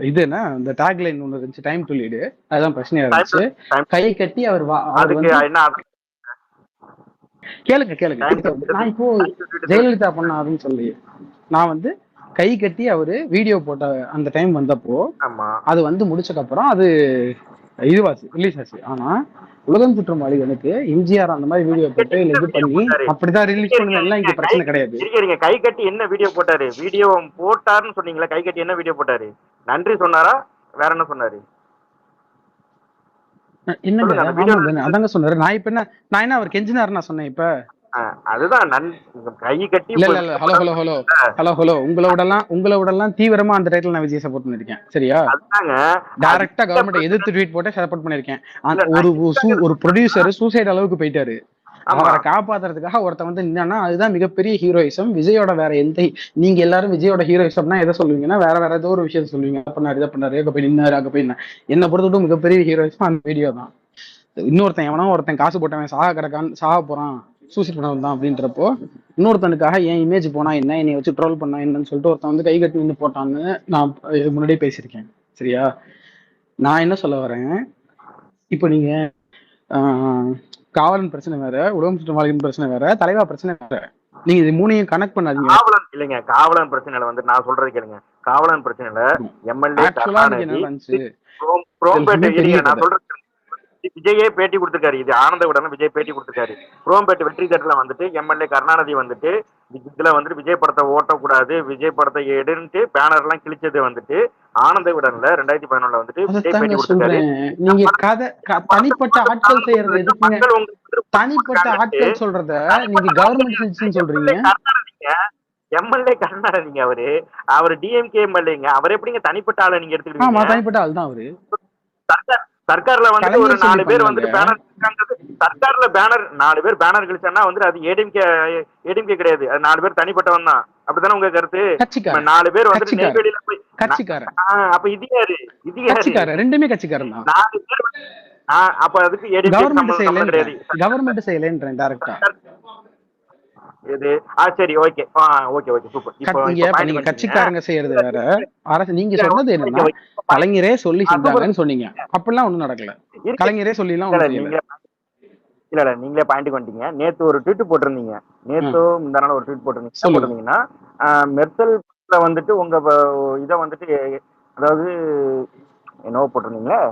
இது என்ன அந்த டேக்லைன் ஒண்ணு இருந்துச்சு, டைம் டு லீடு. அதான் பிரச்சனையா இருந்துச்சு. கை கட்டி அவர் கேளுங்க. நான் இப்போ ஜெயலலிதா பண்ண அப்படின்னு சொல்லி நான் வந்து கை கட்டி அவரு வீடியோ போட்ட அந்த டைம் வந்தப்போ அது வந்து முடிச்சக்கு அப்புறம் அது இதுவாச்சு, ரிலீஸ் ஆச்சு. ஆனா உலகம் சுற்றும் வாலிபனுக்கு எம்ஜிஆர் அந்த மாதிரி வீடியோ போட்டு இது பண்ணி அப்படிதான் ரிலீஸ் பண்ணுவேன். இங்க பிரச்சனை கிடையாது. கை கட்டி என்ன வீடியோ போட்டாரு? வீடியோ போட்டாருன்னு சொன்னீங்களா? கை கட்டி என்ன வீடியோ போட்டாரு? நன்றி சொன்னாரா? வேற என்ன சொன்னாரு? என்னங்க அதாங்க சொன்னாரு. நான் என்ன அவர் கெஞ்சினாரு நான் சொன்னேன். இப்ப அதுதான் கை கட்டி ஹலோ உங்களோட எல்லாம் தீவிரமா அந்த டைட்டில் நான் விஜய் சப்போர்ட் பண்ணிருக்கேன். சரியா? டைரக்டா கவர்மெண்ட் எதிர்த்து ட்வீட் போட்டு சப்போர்ட் பண்ணிருக்கேன். ஒரு ப்ரொடியூசர் சூசைட் அளவுக்கு போயிட்டாரு. அவரை காப்பாத்துறதுக்காக ஒருத்தன் வந்து என்னன்னா அதுதான் மிகப்பெரிய ஹீரோயிசம். விஜயோட வேற எந்த நீங்க எல்லாரும் விஜயோட ஹீரோயிசம்னா எதை சொல்லுவீங்கன்னா வேற ஏதோ ஒரு விஷயத்த சொல்லுவீங்க. இதை பண்ணாரு, அங்க போய் நின்னாரு, அங்க போய் என்ன பொறுத்தவரைக்கும் மிகப்பெரிய ஹீரோயிசம் அந்த வீடியோ தான். ஒருத்தன் காசு போட்டவன் சாக போறான், சூசைட் பண்ண வந்தான் அப்படின்றப்போ இன்னொருத்தனுக்காக என் இமேஜ் போனா என்ன, என்னை வச்சு ட்ரோல் பண்ணா என்னன்னு சொல்லிட்டு ஒருத்தன் வந்து கை கட்டி நின்று போட்டான்னு நான் இதுக்கு முன்னாடியே பேசியிருக்கேன். சரியா? நான் என்ன சொல்ல வரேன், இப்போ நீங்க காவலன் பிரச்சனை வேற, உலகம் சுற்றும் வாலிபன் பிரச்சனை வேற, தலைவா பிரச்சனை வேற. நீங்க இது மூணையும் கனெக்ட் பண்ணாதீங்க. காவலன் இல்லைங்க, காவலன் பிரச்சனையில வந்து நான் சொல்றது கேளுங்க. காவலன் பிரச்சனையில எம்எல்ஏ விஜயே பேட்டி கொடுத்திருக்காரு. இது ஆனந்த விடன் விஜய் பேட்டி கொடுத்திருக்காரு. குரோம்பேட்டு வெற்றி தேட்டர்ல வந்துட்டு எம்எல்ஏ கருணாநிதி வந்துட்டு இதுல வந்துட்டு விஜய் படத்தை ஓட்டக்கூடாது, விஜய் படத்தை எடுன்ட்டு பேனர் எல்லாம் கிழிச்சது வந்துட்டு ஆனந்த விடன்ல 2011 வந்துட்டு விஜய் பேட்டி கொடுத்திருக்காரு. நீங்க கதை தனிப்பட்ட ஆட்கள் செய்யறது எதுக்குங்க? தனிப்பட்ட ஆட்கள் சொல்றத நீங்க கவர்மெண்ட் சொல்றீங்க. எம்எல்ஏ கருணாநிதிங்க அவரு டிஎம்கே எம்எல்ஏங்க. அவர் எப்படிங்க தனிப்பட்ட ஆளை நீங்க எடுத்துக்கிட்டீங்க? தனிப்பட்ட ஆள் தான் அவரு. சர்க்கார்ல வந்து ஒரு 4 பேர் வந்துட்டு பேனர், சர்க்கார்ல பேனர் 4 பேர் பேனர் கிழிச்சான்னா வந்துட்டு அது ஏடிஎம்கே கிடையாது, அது 4 பேர் தனிப்பட்டவன் தான். அப்படித்தானே உங்க கருத்து? 4 பேர் வந்துட்டு நெய்வேலியில போய் கட்சிக்காரன். அப்ப இது யாரு? ரெண்டுமே கட்சிக்காரன் தான். 4 பேர் அப்ப அதுக்கு ஏடிஎம்கே கிடையாது. கவர்மெண்ட் செய்யலன்றேன் டைரக்டா. இது சரி, ஓகே ஓகே ஓகே சூப்பர். இப்போ நீங்க கட்சிக்காரங்க செய்யறது வேற, அரசு நீங்க சொன்னது என்னன்னா கலைஞரே சொல்லி செஞ்சாங்கன்னு சொன்னீங்க. அப்படிலாம் ஒண்ணும் நடக்கல. கலைஞரே சொல்லி எல்லாம் இல்ல நீங்களே பாயிண்ட் வந்துட்டீங்க. நேத்து ஒரு ட்வீட் போட்டிருந்தீங்க, நேத்தோ இந்த நாள் ஒரு ட்வீட் போட்டிருந்தீங்கன்னா மெர்சல் வந்துட்டு உங்க இதை வந்துட்டு அதாவது என்னவோ போட்டிருந்தீங்களா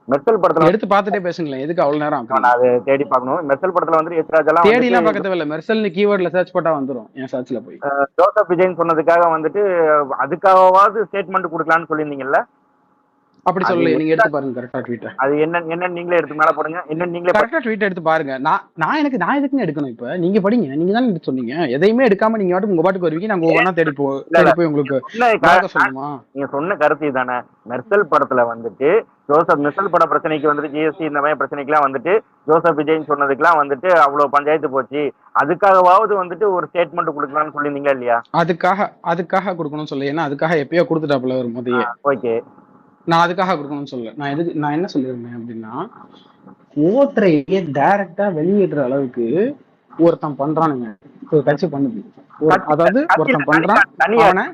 மெர்சல் படத்துல எடுத்து பார்த்துட்டே பேசுங்களேன். எதுக்கு அவ்வளவு நேரம்? அது தேடி பார்க்கணும். மெர்சல் படத்துல வந்து எச்ராஜெல்லாம் தேடி எல்லாம் பார்க்க தேவையில்ல. மெர்சல் கீவேர்ட்ல சர்ச் போட்டா வந்துரும். என் சர்ச்ல போய் ஜோசப் விஜய் சொன்னதுக்காக வந்துட்டு அதுக்காகவாவது ஸ்டேட்மெண்ட் கொடுக்கலாம்னு சொல்லியிருந்தீங்கல்ல? அப்படி சொல்லல. நீங்க எடுத்து பாருங்க கரெக்டா ட்வீட். அது என்ன நீங்களே எடுத்து மேல போடுங்க. என்ன நீங்களே கரெக்டா ட்வீட் எடுத்து பாருங்க. நான் எதுக்குன்னு எடுக்கணும்? இப்ப நீங்க படிங்க. நீங்க தானே எடுத்து சொன்னீங்க. எதையுமே எடுக்காம நீங்க வாட்டுக்கு உங்க பாட்டுக்கு வருவீங்க. நாங்க ஒவ்வொன்னா தேடி போய் உங்களுக்கு சொல்லுமா? நீங்க சொன்ன கருத்து தானே. மெர்சல் படத்துல வந்துட்டு மெர்சல் பட பிரச்சனைக்கு வந்துட்டு ஜிஎஸ்டி இந்த மாதிரி பிரச்சனைக்குலாம் வந்துட்டு ஜோசப் விஜய் சொன்னதுக்கெல்லாம் வந்துட்டு அவ்வளவு பஞ்சாயத்து போச்சு, அதுக்காகவாவது வந்துட்டு ஒரு ஸ்டேட்மெண்ட் கொடுக்கலாம்னு சொல்லியிருந்தீங்களா இல்லையா? அதுக்காக கொடுக்கணும்னு சொல்லி, ஏன்னா அதுக்காக எப்பயோ கொடுத்துட்டாப்புல ஒரு முதல்ல. ஓகே, நான் அதுக்காக கொடுக்கணும்னு சொல்ல. நான் என்ன சொல்லியிருந்தேன் அப்படின்னா, ஓட்டரையே டைரக்டா வெளியிடுற அளவுக்கு ஒருத்தன் பண்றானுங்க, ஒரு கட்சி பண்ணுது. அதாவது ஒருத்தன் பண்றான், அவனை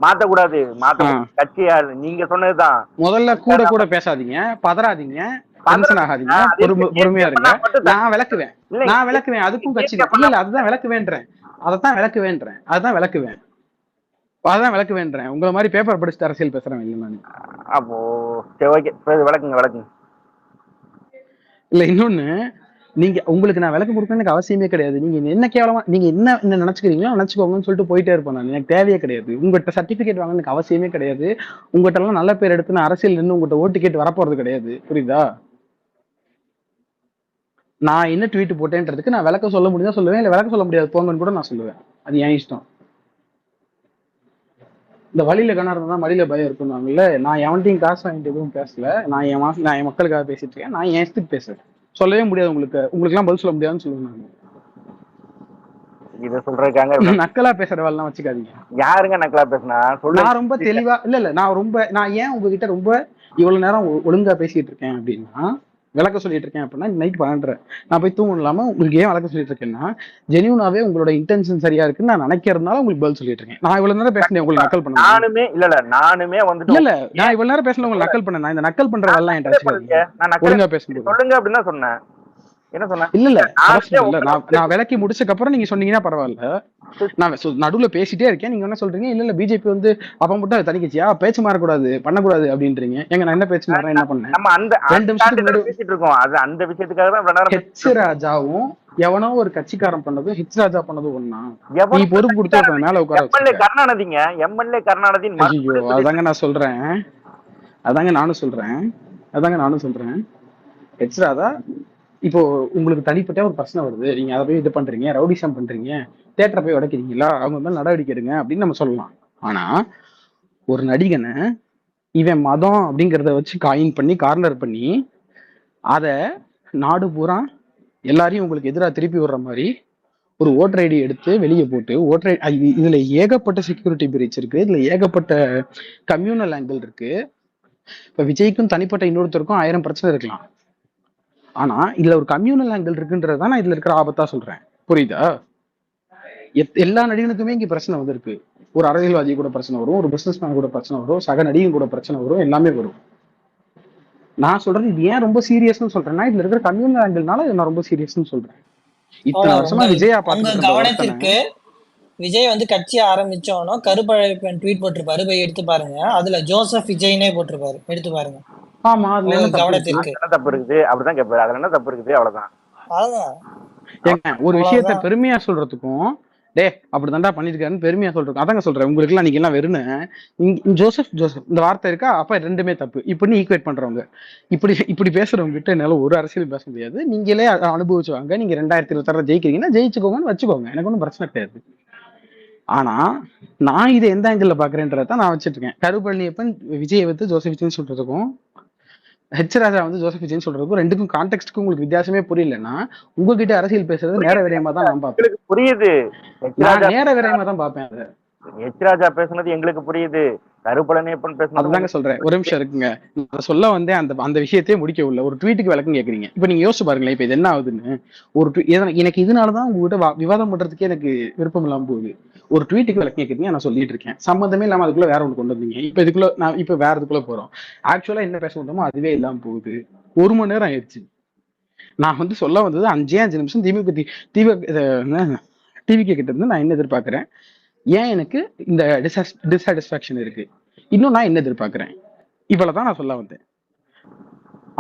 மாத்தக்கூடாது. கட்சியால் நீங்க சொன்னதுதான். முதல்ல கூட பேசாதீங்க, பதறாதீங்க, டென்ஷன் ஆகாதீங்க, பொறுமையா இருங்க. நான் விளக்குவேன். அதுக்கும் கட்சி இல்ல. அதுதான் விளக்குவேன்றேன். அதுதான் விளக்குவேன்றேன். உங்களை மாதிரி பேப்பர் படிச்சுட்டு அரசியல் பேசுறேன் இல்லை நான். அப்போ விளக்குங்க. இல்ல இன்னொன்னு, நீங்க உங்களுக்கு நான் விளக்கு கொடுக்கணும் எனக்கு அவசியமே கிடையாது. நீங்க என்ன கேவலமா நீங்க என்ன நினைச்சுக்கிறீங்களோ நினைச்சுக்கோங்கன்னு சொல்லிட்டு போயிட்டே இருப்பேன் நான். எனக்கு தேவையே கிடையாது. உங்கள்கிட்ட சர்டிபிகேட் வாங்க எனக்கு அவசியமே கிடையாது. உங்கள்கிட்ட எல்லாம் நல்ல பேர் எடுத்து நான் அரசியல் நின்று உங்கள்கிட்ட ஓட்டு கேட்டு வரப்போறது கிடையாது. புரியுதா? நான் என்ன ட்வீட் போட்டேன்றதுக்கு நான் விளக்க சொல்ல முடியுதா சொல்லுவேன், இல்ல விளக்க சொல்ல முடியாது போங்கன்னு கூட நான் சொல்லுவேன். அது என் இஷ்டம். இந்த வழியில கணாரம் தான் மடியில பயம் இருக்குன்னாங்கல்ல. நான் எவன்ட்டையும் காசு வாங்கிட்டு எதுவும் பேசல. நான் என் மக்களுக்காக பேசிட்டு இருக்கேன். நான் என் இஷ்டத்துக்கு பேசுறேன். சொல்லவே முடியாது உங்களுக்கு எல்லாம் பதில் சொல்ல முடியாதுன்னு சொல்லுவாங்க. இத சொல்றாங்க நக்கலா பேசுற வேலைலாம் வச்சுக்காதீங்க. யாருங்க நக்கலா பேசுனா? நான் ரொம்ப தெளிவா இல்ல நான் ஏன் உங்ககிட்ட ரொம்ப இவ்வளவு நேரம் ஒழுங்கா பேசிட்டு இருக்கேன் அப்படின்னா, விளக்க சொல்லிட்டு இருக்கேன் அப்படின்னா, நைட் 12 நான் போய் தூங்க இல்லாம உங்களுக்கு ஏன் விளக்க சொல்லிட்டு இருக்கேன்னா, ஜெனியூனாவே உங்களோட இன்டென்ஷன் சரியா இருக்குன்னு நான் நினைக்கிறதுனால உங்களுக்கு பதில் சொல்லிட்டு இருக்கேன். நான் இவ்வளவு நேரம் பேசினேன் உங்களுக்கு நக்கல் பண்ண நானுமே வந்துட்டு இல்ல நான் இவ்வளவு நேரம் பேசல உங்களுக்கு நக்கல் பண்ணேன். நான் இந்த நக்கல் பண்ற வேலை எல்லாம் என்கிட்ட ஒழுங்கா பேசும்போது சொல்லுங்க அப்படின்னு தான் சொன்னேன். என்ன சொன்ன? இல்ல நான் விளக்கி முடிச்சதுக்கு அப்புறம் நீங்க சொன்னீங்கன்னா பரவாயில்ல. நான் நடுவுல பேசிட்டே இருக்கேன். நீங்க என்ன சொல்றீங்க? இல்ல பிஜேபி வந்து அப்ப மட்டும் தனி கட்சியா பேச்சு மாறக்கூடாது பண்ணக்கூடாது அப்படின்றீங்க. எங்க நான் என்ன பேச்சு மாறேன்? என்ன பண்ணேன்? நம்ம அந்த 2 நிமிஷத்துக்கு பேசிட்டு இருக்கோம். அது அந்த விஷயத்துக்காக தான் ஹெச் ராஜாவும் எவனோ ஒரு கட்சிக்காரன் பண்ணதும் ஹெச் ராஜா பண்ணதும் ஒண்ணா? நீ பொறுப்பு கொடுத்து மேல உட்கார எம்எல்ஏ கருணாநிதிங்க. எம்எல்ஏ கருணாநிதி. ஐயோ, அதாங்க நானும் சொல்றேன். ஹெச் ராஜா இப்போ உங்களுக்கு தனிப்பட்ட ஒரு பிரச்சனை வருது, நீங்க அதை போய் இது பண்றீங்க, ரவுடிசம் பண்றீங்க, தியேட்டரை போய் உடைக்கிறீங்களா, அவங்க மேல நடவடிக்கை எடுங்க அப்படின்னு நம்ம சொல்லலாம். ஆனா ஒரு நடிகனை இவன் மதம் அப்படிங்கிறத வச்சு காயின் பண்ணி கார்னர் பண்ணி அதை நாடு பூரா எல்லாரையும் உங்களுக்கு எதிராக திருப்பி விடுற மாதிரி ஒரு ஓட்டர் ஐடி எடுத்து வெளியே போட்டு இதுல ஏகப்பட்ட செக்யூரிட்டி பிரீச் இருக்கு, இதுல ஏகப்பட்ட கம்யூனல் ஆங்கிள் இருக்கு. இப்ப விஜய்க்கும் தனிப்பட்ட இன்னொருத்தருக்கும் 1000 பிரச்சனை இருக்கலாம். ஆனா இதுல ஒரு கம்யூனல் ஆங்கிள் இருக்குன்றதுதான் நான் இதுல இருக்கிற ஆபத்தா சொல்றேன். புரியுதா? எல்லா நடிகனுக்குமே இங்க பிரச்சனை வந்திருக்கு. ஒரு அரசியல்வாதி கூட பிரச்சனை வரும், ஒரு பிசினஸ் மேன் கூட பிரச்சனை வரும், சக நடிகன் கூட பிரச்சனை வரும், எல்லாமே வரும். நான் சொல்றது இது ஏன் ரொம்ப சீரியஸ்னு சொல்றேன்னா, இதுல இருக்கிற கம்யூனல் ஆங்கிள்னால நான் ரொம்ப சீரியஸ்னு சொல்றேன். இத்தனை வருஷமா விஜயா கவனத்திற்கு விஜய் வந்து கட்சி ஆரம்பிச்சோன்னா கருப்பழகன் ட்வீட் போட்டிருப்பாரு, போய் எடுத்து பாருங்க. அதுல ஜோசப் விஜய்னே போட்டிருப்பாரு, எடுத்து பாருங்க. ஆமா அதுல என்ன தப்பு இருக்கு? கவனத்திற்கு என்ன தப்பு இருக்குது அப்படிதான் கேட்பாரு. அதுல என்ன தப்பு இருக்குது? அவ்வளவுதான். அவ்வளவுதான். ஏங்க ஒரு விஷயத்த அவ்வளவுதான். பெருமையா சொல்றதுக்கும் டே அப்படிதான்டா பண்ணிருக்காருன்னு பெருமையா சொல்றதுக்கும் அதாங்க சொல்றேன். உங்களுக்கு எல்லாம் நீங்க எல்லாம் வெறுன்னு ஜோசப் ஜோசப் இந்த வார்த்தை இருக்கா, அப்ப ரெண்டுமே தப்பு இப்படின்னு ஈக்குவேட் பண்றவங்க, இப்படி பேசுறவங்க கிட்ட என்னால ஒரு அரசியல் பேச முடியாது. நீங்களே அனுபவிச்சுவாங்க. நீங்க 2026 ஜெயிக்கிறீங்கன்னா ஜெயிச்சுக்கோங்கன்னு வச்சுக்கோங்க, எனக்கு ஒன்றும் பிரச்சனை கிடையாது. ஆனா நான் இதை எந்த ஆங்கிள் பாக்குறேன்றதான் நான் வச்சிட்டு இருக்கேன். கருப்பழனியப்பன் விஜயை வந்து ஜோசப் விஜய்ன்னு சொல்றதுக்கும் ஹெச் ராஜா வந்து ஜோசப் விஜய்ன்னு சொல்றதுக்கும் ரெண்டுக்கும் கான்டெக்ட்க்கு உங்களுக்கு வித்தியாசமே புரியலன்னா உங்ககிட்ட அரசியல் பேசுறது நேர விரயமா தான் நான் பார்ப்பேன். எங்களுக்கு புரியுது. நான் நேர விரயமா தான் பார்ப்பேன். அதை எச் ராஜா பேசுனது எங்களுக்கு புரியுது. கருப்பழனியப்பன் பேசுனது அதுதாங்க சொல்றேன். ஒரு நிமிஷம் இருக்குங்க, நான் சொல்ல வந்து அந்த விஷயத்தையே முடிக்க உள்ள ஒரு ட்வீட்டுக்கு விளக்கம் கேக்குறீங்க. இப்ப நீங்க யோசிச்சு பாருங்களேன், இப்ப இது என்ன ஆகுதுன்னு. எனக்கு இதனாலதான் உங்ககிட்ட விவாதம் பண்றதுக்கே எனக்கு விருப்பம் இல்லாம போகுது. ஒரு ட்வீட்டுக்கு விளக்கம் கேக்குறீங்க, நான் சொல்லிட்டு இருக்கேன், சம்பந்தமே இல்லாம அதுக்குள்ள வேற ஒன்று கொண்டு வந்தீங்க. இப்ப இதுக்குள்ள நான் இப்ப வேற இதுக்குள்ள போறோம். ஆக்சுவலா என்ன பேச முடியுமோ அதுவே இல்லாம போகுது. 1 மணி நேரம் ஆயிடுச்சு. நான் வந்து சொல்ல வந்தது 5 நிமிஷம் டிவிகே கிட்ட இருந்து நான் என்ன எதிர்பார்க்கிறேன், ஏன் எனக்கு இந்த டிசாட்டிஸ்பாக்சன் இருக்கு, இன்னும் நான் என்ன எதிர்பார்க்கிறேன், இவ்வளவுதான் நான் சொல்ல வந்தேன்.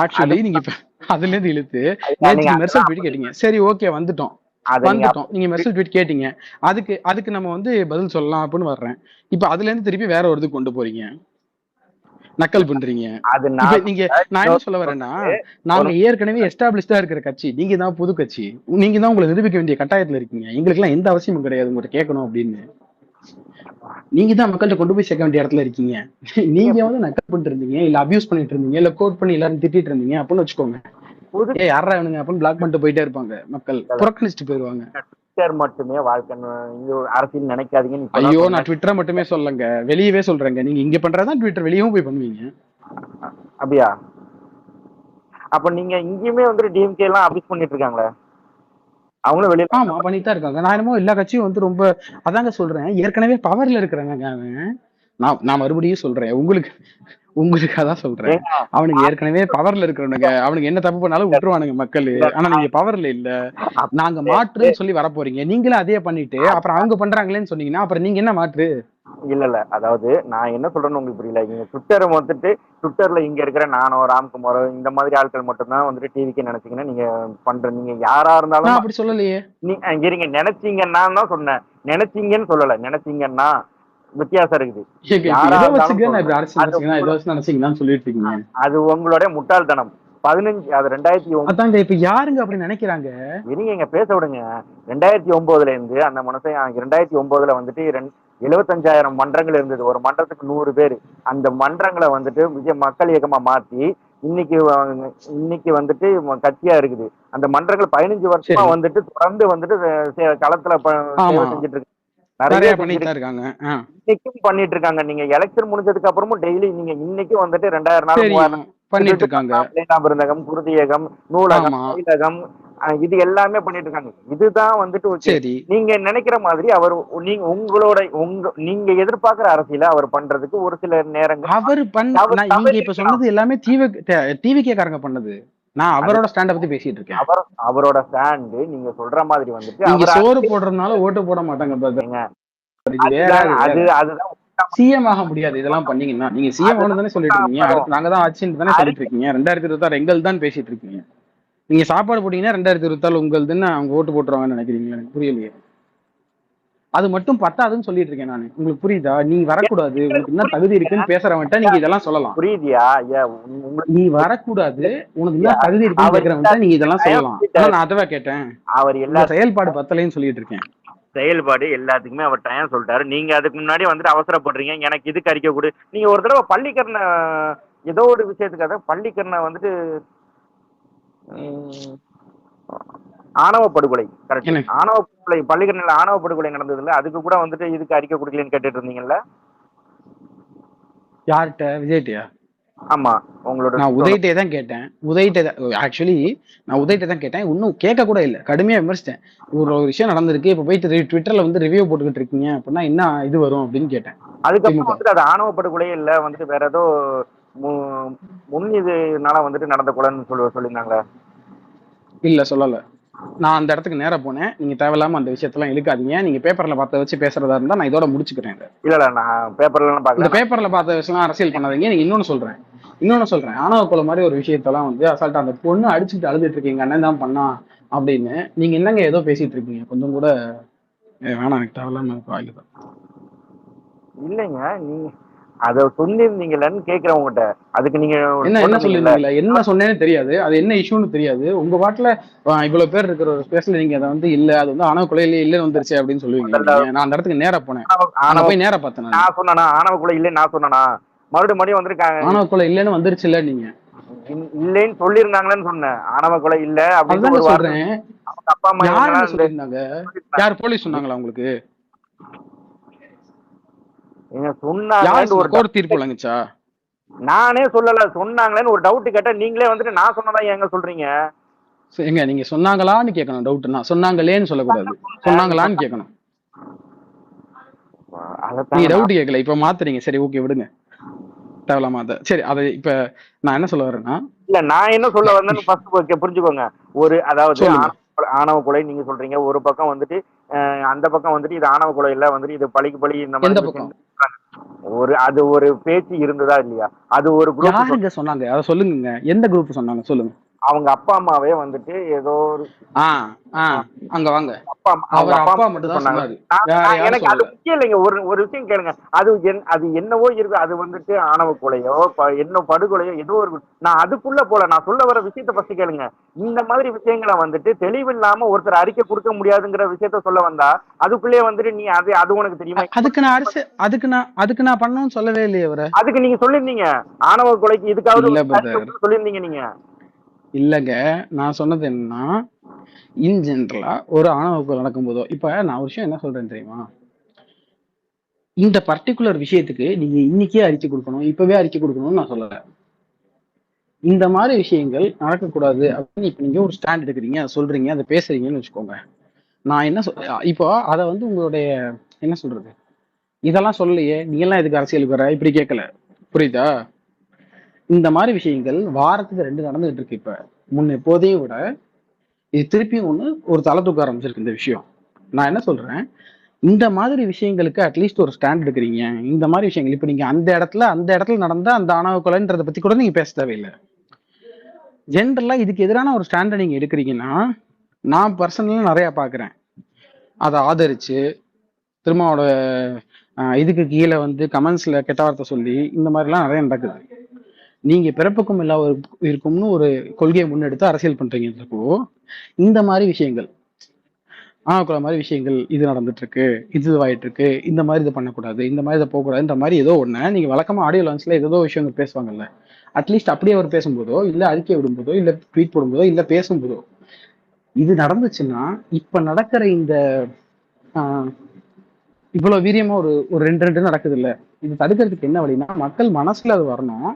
ஆக்சுவலி நீங்க இப்ப அதுல இருந்து இழுத்து நேற்று மெர்சல் ட்வீட் கேட்டீங்க. சரி ஓகே வந்துட்டோம். நீங்க மெர்சல் ட்வீட் கேட்டீங்க, அதுக்கு நம்ம வந்து பதில் சொல்லலாம் அப்படின்னு வர்றேன். இப்ப அதுல இருந்து திருப்பி வேற ஒரு இது கொண்டு போறீங்க, நக்கல் பண்றீங்க. இப்ப நீங்க நான் என்ன சொல்ல வரேன்னா, நாங்க ஏற்கனவே எஸ்டாப்ளிஷ்டா இருக்கிற கட்சி, நீங்க தான் புது கட்சி, நீங்க தான் உங்களை நிரூபிக்க வேண்டிய கட்டாயத்துல இருக்கீங்க. எங்களுக்கு எல்லாம் எந்த அவசியமும் கிடையாது உங்கள்கிட்ட கேட்கணும் அப்படின்னு. நீங்க தான் மக்கள்கிட்ட கொண்டு போய் சேர்க்க வேண்டிய இடத்துல இருக்கீங்க. நீங்க வந்து நக்கல் பண்ணிட்டு இருந்தீங்க, இல்ல அபியூஸ் பண்ணிட்டு இருந்தீங்க, இல்ல கோட் பண்ணி எல்லாரும் திட்டிட்டு இருந்தீங்க அப்படின்னு வச்சுக்கோங்க. யாரா இவனுங்க அப்படின்னு பிளாக் பண்ணிட்டு போயிட்டே இருப்பாங்க, மக்கள் புறக்கணிச்சுட்டு போயிருவாங்க. ட்விட்டர் மட்டுமே வாழ்க்கை, அரசியல் நினைக்காதீங்க. ஐயோ நான் ட்விட்டரை மட்டுமே சொல்லங்க, வெளியவே சொல்றேங்க. நீங்க இங்க பண்றதான் ட்விட்டர் வெளியவும் போய் பண்ணுவீங்க. அப்படியா? அப்ப நீங்க இங்கேயுமே வந்து டிஎம்கே எல்லாம் அபியூஸ் பண்ணிட்டு இருக்காங்களே, அவங்களும் வெளியே ஆமா பண்ணிட்டு தான் இருக்காங்க. நான் என்னமோ எல்லா கட்சியும் வந்து ரொம்ப அதாங்க சொல்றேன், ஏற்கனவே பவர்ல இருக்கிறாங்க. நான் மறுபடியும் சொல்றேன், உங்களுக்கு அதான் சொல்றேன், அவனுக்கு ஏற்கனவே பவர்ல இருக்கிறவனுங்க, அவனுக்கு என்ன தப்பு பண்ணாலும் விட்டுருவானுங்க மக்கள். ஆனா நீங்க பவர்ல இல்ல, நாங்க மாற்றுன்னு சொல்லி வர போறீங்க, நீங்களும் அதே பண்ணிட்டு அப்புறம் அவங்க பண்றாங்களேன்னு சொன்னீங்கன்னா அப்புறம் நீங்க என்ன மாற்று? இல்ல அதாவது நான் என்ன சொல்றேன்னு உங்களுக்கு புரியல. நீங்க ட்விட்டரை வந்துட்டு ட்விட்டர்ல இங்க இருக்கிற நானோ ராம்குமாரோ இந்த மாதிரி ஆட்கள் மட்டும்தான் வந்துட்டு டிவிக்கு நினைச்சீங்கன்னா நீங்க பண்ற, நீங்க யாரா இருந்தாலும் அப்படி சொல்லலையே. நீங்க இருங்க, நினைச்சீங்கன்னா தான் சொன்னேன், நினைச்சீங்கன்னு சொல்லல, நினைச்சீங்கன்னா வித்தியாசம் இருக்குது. அது உங்களுடைய முட்டாள்தனம். 2009 இப்ப யாருங்க அப்படி நினைக்கிறாங்க? இருங்க பேச விடுங்க. 2009 இருந்து அந்த மனுஷன் 2009 வந்துட்டு 75,000 மன்றங்கள் இருந்தது, ஒரு மன்றத்துக்கு 100 பேர். அந்த மன்றங்களை வந்துட்டு மக்கள் இயக்கமா மாத்தி இன்னைக்கு வந்துட்டு கட்சியா இருக்குது. அந்த மன்றங்கள் 15 வருஷமா வந்துட்டு தொடர்ந்து வந்துட்டு களத்துல சேவை செஞ்சுட்டு இருக்கு. நிறைய பண்ணிட்டு இருக்காங்க, இன்னைக்கும் பண்ணிட்டு இருக்காங்க. நீங்க எலெக்ஷன் முடிஞ்சதுக்கு அப்புறமும் டெய்லி நீங்க இன்னைக்கும் வந்துட்டு 2000 நாள் 3000 பண்ணிட்டு இருக்காங்க. குருதியகம், நூலகம், நூலகம், இது எல்லாமே பண்ணிட்டு இருக்காங்க. இதுதான் வந்துட்டு நீங்க நினைக்கிற மாதிரி அவர் நீங்க எதிர்பார்க்கிற அரசியல அவர் பண்றதுக்கு ஒரு சில நேரங்கள் அவர் இப்ப சொன்னது எல்லாமே டிவிகே காரங்க பண்ணது. நான் அவரோட ஸ்டாண்ட பத்தி பேசிட்டு இருக்கேன். அவரோட ஸ்டாண்ட் நீங்க சொல்ற மாதிரி வந்துட்டு நீங்க சோறு போடுறதுனால ஓட்டு போட மாட்டாங்க. அதுதான் சிஎம் ஆக முடியாது இதெல்லாம் பண்ணீங்கன்னா. நீங்க சிஎம் ஆனதானே சொல்லிட்டு இருக்கீங்க, அடுத்து நாங்க தான் ஆட்சின்னு தானே சொல்லிட்டு இருக்கீங்க. 2026 எங்கள் தான் பேசிட்டு இருக்கீங்க. நீங்க சாப்பாடு போட்டீங்கன்னா 2026 உங்களுதுன்னு அவங்க ஓட்டு போட்டுருவாங்கன்னு நினைக்கிறீங்களா? எனக்கு புரியலையே. அது மட்டும் பத்தாதுன்னு சொல்லிட்டு இருக்கேன் நான். உங்களுக்கு புரியுதா? நீ வரக்கூடாது, உனக்கு என்ன தகுதி இருக்குன்னு பேசுறவன்ட்ட நீங்க இதெல்லாம் சொல்லலாம். புரியுதியா? நீ வரக்கூடாது, உனக்கு என்ன தகுதி இருக்குன்னு கேட்கறவன்ட்ட நீங்க இதெல்லாம் சொல்லலாம். நான் அதவா கேட்டேன். அவர் எல்லா செயல்பாடு பத்தலைன்னு சொல்லிட்டு இருக்கேன். செயல்பாடு எல்லாத்துக்குமே அவர் டைம் சொல்லிட்டாரு. நீங்க அதுக்கு முன்னாடி வந்துட்டு அவசரப்படுறீங்க, எனக்கு இதுக்கு அறிக்கை கொடு. நீங்க ஒரு தடவை பள்ளிக்கரணை ஏதோ ஒரு விஷயத்துக்காக பள்ளிக்கரணை வந்துட்டு ஆணவ படுகொலை, கரெக்ட், ஆணவ படுகொலை, பள்ளிக்கரணையில ஆணவ படுகொலை நடந்தது இல்ல, அதுக்கு கூட வந்துட்டு இதுக்கு அறிக்கை கொடுக்கலன்னு கேட்டுட்டு இருந்தீங்கல்ல. யார்கிட்ட? விஜய்கிட்டயா? ஆமா, உங்களோட நான் உதய்கிட்டே தான் கேட்டேன். ஆக்சுவலி நான் உதய்கிட்ட தான் கேட்டேன், இன்னும் கேட்க கூட இல்லை, கடுமையா விமர்சித்தேன். ஒரு விஷயம் நடந்திருக்கு, இப்ப போயிட்டு ட்விட்டர்ல வந்து ரிவ்யூ போட்டுக்கிட்டு இருக்கீங்க அப்படின்னா என்ன இது வரும் அப்படின்னு கேட்டேன். அதுக்கப்புறம் வந்துட்டு அது ஆணவ படுகொலையே இல்ல, வந்துட்டு வேற ஏதோ முன் இதுனால வந்துட்டு நடந்த கொலைன்னு சொல்லியிருந்தாங்களே. இல்ல சொல்லல. நான் அந்த இடத்துக்கு நேரா போனேன். நீங்க தேவையில்லாம அந்த விஷயத்தெல்லாம் இழுக்காதீங்க. நீங்க பேப்பர்ல பார்த்த வச்சு பேசுறதா இருந்தா நான் இதோட முடிச்சுக்கிறேன். இல்ல நான் பேப்பர்ல பார்த்த விஷயம் அரசியல் பண்ணாதீங்க. நீங்க இன்னொன்னு சொல்றேன், இன்னொன்னு சொல்றேன், ஆணவ கொலை மாதிரி ஒரு விஷயத்தெல்லாம் வந்து அசால்ட்டா அந்த பொண்ணு அடிச்சுட்டு அழுதுட்டு இருக்கீங்க, அண்ணன் தான் பண்ணா அப்படின்னு நீங்க என்னங்க ஏதோ பேசிட்டு இருக்கீங்க? கொஞ்சம் கூட வேணாம், எனக்கு தேவையில்லாம வாய்க்குதான். இல்லைங்க, நீங்க அத சொன்னிருந்தீங்கன்னு கேக்குறேன் உங்ககிட்ட. அதுக்கு நீங்க என்ன சொல்லிருந்தீங்களா? என்ன சொன்னேன்னு தெரியாது, அது என்ன இஷ்யூன்னு தெரியாது. உங்க பாட்டுல இவ்வளவு பேர் இருக்கிற ஒரு ஸ்பேஸ்ல நீங்க அதை வந்து இல்ல அது வந்து ஆணவ கொலையில இல்லன்னு வந்துருச்சு அப்படின்னு சொல்லுவீங்களா நீங்க? நான் அந்த இடத்துக்கு நேரா போனேன், நான் போய் நேரா பார்த்தேன். நான் சொன்னா ஆணவ கொலை இல்லைன்னு நான் சொன்னா மறுபடியும் வந்துருக்காங்க. ஆணவ கொலை இல்லன்னு வந்துருச்சு இல்ல, நீங்க இல்லைன்னு சொல்லிருந்தாங்களேன்னு சொன்னேன். ஆணவ கொலை இல்ல அப்படின்னு சொல்றேன். அப்பா அம்மா யாரு சொல்லிருந்தாங்க? யார் போலீஸ் சொன்னாங்களா உங்களுக்கு? சொன்னாங்க ஒரு கோர்ட் தீர்ப்பு வழங்குச்சா? நானே சொல்லல, சொன்னாங்களேன்னு ஒரு டவுட் கேட்டா நீங்களே வந்துட்டு நான் சொன்னதா எங்க சொல்றீங்க? எங்க நீங்க சொன்னாங்களான்னு கேட்கணும். டவுட்னா சொன்னாங்களேன்னு சொல்லக்கூடாது, சொன்னாங்களான்னு கேட்கணும். நீங்க டவுட் கேட்கல, இப்ப மாத்துறீங்க. சரி ஓகே விடுங்க, தேவலாமா அதை. சரி அதை இப்ப நான் என்ன சொல்ல வரேன்னா, இல்ல நான் என்ன சொல்ல வந்தேன்னு ஃபர்ஸ்ட் புரிஞ்சுக்கோங்க. ஒரு அதாவது ஆணவ கொலை நீங்க சொல்றீங்க, ஒரு பக்கம் வந்துட்டு அந்த பக்கம் வந்துட்டு இது ஆணவ கொலை இல்ல வந்துட்டு இது பழிக்கு பழி இந்த மாதிரி அது ஒரு பேச்சு இருந்ததா இல்லையா? அது ஒரு குரூப் சொன்னாங்க, அதை சொல்லுங்க. எந்த குரூப் சொன்னாங்க சொல்லுங்க. அவங்க அப்பா அம்மாவே வந்துட்டு ஏதோ ஒரு அங்க வாங்க, அப்பா மட்டும் தான் சொன்னாங்க. எனக்கு அது முக்கியம் இல்லைங்க. ஒரு விஷயம் கேளுங்க, அது என்னவோ இருக்கு, அது வந்துட்டு ஆணவ கொலையோ என்ன படுகொலையோ ஏதோ ஒரு, நான் அதுக்குள்ள போல. நான் சொல்ல வர விஷயத்த ஃபர்ஸ்ட் கேளுங்க. இந்த மாதிரி விஷயங்களை வந்துட்டு தெளிவில்லாம ஒருத்தர் அறிக்கை கொடுக்க முடியாதுங்கிற விஷயத்த சொல்ல வந்தா அதுக்குள்ளே வந்துட்டு நீ அது உனக்கு தெரியுமா? அதுக்கு நான் பண்ணணும்னு சொல்லவே இல்லையே அவரை. அதுக்கு நீங்க சொல்லிருந்தீங்க ஆணவ கொலைக்கு இதுக்காவது சொல்லிருந்தீங்க நீங்க. இல்லங்க, நான் சொன்னது என்னன்னா இன் ஜென்ரலா ஒரு ஆணவ கொலை நடக்கும் போதோ, இப்ப நான் ஒரு விஷயம் என்ன சொல்றேன் தெரியுமா, இந்த பர்டிகுலர் விஷயத்துக்கு நீங்க இன்னைக்கே அறிக்கை கொடுக்கணும், இப்பவே அறிக்கை கொடுக்கணும்னு நான் சொல்லல. இந்த மாதிரி விஷயங்கள் நடக்கக்கூடாது அப்படின்னு இப்ப நீங்க ஒரு ஸ்டாண்ட் எடுக்கிறீங்க, சொல்றீங்க, அதை பேசுறீங்கன்னு வச்சுக்கோங்க. நான் என்ன இப்போ அதை வந்து உங்களுடைய என்ன சொல்றது, இதெல்லாம் சொல்லலையே நீ எல்லாம் இதுக்கு அரசியலுக்கு வர இப்படி கேட்கல, புரியுதா? இந்த மாதிரி விஷயங்கள் வாரத்துக்கு 2 நடந்துகிட்டு இருக்கு. இப்ப முன்ன எப்போதையும் விட இது திருப்பியும் ஒரு தலை தூக்க ஆரம்பிச்சிருக்கு இந்த விஷயம். நான் என்ன சொல்றேன், இந்த மாதிரி விஷயங்களுக்கு அட்லீஸ்ட் ஒரு ஸ்டாண்ட் எடுக்கிறீங்க. இந்த மாதிரி விஷயங்கள் இப்ப நீங்க அந்த இடத்துல நடந்த அந்த ஆணவ கொலைன்றதை பத்தி கூட நீங்க பேச தேவையில்லை. ஜென்ரலா இதுக்கு எதிரான ஒரு ஸ்டாண்டை நீங்க எடுக்கிறீங்கன்னா, நான் பர்சனலா நிறைய பாக்குறேன், அதை ஆதரிச்சு திருமாவோட இதுக்கு கீழே வந்து கமெண்ட்ஸ்ல கெட்ட வார்த்தை சொல்லி இந்த மாதிரிலாம் நிறைய நடக்குது. நீங்க பிறப்புக்கும் எல்லா இருக்கும்னு ஒரு கொள்கையை முன்னெடுத்து அரசியல் பண்றீங்கன்றப்போ இந்த மாதிரி விஷயங்கள் ஆணவ மாதிரி விஷயங்கள் இது நடந்துட்டு இருக்கு, இதுவாயிட்டு இருக்கு, இந்த மாதிரி இதை பண்ணக்கூடாது, இந்த மாதிரி இதை போகக்கூடாதுன்ற மாதிரி ஏதோ ஒண்ணு நீங்க வழக்கமா ஆடியோ லான்ச்ல ஏதோ விஷயங்கள் பேசுவாங்கல்ல, அட்லீஸ்ட் அப்படியே அவர் பேசும்போதோ இல்ல அறிக்கை விடும்போதோ இல்ல ட்வீட் போடும்போதோ இல்ல பேசும்போதோ இது நடந்துச்சுன்னா, இப்ப நடக்கிற இந்த இவ்வளவு வீரியமா ஒரு 2 நடக்குது இல்ல, இது தடுக்கிறதுக்கு என்ன வழின்னா மக்கள் மனசுல அது வரணும்,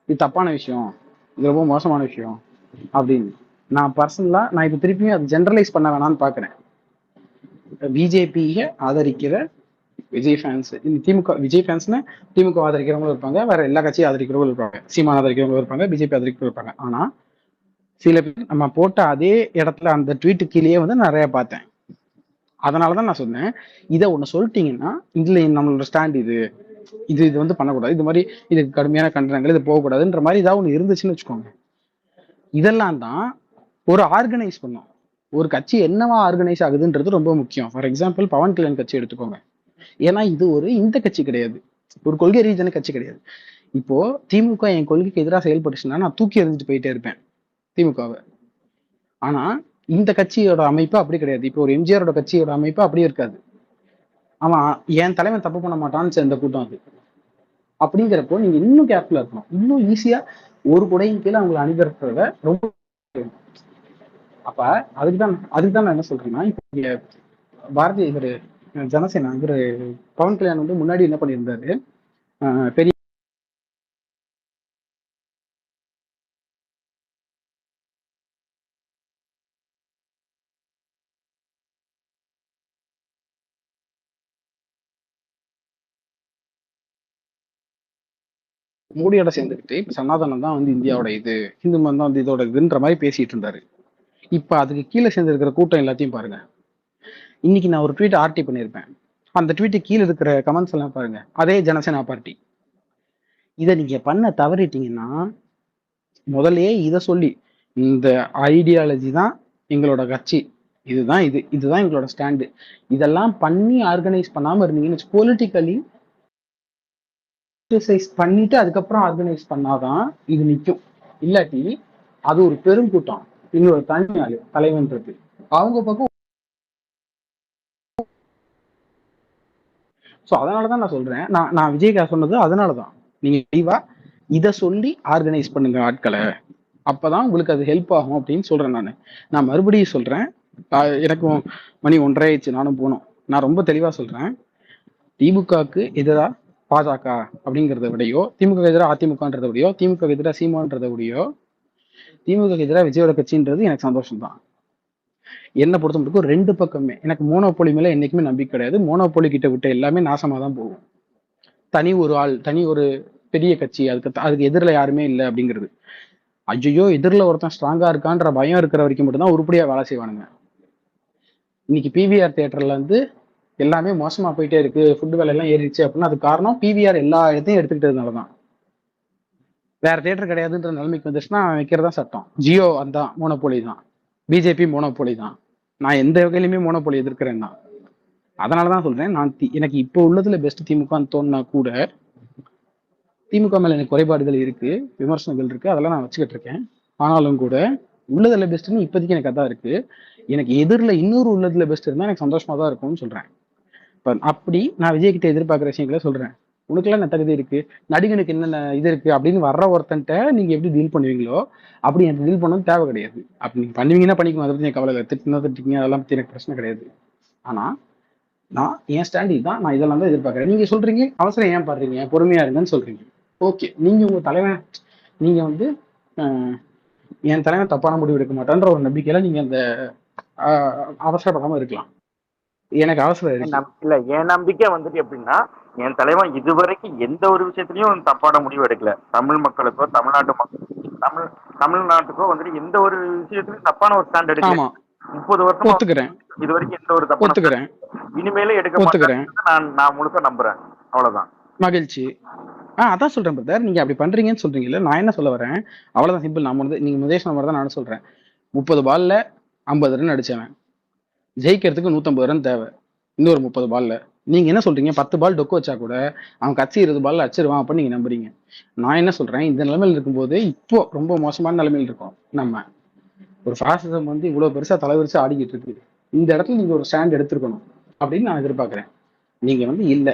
இது தப்பான விஷயம், இது ரொம்ப மோசமான விஷயம் அப்படின்னு. நான் பர்சனலா நான் இப்ப திருப்பியும் அது ஜெனரலைஸ் பண்ண வேணாம்னு பாக்குறேன். பிஜேபியை ஆதரிக்கிற விஜய் ஃபேன்ஸ், திமுக விஜய் ஃபேன்ஸ்னா திமுக ஆதரிக்கிறவங்களும் இருப்பாங்க, வேற எல்லா கட்சியும் ஆதரிக்கிறவங்களும் இருப்பாங்க, சீமான் ஆதரிக்கிறவங்களும் இருப்பாங்க, பிஜேபி ஆதரிக்கிறவங்க இருப்பாங்க. ஆனா சில பேர் நம்ம போட்ட அதே இடத்துல அந்த ட்வீட்டு கீழே வந்து நிறைய பார்த்தேன். அதனாலதான் நான் சொன்னேன், இதை ஒண்ணு சொல்லிட்டீங்கன்னா இதுல நம்மளோட ஸ்டாண்ட் இது வந்து பண்ணக்கூடாது, இது மாதிரி இதுக்கு கடுமையான கண்டனங்கள், இது போகக்கூடாதுன்ற மாதிரி ஏதாவது ஒண்ணு இருந்துச்சுன்னு வச்சுக்கோங்க. இதெல்லாம் தான் ஒரு ஆர்கனைஸ் பண்ணும். ஒரு கட்சி என்னவா ஆர்கனைஸ் ஆகுதுன்றது ரொம்ப முக்கியம். ஃபார் எக்ஸாம்பிள் பவன் கல்யாண் கட்சி எடுத்துக்கோங்க. ஏன்னா இது இந்த கட்சி கிடையாது, ஒரு கொள்கை ரீதியான கட்சி கிடையாது. இப்போ திமுக என் கொள்கைக்கு எதிராக செயல்பட்டுச்சுன்னா நான் தூக்கி எறிஞ்சிட்டு போயிட்டே இருப்பேன் திமுகவை. ஆனா இந்த கட்சியோட அமைப்பு அப்படி கிடையாது. இப்போ ஒரு எம்ஜிஆரோட கட்சியோட அமைப்பு அப்படியே இருக்காது. அவன் என் தலைவன் தப்பு பண்ண மாட்டான்னு சேர்ந்த கூட்டம் அது. அப்படிங்கிறப்போ நீங்க இன்னும் கேர்ஃபுல்லா இருக்கணும். இன்னும் ஈஸியா ஒரு குடையின் கீழே அவங்களை அனுபவிக்கிறத ரொம்ப. அப்ப அதுக்குதான் நான் என்ன சொல்றேன்னா, இப்ப பாரதிய இவரு ஜனசேனா இவரு பவன் கல்யாண் வந்து முன்னாடி என்ன பண்ணியிருந்தாரு, பெரிய மோடியோட சேர்ந்துக்கிட்டு இப்ப சனாதனம் தான் வந்து இந்தியாவோட இது, ஹிந்து மதம் தான் வந்து இதோட இதுன்ற மாதிரி பேசிட்டு இருந்தாரு. இப்ப அதுக்கு கீழே சேர்ந்திருக்கிற கூட்டம் எல்லாத்தையும் பாருங்க. இன்னைக்கு நான் ஒரு ட்வீட் ஆர்டி பண்ணியிருப்பேன், அந்த ட்வீட்டு கீழே இருக்கிற கமெண்ட்ஸ் எல்லாம் பாருங்க, அதே ஜனசேனா பார்ட்டி. இதை நீங்க பண்ண தவறிட்டீங்கன்னா முதல்லயே இதை சொல்லி இந்த ஐடியாலஜி தான் எங்களோட கட்சி, இதுதான் எங்களோட ஸ்டாண்டு, இதெல்லாம் பண்ணி ஆர்கனைஸ் பண்ணாம இருந்தீங்கன்னு பொலிட்டிக்கலி எக்ஸசைஸ் பண்ணிட்டு அதுக்கப்புறம் ஆர்கனைஸ் பண்ணாதான் இது நிற்கும். இல்லாட்டி அது ஒரு பெருங்கூட்டம், இன்னொரு தனி ஆளு தலைவன்றது அவங்க பக்கம். ஸோ அதனாலதான் நான் சொல்றேன், நான் விஜய்காக சொன்னது அதனாலதான், நீங்க தெளிவா இதை சொல்லி ஆர்கனைஸ் பண்ணுங்க ஆட்களை, அப்பதான் உங்களுக்கு அது ஹெல்ப் ஆகும் அப்படின்னு சொல்றேன். நான் மறுபடியும் சொல்றேன், எனக்கும் மணி 1:30 ஆயிடுச்சு, நானும் போனோம். நான் ரொம்ப தெளிவா சொல்றேன், திமுகவுக்கு எதிராக பாஜக அப்படிங்கிறத விடையோ, திமுக எதிராக அதிமுகன்றத விடையோ, திமுக எதிராக சீமான்றத விடையோ, திமுக எதிராக விஜயோட கட்சின்றது எனக்கு சந்தோஷம் தான். என்னை பொறுத்த மட்டும் 2 பக்கமே எனக்கு மோனோபோலி மேல என்னைக்குமே நம்பிக்கை கிடையாது. மோனோபோலி கிட்ட விட்ட எல்லாமே நாசமா தான் போகும். தனி ஒரு ஆள், தனி ஒரு பெரிய கட்சி, அதுக்கு எதிரில் யாருமே இல்லை அப்படிங்கிறது. ஐயோ எதிரில் ஒருத்தன் ஸ்ட்ராங்கா இருக்கான்ற பயம் இருக்கிற வரைக்கும் மட்டும்தான் உருப்படியா வேலை செய்வானுங்க. இன்னைக்கு பிவிஆர் தியேட்டர்ல வந்து எல்லாமே மோசமா போயிட்டே இருக்கு, ஃபுட் விலை எல்லாம் ஏறிடுச்சு அப்படின்னா அது காரணம் பிவிஆர் எல்லா இடத்தையும் எடுத்துக்கிட்டதுனாலதான். வேற தியேட்டர் கிடையாதுன்ற நிலைமைக்கு வந்துச்சுன்னா வைக்கிறதா சட்டம். ஜியோ அந்த மோனோபோலி தான், பிஜேபி மோனோபோலி தான், நான் எந்த வகையிலுமே மோனோபோலி எதிர்க்கிறேன் தான். அதனாலதான் சொல்றேன், எனக்கு இப்போ உள்ளதுல பெஸ்ட் திமுகன்னு தோணுனா கூட திமுக மேல எனக்கு குறைபாடுகள் இருக்கு, விமர்சனங்கள் இருக்கு, அதெல்லாம் நான் வச்சுக்கிட்டு இருக்கேன். ஆனாலும் கூட உள்ளதுல பெஸ்ட்னு இப்போதைக்கு எனக்கு அதான் இருக்கு. எனக்கு எதிரில் இன்னொரு உள்ளதுல பெஸ்ட் இருந்தா எனக்கு சந்தோஷமா தான் இருக்கும்னு சொல்றேன். இப்போ அப்படி நான் விஜய் கிட்ட எதிர்பார்க்குற விஷயங்களை சொல்றேன். உனக்குலாம் என்ன தகுதி இருக்கு, நடிகனுக்கு என்னென்ன இது இருக்கு அப்படின்னு வர்ற ஒருத்தன்ட்ட நீங்க எப்படி டீல் பண்ணுவீங்களோ அப்படி எனக்கு டீல் பண்ணணும் தேவை கிடையாது. அப்படி நீங்க பண்ணுவீங்கன்னா பண்ணிக்கணும், அதை பத்தி எனக்கு கவலை இல்லை. திட்டிங்க அதெல்லாம் பத்தி எனக்கு பிரச்சனை கிடையாது. ஆனா நான் என் ஸ்டாண்ட் இதுதான், நான் இதெல்லாம் தான் எதிர்பார்க்குறேன். நீங்க சொல்றீங்க அவசரம் ஏன் பாடுறீங்க, பொறுமையா இருங்கன்னு சொல்றீங்க. ஓகே, நீங்க உங்க தலைவன், நீங்க வந்து என் தலைவன் தப்பான முடிவு எடுக்க மாட்டான்ற ஒரு நம்பிக்கையில நீங்க அந்த அவசரப்படாம இருக்கலாம். எனக்கு அவசரம் இல்ல, என் நம்பிக்கை வந்துட்டு எப்படின்னா, என் தலைவன் இதுவரைக்கும் எந்த ஒரு விஷயத்திலயும் தப்பான முடிவு எடுக்கல. தமிழ் மக்களுக்கோ தமிழ்நாட்டுக்கோ வந்துட்டு எந்த ஒரு விஷயத்திலும் தப்பான ஒரு ஸ்டாண்ட் எடுக்கல. 30 வருஷம் இது வரைக்கும் எந்த ஒரு தப்பான இனிமேலே எடுக்க மாட்டேன் நான் முழுக்க நம்புறேன். அவ்வளவுதான். மகிழ்ச்சி. அதான் சொல்றேன் பிரதர், நீங்க அப்படி பண்றீங்கன்னு சொல்றீங்கல்ல, நான் என்ன சொல்ல வரேன் அவ்வளவுதான் சிம்பிள். நான் நீங்க முதேஷ் நம்பர் தான் நானும் சொல்றேன். 30 பால்ல 50 ரன் அடிச்சவன் ஜெயிக்கிறதுக்கு 150 ரன் தேவை. இன்னொரு 30 பால்ல நீங்க என்ன சொல்றீங்க, 10 பால் டொக்கு வச்சா கூட அவன் கட்சி 20 பால்ல அடிச்சிருவான் அப்படின்னு நீங்க நம்புறீங்க. நான் என்ன சொல்றேன், இந்த நிலைமையில இருக்கும்போது இப்போ ரொம்ப மோசமான நிலைமையில இருக்கோம். நம்ம ஒரு ஃபாசிசம் வந்து இவ்வளவு பெருசா தலைவரிச்சு ஆடிக்கிட்டு இருக்கு, இந்த இடத்துல நீங்க ஒரு ஸ்டாண்ட் எடுத்துருக்கணும் அப்படின்னு நான் எதிர்பார்க்கிறேன். நீங்க வந்து இல்ல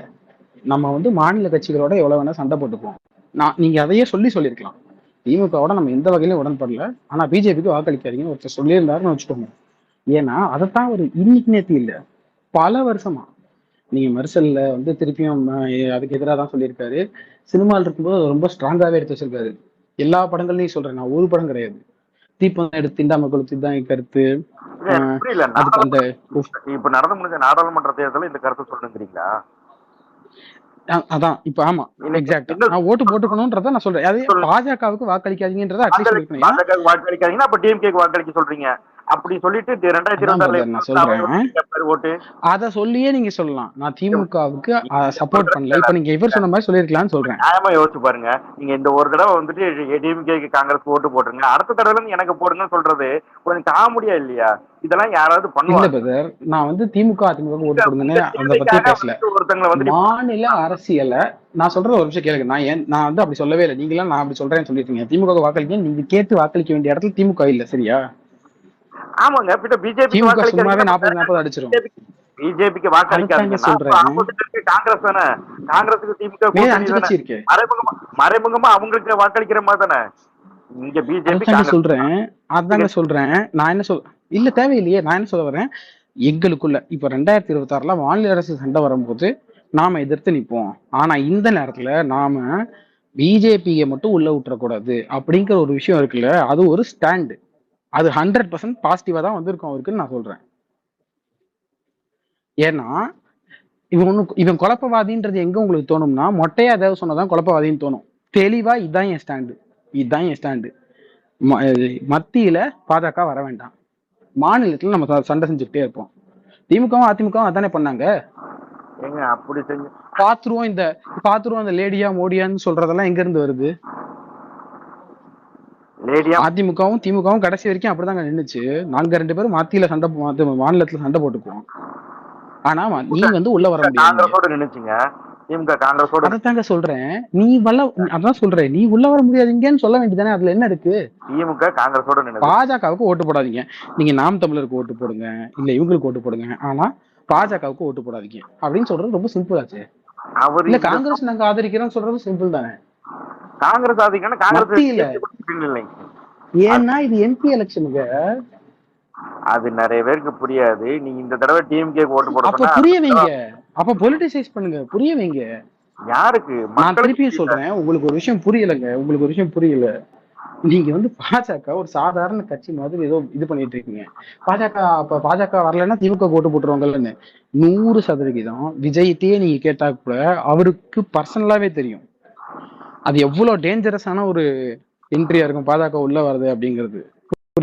நம்ம வந்து மாநில கட்சிகளோட எவ்வளவு வேணா சண்டை போட்டுப்போம், நீங்க அதையே சொல்லியிருக்கலாம். திமுகவோட நம்ம எந்த வகையிலும் உடன்படல, ஆனா பிஜேபிக்கு வாக்களிக்காதீங்கன்னு ஒருத்தர் சொல்லியிருந்தாருன்னு வச்சுக்கோங்க. ஏன்னா அதைத்தான் ஒரு இன்னைக்கு நேற்று இல்லை, பல வருஷமா நீங்க மெர்சல்ல வந்து திருப்பியும் அதுக்கு எதிராக தான் சொல்லியிருக்காரு. சினிமாவில் இருக்கும்போது ரொம்ப ஸ்ட்ராங்காவே எடுத்து வச்சிருக்காரு. எல்லா படங்கள்லையும் சொல்றேன், நான் ஒரு படம் கிடையாது. தீப்பம் எடுத்து திண்டாம கொளுத்தி தான் கருத்து. இப்ப நடந்து முடிஞ்ச நாடாளுமன்ற தேர்தலில் இந்த கருத்து சொல்லுங்கிறீங்களா? அதான் இப்ப ஆமா எக்ஸாக்ட் நான் ஓட்டு போட்டுக்கணும்ன்றத நான் சொல்றேன். அதே பாஜகவுக்கு வாக்களிக்காதீங்கன்றத அட்லீஸ்ட் சொல்லிருக்கேன். பாஜகவுக்கு வாக்களிக்காதீங்கன்னா அப்ப டிஎம்கேக்கு வாக்களிக்க சொல்றீங்க அப்படி சொல்லிட்டு 2026 நான் சொல்றேன். அத சொல்லியே நீங்க சொல்லலாம், நான் திமுகவுக்கு சப்போர்ட் பண்ணல. இப்ப நீங்க இவர் சொன்ன மாதிரி சொல்லிருக்கலாம்னு சொல்றேன். நியாயமா யோசிச்சு பாருங்க, நீங்க இந்த ஒரு தடவை வந்துட்டு டிஎம்கேக்கு காங்கிரஸ் ஓட்டு போட்டுருங்க, அடுத்த தடவை எனக்கு போடுங்கன்னு சொல்றது கொஞ்சம் காமெடியா இல்லையா? இதெல்லாம் யாராவது பண்ணுவாங்க? நான் வந்து திமுக அதிமுக ஓட்டு போடுங்கன்னு அந்த பத்தி பேசல. மாநில அரசியல நான் சொல்றது ஒரு விஷயம் கேளுங்க. நான் வந்து அப்படி சொல்லவே இல்லை. நீங்களாம் நான் அப்படி சொல்றேன்னு சொல்லிருக்கீங்க. திமுக வாக்களிக்க நீங்க கேட்டு வாக்களிக்க வேண்டிய இடத்துல திமுக இல்ல, சரியா? ஆமாங்க, பிஜேபி சும்மாவே 40 அடிச்சிரும். பிஜேபிக்கு வாக்களிக்காதீங்க, காங்கிரஸ் தானே, காங்கிரஸுக்கு திமுக மறைமுகமா அவங்களுக்கு வாக்களிக்கிற மாதிரி தானே. இங்க பிஜேபி சொல்றேன், அதாங்க சொல்றேன். நான் என்ன இல்ல தேவையில்லையே. நான் என்ன சொல்ல வரேன், எங்களுக்குள்ள இப்ப 2026 மாநில அரசு சண்டை வரும்போது நாம எதிர்த்து நிற்போம். ஆனா இந்த நேரத்துல நாம பிஜேபியை மட்டும் உள்ள விட்டுறக்கூடாது அப்படிங்கிற ஒரு விஷயம் இருக்குல்ல, அது ஒரு ஸ்டாண்டு. அது 100% பாசிட்டிவா தான் வந்திருக்கும் அவருக்குன்னு நான் சொல்றேன். ஏன்னா இவன் குழப்பவாதின்றது எங்க உங்களுக்கு தோணும்னா, மொட்டையா ஏதாவது சொன்னதான் குழப்பவாதின்னு தோணும். தெளிவா இதுதான் என் ஸ்டாண்டு. மத்தியில பாஜக வர வேண்டாம், மாநிலத்துல நம்ம சண்டை செஞ்சுக்கிட்டே இருப்போம். திமுகவும் அதிமுகவும் அதானே பண்ணாங்க. ஏங்க அப்படி செஞ்சு பாத்துருவோம் இந்த லேடியா மோடியான்னு சொல்றதெல்லாம் எங்க இருந்து வருது? அதிமுகவும் திமுகவும் கடைசி வரைக்கும் அப்படிதாங்க நின்னுச்சு. நாங்க 2 பேரும் மாநிலத்துல சண்டை போட்டுக்குவோம். ஆனா நீ வந்து உள்ள வர முடியாது. அதாங்க சொல்றேன். அதான் சொல்றேன், நீ உள்ள வர முடியாதீங்கன்னு சொல்ல வேண்டியதானே. அதுல என்ன இருக்கு? திமுக காங்கிரஸோட பாஜகவுக்கு ஓட்டு போடாதீங்க. நீங்க நாம் தமிழருக்கு ஓட்டு போடுங்க, இல்ல இவங்களுக்கு ஓட்டு போடுங்க, ஆனா பாஜகவுக்கு ஓட்டு போடாதீங்க அப்படின்னு சொல்றது ரொம்ப சிம்பிள் ஆச்சு. இல்ல காங்கிரஸ் நாங்க ஆதரிக்கிறோம் சொல்றது சிம்பிள் தானே. காங்கிரஸ் ஆதரிக்கணும், காங்கிரஸ் ஏன்னா இது எம்பி எலெக்ஷனுங்க. அது நிறைய பேருக்கு புரியாது. நீங்க இந்த தடவை டிஎம்கே ஓட்டு போட அப்ப புரிய வைங்க, அப்ப பொலிட்டிசைஸ் பண்ணுங்க, புரிய வைங்க. யாருக்கு? நான் திருப்பியும் சொல்றேன், உங்களுக்கு ஒரு விஷயம் புரியலங்க, உங்களுக்கு ஒரு விஷயம் புரியல. நீங்க வந்து பாஜக ஒரு சாதாரண கட்சி மாதிரி ஏதோ இது பண்ணிட்டு இருக்கீங்க. பாஜக வரலன்னா திமுக ஓட்டு போட்டுருவாங்கல்லன்னு. 100% விஜய்கிட்டயே நீங்க கேட்டா கூட அவருக்கு பர்சனலாவே தெரியும் அது எவ்வளவு டேஞ்சரஸான ஒரு என்ட்ரியா இருக்கும் பாஜக உள்ள வருது அப்படிங்கிறது.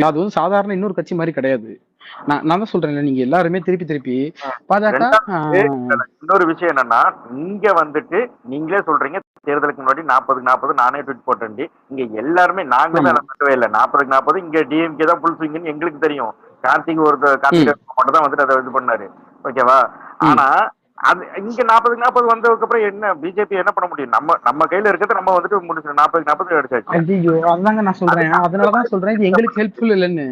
அது வந்து சாதாரண இன்னொரு கட்சி மாதிரி கிடையாது. நான் தான் சொல்றேன், நீங்க எல்லாருமே திருப்பி பாஜக. இன்னொரு விஷயம் என்னன்னா, இங்க வந்துட்டு நீங்களே சொல்றீங்க தேர்தலுக்கு முன்னாடி 40-40 நானே ட்வீட் போட்டேன். இங்க எல்லாருமே நாங்களே மட்டுமே இல்ல, 40-40 இங்க டிஎம்கே தான் ஃபுல் ஸ்விங்னு எங்களுக்கு தெரியும். கார்த்திக் மட்டும் தான் வந்துட்டு அதை இது பண்ணாரு, ஓகேவா? ஆனா அது இங்க 40-40 வந்ததுக்கு அப்புறம் என்ன பிஜேபி என்ன பண்ண முடியும்? நம்ம கையில இருக்கிறத நம்ம வந்துட்டு முடிச்சு 40-40 அடிச்சாச்சு. ஐயோ, அதாங்க நான் சொல்றேன், அதனாலதான் சொல்றேன் இது எங்களுக்கு ஹெல்ப்ஃபுல் இல்லைன்னு.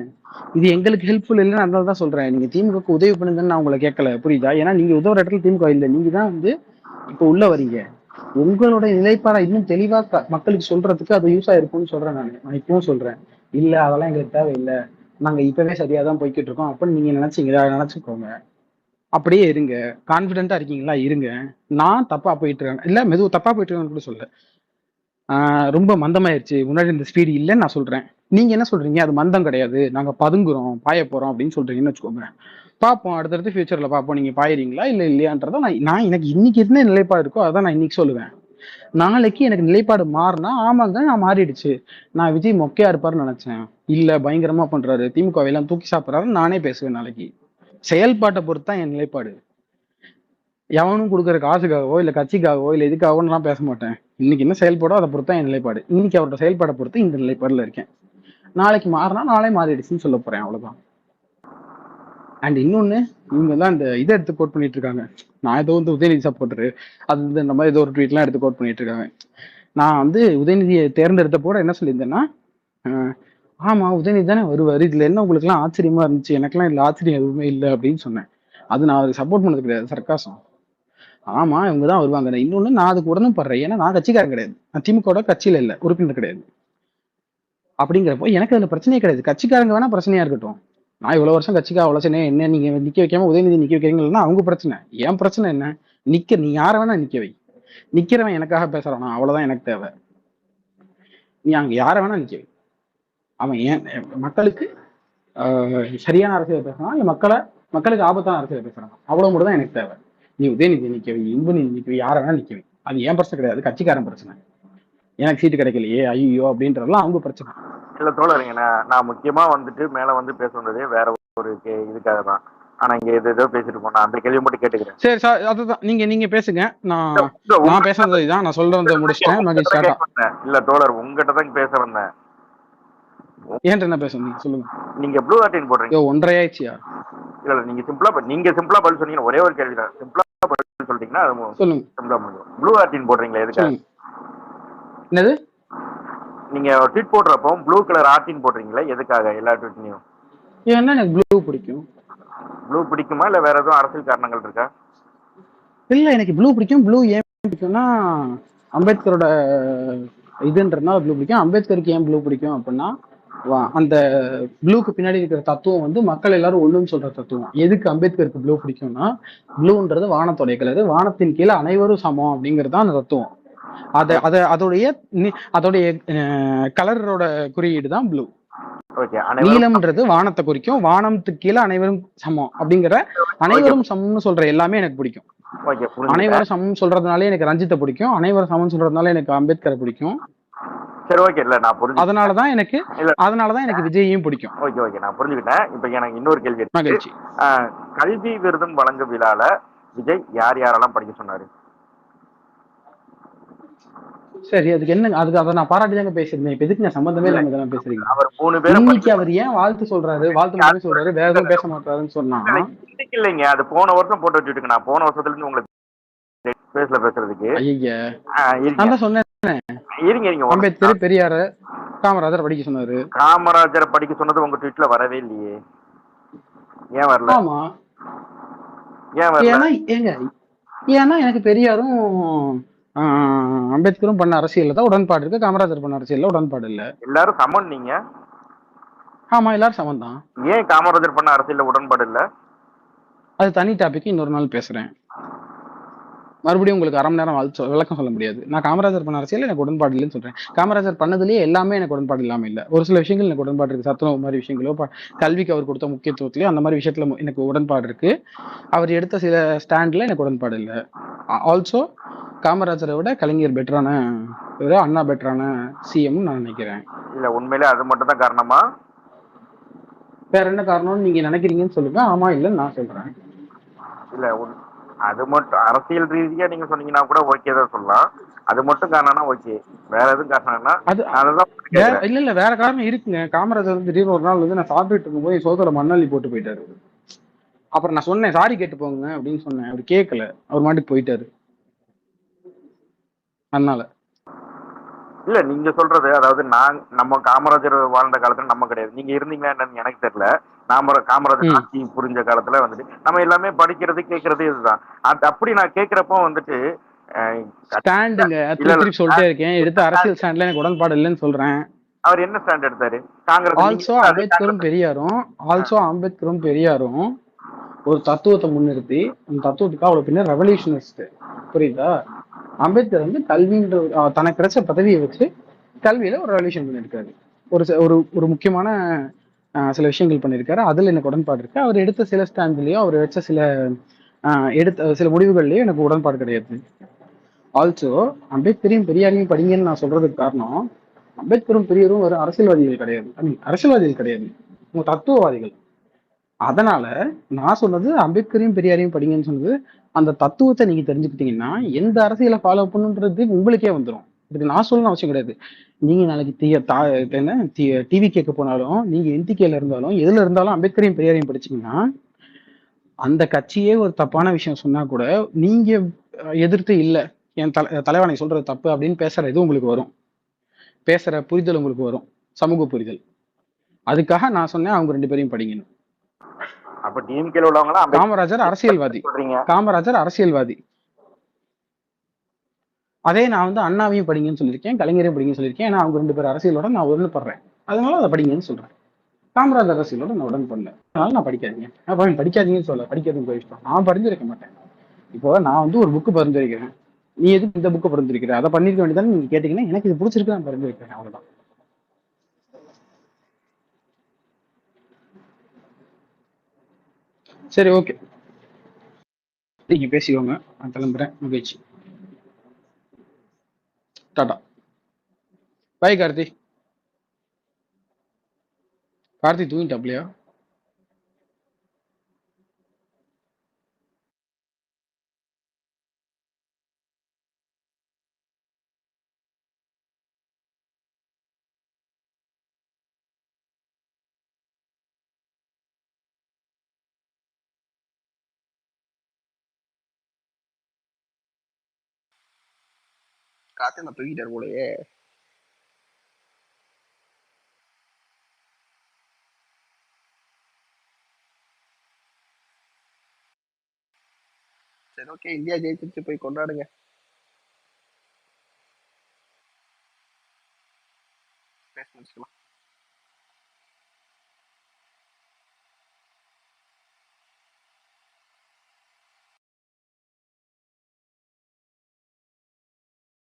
அதனாலதான் சொல்றேன், நீங்க திமுக உதவி பண்ணுங்கன்னு நான் உங்களை கேட்கல, புரியுதா? ஏன்னா நீங்க உதவுற இடத்துல திமுக இல்லை, நீங்க தான் வந்து இப்ப உள்ள வரீங்க. உங்களுடைய நிலைப்பாடை இன்னும் தெளிவா மக்களுக்கு சொல்றதுக்கு அது யூஸ் ஆயிருக்கும்னு சொல்றேன். நான் இப்பவும் சொல்றேன், இல்ல அதெல்லாம் எங்களுக்கு தேவையில்லை, நாங்க இப்பவே சரியாதான் போய்கிட்டு இருக்கோம் அப்படின்னு நீங்க நினைச்சுக்கோங்க. அப்படியே இருங்க, கான்பிடென்டா இருக்கீங்களா இருங்க. நான் தப்பா போயிட்டு இருக்கேன் இல்ல, மெதுவும் தப்பா போயிட்டு இருக்கேன்னு கூட சொல்ல, ரொம்ப மந்தமாயிருச்சு, முன்னாடி இந்த ஸ்பீடு இல்லைன்னு நான் சொல்றேன். நீங்க என்ன சொல்றீங்க? அது மந்தம் கிடையாது, நாங்க பதுங்குறோம், பாய போறோம் அப்படின்னு சொல்றீங்கன்னு வச்சுக்கோங்க. பார்ப்போம், அடுத்தடுத்து ஃபியூச்சர்ல பார்ப்போம் நீங்க பாயிறீங்களா இல்ல இல்லையான்றத நான் எனக்கு இன்னைக்கு என்ன நிலைப்பாடு இருக்கோ அதான் நான் இன்னைக்கு சொல்லுவேன். நாளைக்கு எனக்கு நிலைப்பாடு மாறினா ஆமாங்க நான் மாறிடுச்சு, நான் விஜய் மொக்கையா இருப்பாருன்னு நினைச்சேன், இல்ல பயங்கரமா பண்றாரு, திமுக எல்லாம் தூக்கி சாப்பிட்றாருன்னு நானே பேசுவேன். நாளைக்கு செயல்பாட்டை பொறுத்து தான் என் நிலைப்பாடு. எவனும் கொடுக்குற காசுக்காகவோ இல்ல கட்சிக்காகவோ இல்ல எதுக்காகவோ நான் பேச மாட்டேன். இன்னைக்கு என்ன செயல்பாடோ அதை பொறுத்து தான் என் நிலைப்பாடு. இன்னைக்கு அவரோட செயல்பாடை பொறுத்து இந்த நிலைப்பாடுல இருக்கேன். நாளைக்கு மாறினா நாளே மாறிடுச்சுன்னு சொல்ல போறேன், அவ்வளவுதான். அண்ட் இன்னொன்னு, இவங்க தான் இந்த இதை எடுத்து கோட் பண்ணிட்டு இருக்காங்க. நான் ஏதோ வந்து உதயநிதி சப்போர்ட்டரு, அது வந்து இந்த மாதிரி ஏதோ ஒரு ட்வீட்லாம் எடுத்து கோட் பண்ணிட்டு இருக்காங்க. நான் வந்து உதயநிதியை தேர்ந்தெடுத்த போட என்ன சொல்லியிருந்தேன்னா, ஆமா உதயநிதி தானே வருவாரு, இதுல என்ன உங்களுக்கு எல்லாம் ஆச்சரியமா இருந்துச்சு, எனக்கெல்லாம் இதுல ஆச்சரியம் எதுவுமே இல்லை அப்படின்னு சொன்னேன். அது நான் அவருக்கு சப்போர்ட் பண்ணது கிடையாது, சர்க்காசம். ஆமா இவங்க தான் வருவாங்க. இன்னொன்னு, நான் அதுக்கு உடனும் படுறேன், ஏன்னா நான் கட்சிக்காரன் கிடையாது, நான் திமுக கட்சியில இல்லை, உறுப்பினர் கிடையாது. அப்படிங்கிறப்போ எனக்கு அதுல பிரச்சனையே கிடையாது. கட்சிக்காரங்க வேணா பிரச்சனையா இருக்கட்டும், நான் இவ்வளவு வருஷம் கட்சிக்காக உழைச்சனே, என்ன நீங்க நிக்க வைக்காம உதயநிதி நிக்க வைக்கிறீங்கன்னா அவங்க பிரச்சனை. என் பிரச்சனை என்ன? நீ யார வேணா நிக்க வை, நிக்கிறவன் எனக்காக பேசுறானா அவ்வளவுதான் எனக்கு தேவை. நீ அங்க யார வேணா நிக்க வை, அவன் ஏன் மக்களுக்கு சரியான அரசியல் பேசுறான் இல்ல மக்களுக்கு ஆபத்தான அரசியல் பேசுறான், அவ்வளவு மட்டும் தான் எனக்கு தேவை. நீ உதயநிதி நிக்க வை, இன்பநிதி நிக்க வை, யார வேணா நிக்க வை, அது என் பிரச்சனை கிடையாது, கட்சிக்காரன் பிரச்சனை. எனக்கு சீட்டு கிடைக்கலையே ஐயோ அப்படின்றதெல்லாம் அவங்க பிரச்சனை. இல்ல தோழருங்க, நான் முக்கியமா வந்துட்டு மேல வந்து பேச வந்ததே வேற ஒரு இதுக்காக தான். ஆனா இங்க ஏதோ பேசிட்டு போனா அந்த கேள்வி மட்டும் கேட்டுக்கிறேன். சரி சார், அதுதான் நீங்க பேசுங்க, நான் பேசுறது இதான், நான் சொல்றதை முடிச்சிட்டேன். இல்ல தோழர், உங்ககிட்ட தான் பேச வந்தேன். ஏன்ட்ட என்ன பேச நீங்க சொல்லுங்க. நீங்க ப்ளூ ஆர்டின் போடுறீங்க 1.5 ஆயிடுச்சியா? இல்ல நீங்க சிம்பிளா பதில் சொன்னீங்க. ஒரே ஒரு கேள்வி தான், சிம்பிளா பதில் சொல்லிட்டீங்கன்னா சொல்லுங்க. சிம்பிளா முடியும். ப்ளூ ஆர்டின் போடுறீங்களா எதுக்காக? என்னது? நீங்க ட்வீட் போடுறப்போ ப்ளூ கலர் ஆர்டின் போடுறீங்களா எதுக்காக? எல்லா ட்வீட்லயும் ஏன்னா எனக்கு ப்ளூ பிடிக்கும். ப்ளூ பிடிக்குமா இல்ல வேற எதுவும் அரசியல் காரணங்கள் இருக்கா? இல்ல எனக்கு ப்ளூ பிடிக்கும். ப்ளூ ஏன் பிடிக்கும்னா அம்பேத்கரோட இதுன்றதுனால ப்ளூ பிடிக்கும். அம்பேத்கருக்கு ஏன் ப்ளூ பிடிக்கும் அப்படின்னா, அந்த ப்ளூக்கு பின்னாடி இருக்கிற தத்துவம் வந்து மக்கள் எல்லாரும் ஒண்ணுன்னு சொல்ற தத்துவம். எதுக்கு அம்பேத்கருக்கு ப்ளூ பிடிக்கும்னா, ப்ளூன்றது வானத்தோடைய கலரு, வானத்தின் கீழே அனைவரும் சமம் அப்படிங்கிறது தான் அந்த தத்துவம். அதோடைய கலரோட குறியீடு தான் ப்ளூ. நீலம்ன்றது வானத்தை குறிக்கும், வானத்துக்கு கீழே அனைவரும் சமம் அப்படிங்கிற அனைவரும் சமம்னு சொல்ற எல்லாமே எனக்கு பிடிக்கும். அனைவரும் சமம் சொல்றதுனாலே எனக்கு ரஞ்சித்தை பிடிக்கும், அனைவரும் சமம் சொல்றதுனால எனக்கு அம்பேத்கரை பிடிக்கும். சரி ஓகே, இல்ல நான் புரிஞ்சு, அதனாலதான் எனக்கு விஜயையும் பிடிக்கும். ஓகே நான் புரிஞ்சுக்கிட்டேன். இப்ப எனக்கு இன்னொரு கேள்வி இருக்கு. கல்வி விருதும் வழங்கும் விழால விஜய் யார் யாரெல்லாம் படிக்க சொன்னாரு? சரி, அதுக்கு என்ன? அதுக்கு அதை நான் பாராட்டி தாங்க பேசியிருந்தேன். இப்ப எதுக்கு நான் சம்பந்தமே இல்ல இல்லாம இதெல்லாம் பேசுறீங்க? அவர் 3 பேரை இன்னைக்கு படிக்க அவர் ஏன் வாழ்த்து சொல்றாரு, வாழ்த்து மட்டுமே சொல்றாரு, வேற எதுவும் பேச மாட்டாருன்னு சொன்னா இன்னைக்கு இல்லைங்க, அது போன வருஷம் போட்டு வச்சுட்டுங்க. நான் போன வருஷத்துல இருந்து உங்களுக்கு பேசல பேசுறதுக்கு ஐயா இருங்க நான் தான் சொன்னேன், இருங்க இருங்க ஒரு அம்பேத்கர், பெரியார, காமராஜர் படிக்க சொன்னாரு. காமராஜரை படிக்க சொன்னது உங்க ட்வீட்ல வரவே இல்லையே, ஏன் வரல? ஆமா, ஏன் வரல? ஏன்னா எனக்கு பெரியாரும் அம்பேத்கரும் பண்ண அரசியல்ல தான் உடன்பாடு இருக்கு, காமராஜர் பண்ண அரசியல்ல உடன்பாடு இல்ல. எல்லாரும் சமன் நீங்க. ஆமா, எல்லாரும் சமன் தான். ஏன் காமராஜர் பண்ண அரசியல்ல உடன்பாடு இல்ல? அது தனி டாபிக், இன்னொரு நாள் பேசுறேன். மறுபடியும் உங்களுக்கு அரை மணி நேரம் விளக்கம் சொல்ல முடியாது. நான் காமராஜர் பண்ண அரசியல் எனக்கு உடன்பாடு இல்லைன்னு சொல்றேன். காமராஜர் பண்ணதுலேயே எல்லாமே எனக்கு உடன்பாடு இல்லாம இல்லை. ஒரு சில விஷயங்கள் எனக்கு உடன்பாடு இருக்கு. சத்துணவு மாதிரி விஷயங்களோ, கல்விக்கு அவர் கொடுத்த முக்கியத்துவத்திலயோ அந்த மாதிரி விஷயத்துல எனக்கு உடன்பாடு இருக்கு. அவர் எடுத்த சில ஸ்டாண்ட்ல எனக்கு உடன்பாடு இல்லை. ஆல்சோ காமராஜரை விட கலைஞர் பெட்டரான, அண்ணா பெட்டரான சிஎம் நான் நினைக்கிறேன். இல்ல உண்மையிலே அது மட்டும் தான் காரணமா? வேற என்ன காரணம்னு நீங்க நினைக்கிறீங்கன்னு சொல்லுங்க. ஆமா இல்லன்னு நான் சொல்றேன். இல்ல அது மட்டும் அரசியல் ரீதியா நீங்க சொன்னீங்கன்னா கூட ஓகே தான் சொல்லலாம். அது மட்டும் காரணம்னா ஓகே, வேற எதுவும் காரணம்னா இல்ல வேற காரணம் இருக்குங்க. காமராஜர் வந்து திடீர்னு ஒரு நாள் வந்து நான் சாப்பிட்டுட்டு இருக்கும்போது சோதோட மண்ணள்ளி போட்டு போயிட்டாரு. அப்புறம் நான் சொன்னேன் சாரி கேட்டு போங்க அப்படின்னு சொன்னேன். அவர் கேட்கல, அவர் மாட்டுக்கு போயிட்டாரு. அதனால இல்ல நீங்க சொல்றது, அதாவது நம்ம காமராஜர் வாழ்ந்த காலத்துல நம்ம கிடையாது, நீங்க இருந்தீங்களா என்னன்னு எனக்கு தெரியல. காமராஜர் ஆட்சி புரிஞ்ச காலத்துல வந்துட்டு நம்ம எல்லாமே படிக்கிறது கேட்கறது இதுதான். அப்படி நான் கேட்கிறப்போ வந்துட்டு ஸ்டாண்டுங்க திருப்பி சொல்லிட்டே இருக்கேன். எடுத்த அரசியல் ஸ்டாண்ட்ல எனக்கு உடன்பாடு இல்லைன்னு சொல்றேன். அவர் என்ன ஸ்டாண்ட் எடுத்தாரு? காங்கிரஸ். ஆல்சோ அம்பேத்கரும் பெரியாரும் ஒரு தத்துவத்தை முன்னிறுத்தி அந்த தத்துவத்துக்கு அவ்வளவு பின்னர் ரெவல்யூஷனிஸ்ட், புரியுதா? அம்பேத்கர் வந்து கல்வின்ற தனக்கு கிடைச்ச பதவியை வச்சு கல்வியில ஒரு ரெவல்யூஷன் பண்ணியிருக்காரு. ஒரு முக்கியமான சில விஷயங்கள் பண்ணியிருக்காரு. அதுல எனக்கு உடன்பாடு இருக்கு. அவர் எடுத்த சில ஸ்டாண்ட்லயோ, அவர் வச்ச சில முடிவுகள்லயோ எனக்கு உடன்பாடு கிடையாது. ஆல்சோ அம்பேத்கரையும் பெரியாரையும் படிங்கன்னு நான் சொல்றதுக்கு காரணம், அம்பேத்கரும் பெரியாரும் ஒரு அரசியல்வாதிகள் கிடையாது, உங்க தத்துவவாதிகள். அதனால நான் சொன்னது அம்பேத்கரையும் பெரியாரையும் படிங்கன்னு சொன்னது, அந்த தத்துவத்தை நீங்க தெரிஞ்சுக்கிட்டீங்கன்னா எந்த அரசியலை ஃபாலோ பண்ணுன்றது உங்களுக்கே வந்துடும். இதுக்கு நான் சொல்லணும் அவசியம் கிடையாது. நீங்க நாளைக்கு டிவி கேட்க போனாலும், நீங்க என்டிகேல இருந்தாலும், எதுல இருந்தாலும் அம்பேத்கரையும் பெரியாரையும் படிச்சீங்கன்னா அந்த கட்சியே ஒரு தப்பான விஷயம் சொன்னா கூட நீங்க எதிர்த்து இல்ல என் தலைவனை சொல்றது தப்பு அப்படின்னு பேசுற இது உங்களுக்கு வரும். பேசுற புரிதல் உங்களுக்கு வரும், சமூக புரிதல். அதுக்காக நான் சொன்னேன் அவங்க 2 பேரையும் படிங்கன்னு. அப்ப டிஎம்கேல உள்ளவங்க காமராஜர் அரசியல்வாதி. அதே நான் வந்து அண்ணாவையும் படிங்கன்னு சொல்லியிருக்கேன், கலைஞரையும் படிங்கன்னு சொல்லியிருக்கேன். ஏன்னா அவங்க 2 பேர் அரசியலோட நான் உடன்படுறேன், அதனால அதை படிங்கன்னு சொல்றேன். காமராஜர் அரசியலோட நான் உடன்படல, அதனால நான் படிக்காதீங்க. படிக்காதீங்கன்னு சொல்ல, படிக்கிறது போயிட்டோம். நான் பரிந்துரைக்க மாட்டேன். இப்போ நான் வந்து ஒரு புக்கு பரிந்துரைக்கிறேன், நீ எதுக்கு இந்த புக்கை பரிந்துரைக்கிற, அதை பண்ணிருக்க வேண்டியதானே நீங்க கேட்டீங்கன்னா எனக்கு இது பிடிச்சிருக்கு நான் பரிந்துரைக்கிறேன், அவ்வளவுதான். சரி, ஓகே, நீங்க பேசிக்கோங்க, நான் கிளம்புறேன். மகிழ்ச்சி, டாடா, பாய். கார்த்தி தூங்கிட்டாப்லையா? கார்த்தி நான் தூக்கிட்டாரு போலயே. சரி, ஓகே, இந்தியா ஜெயிச்சிருச்சு, போய் கொண்டாடுங்க. பேச முடிச்சுக்கலாம்.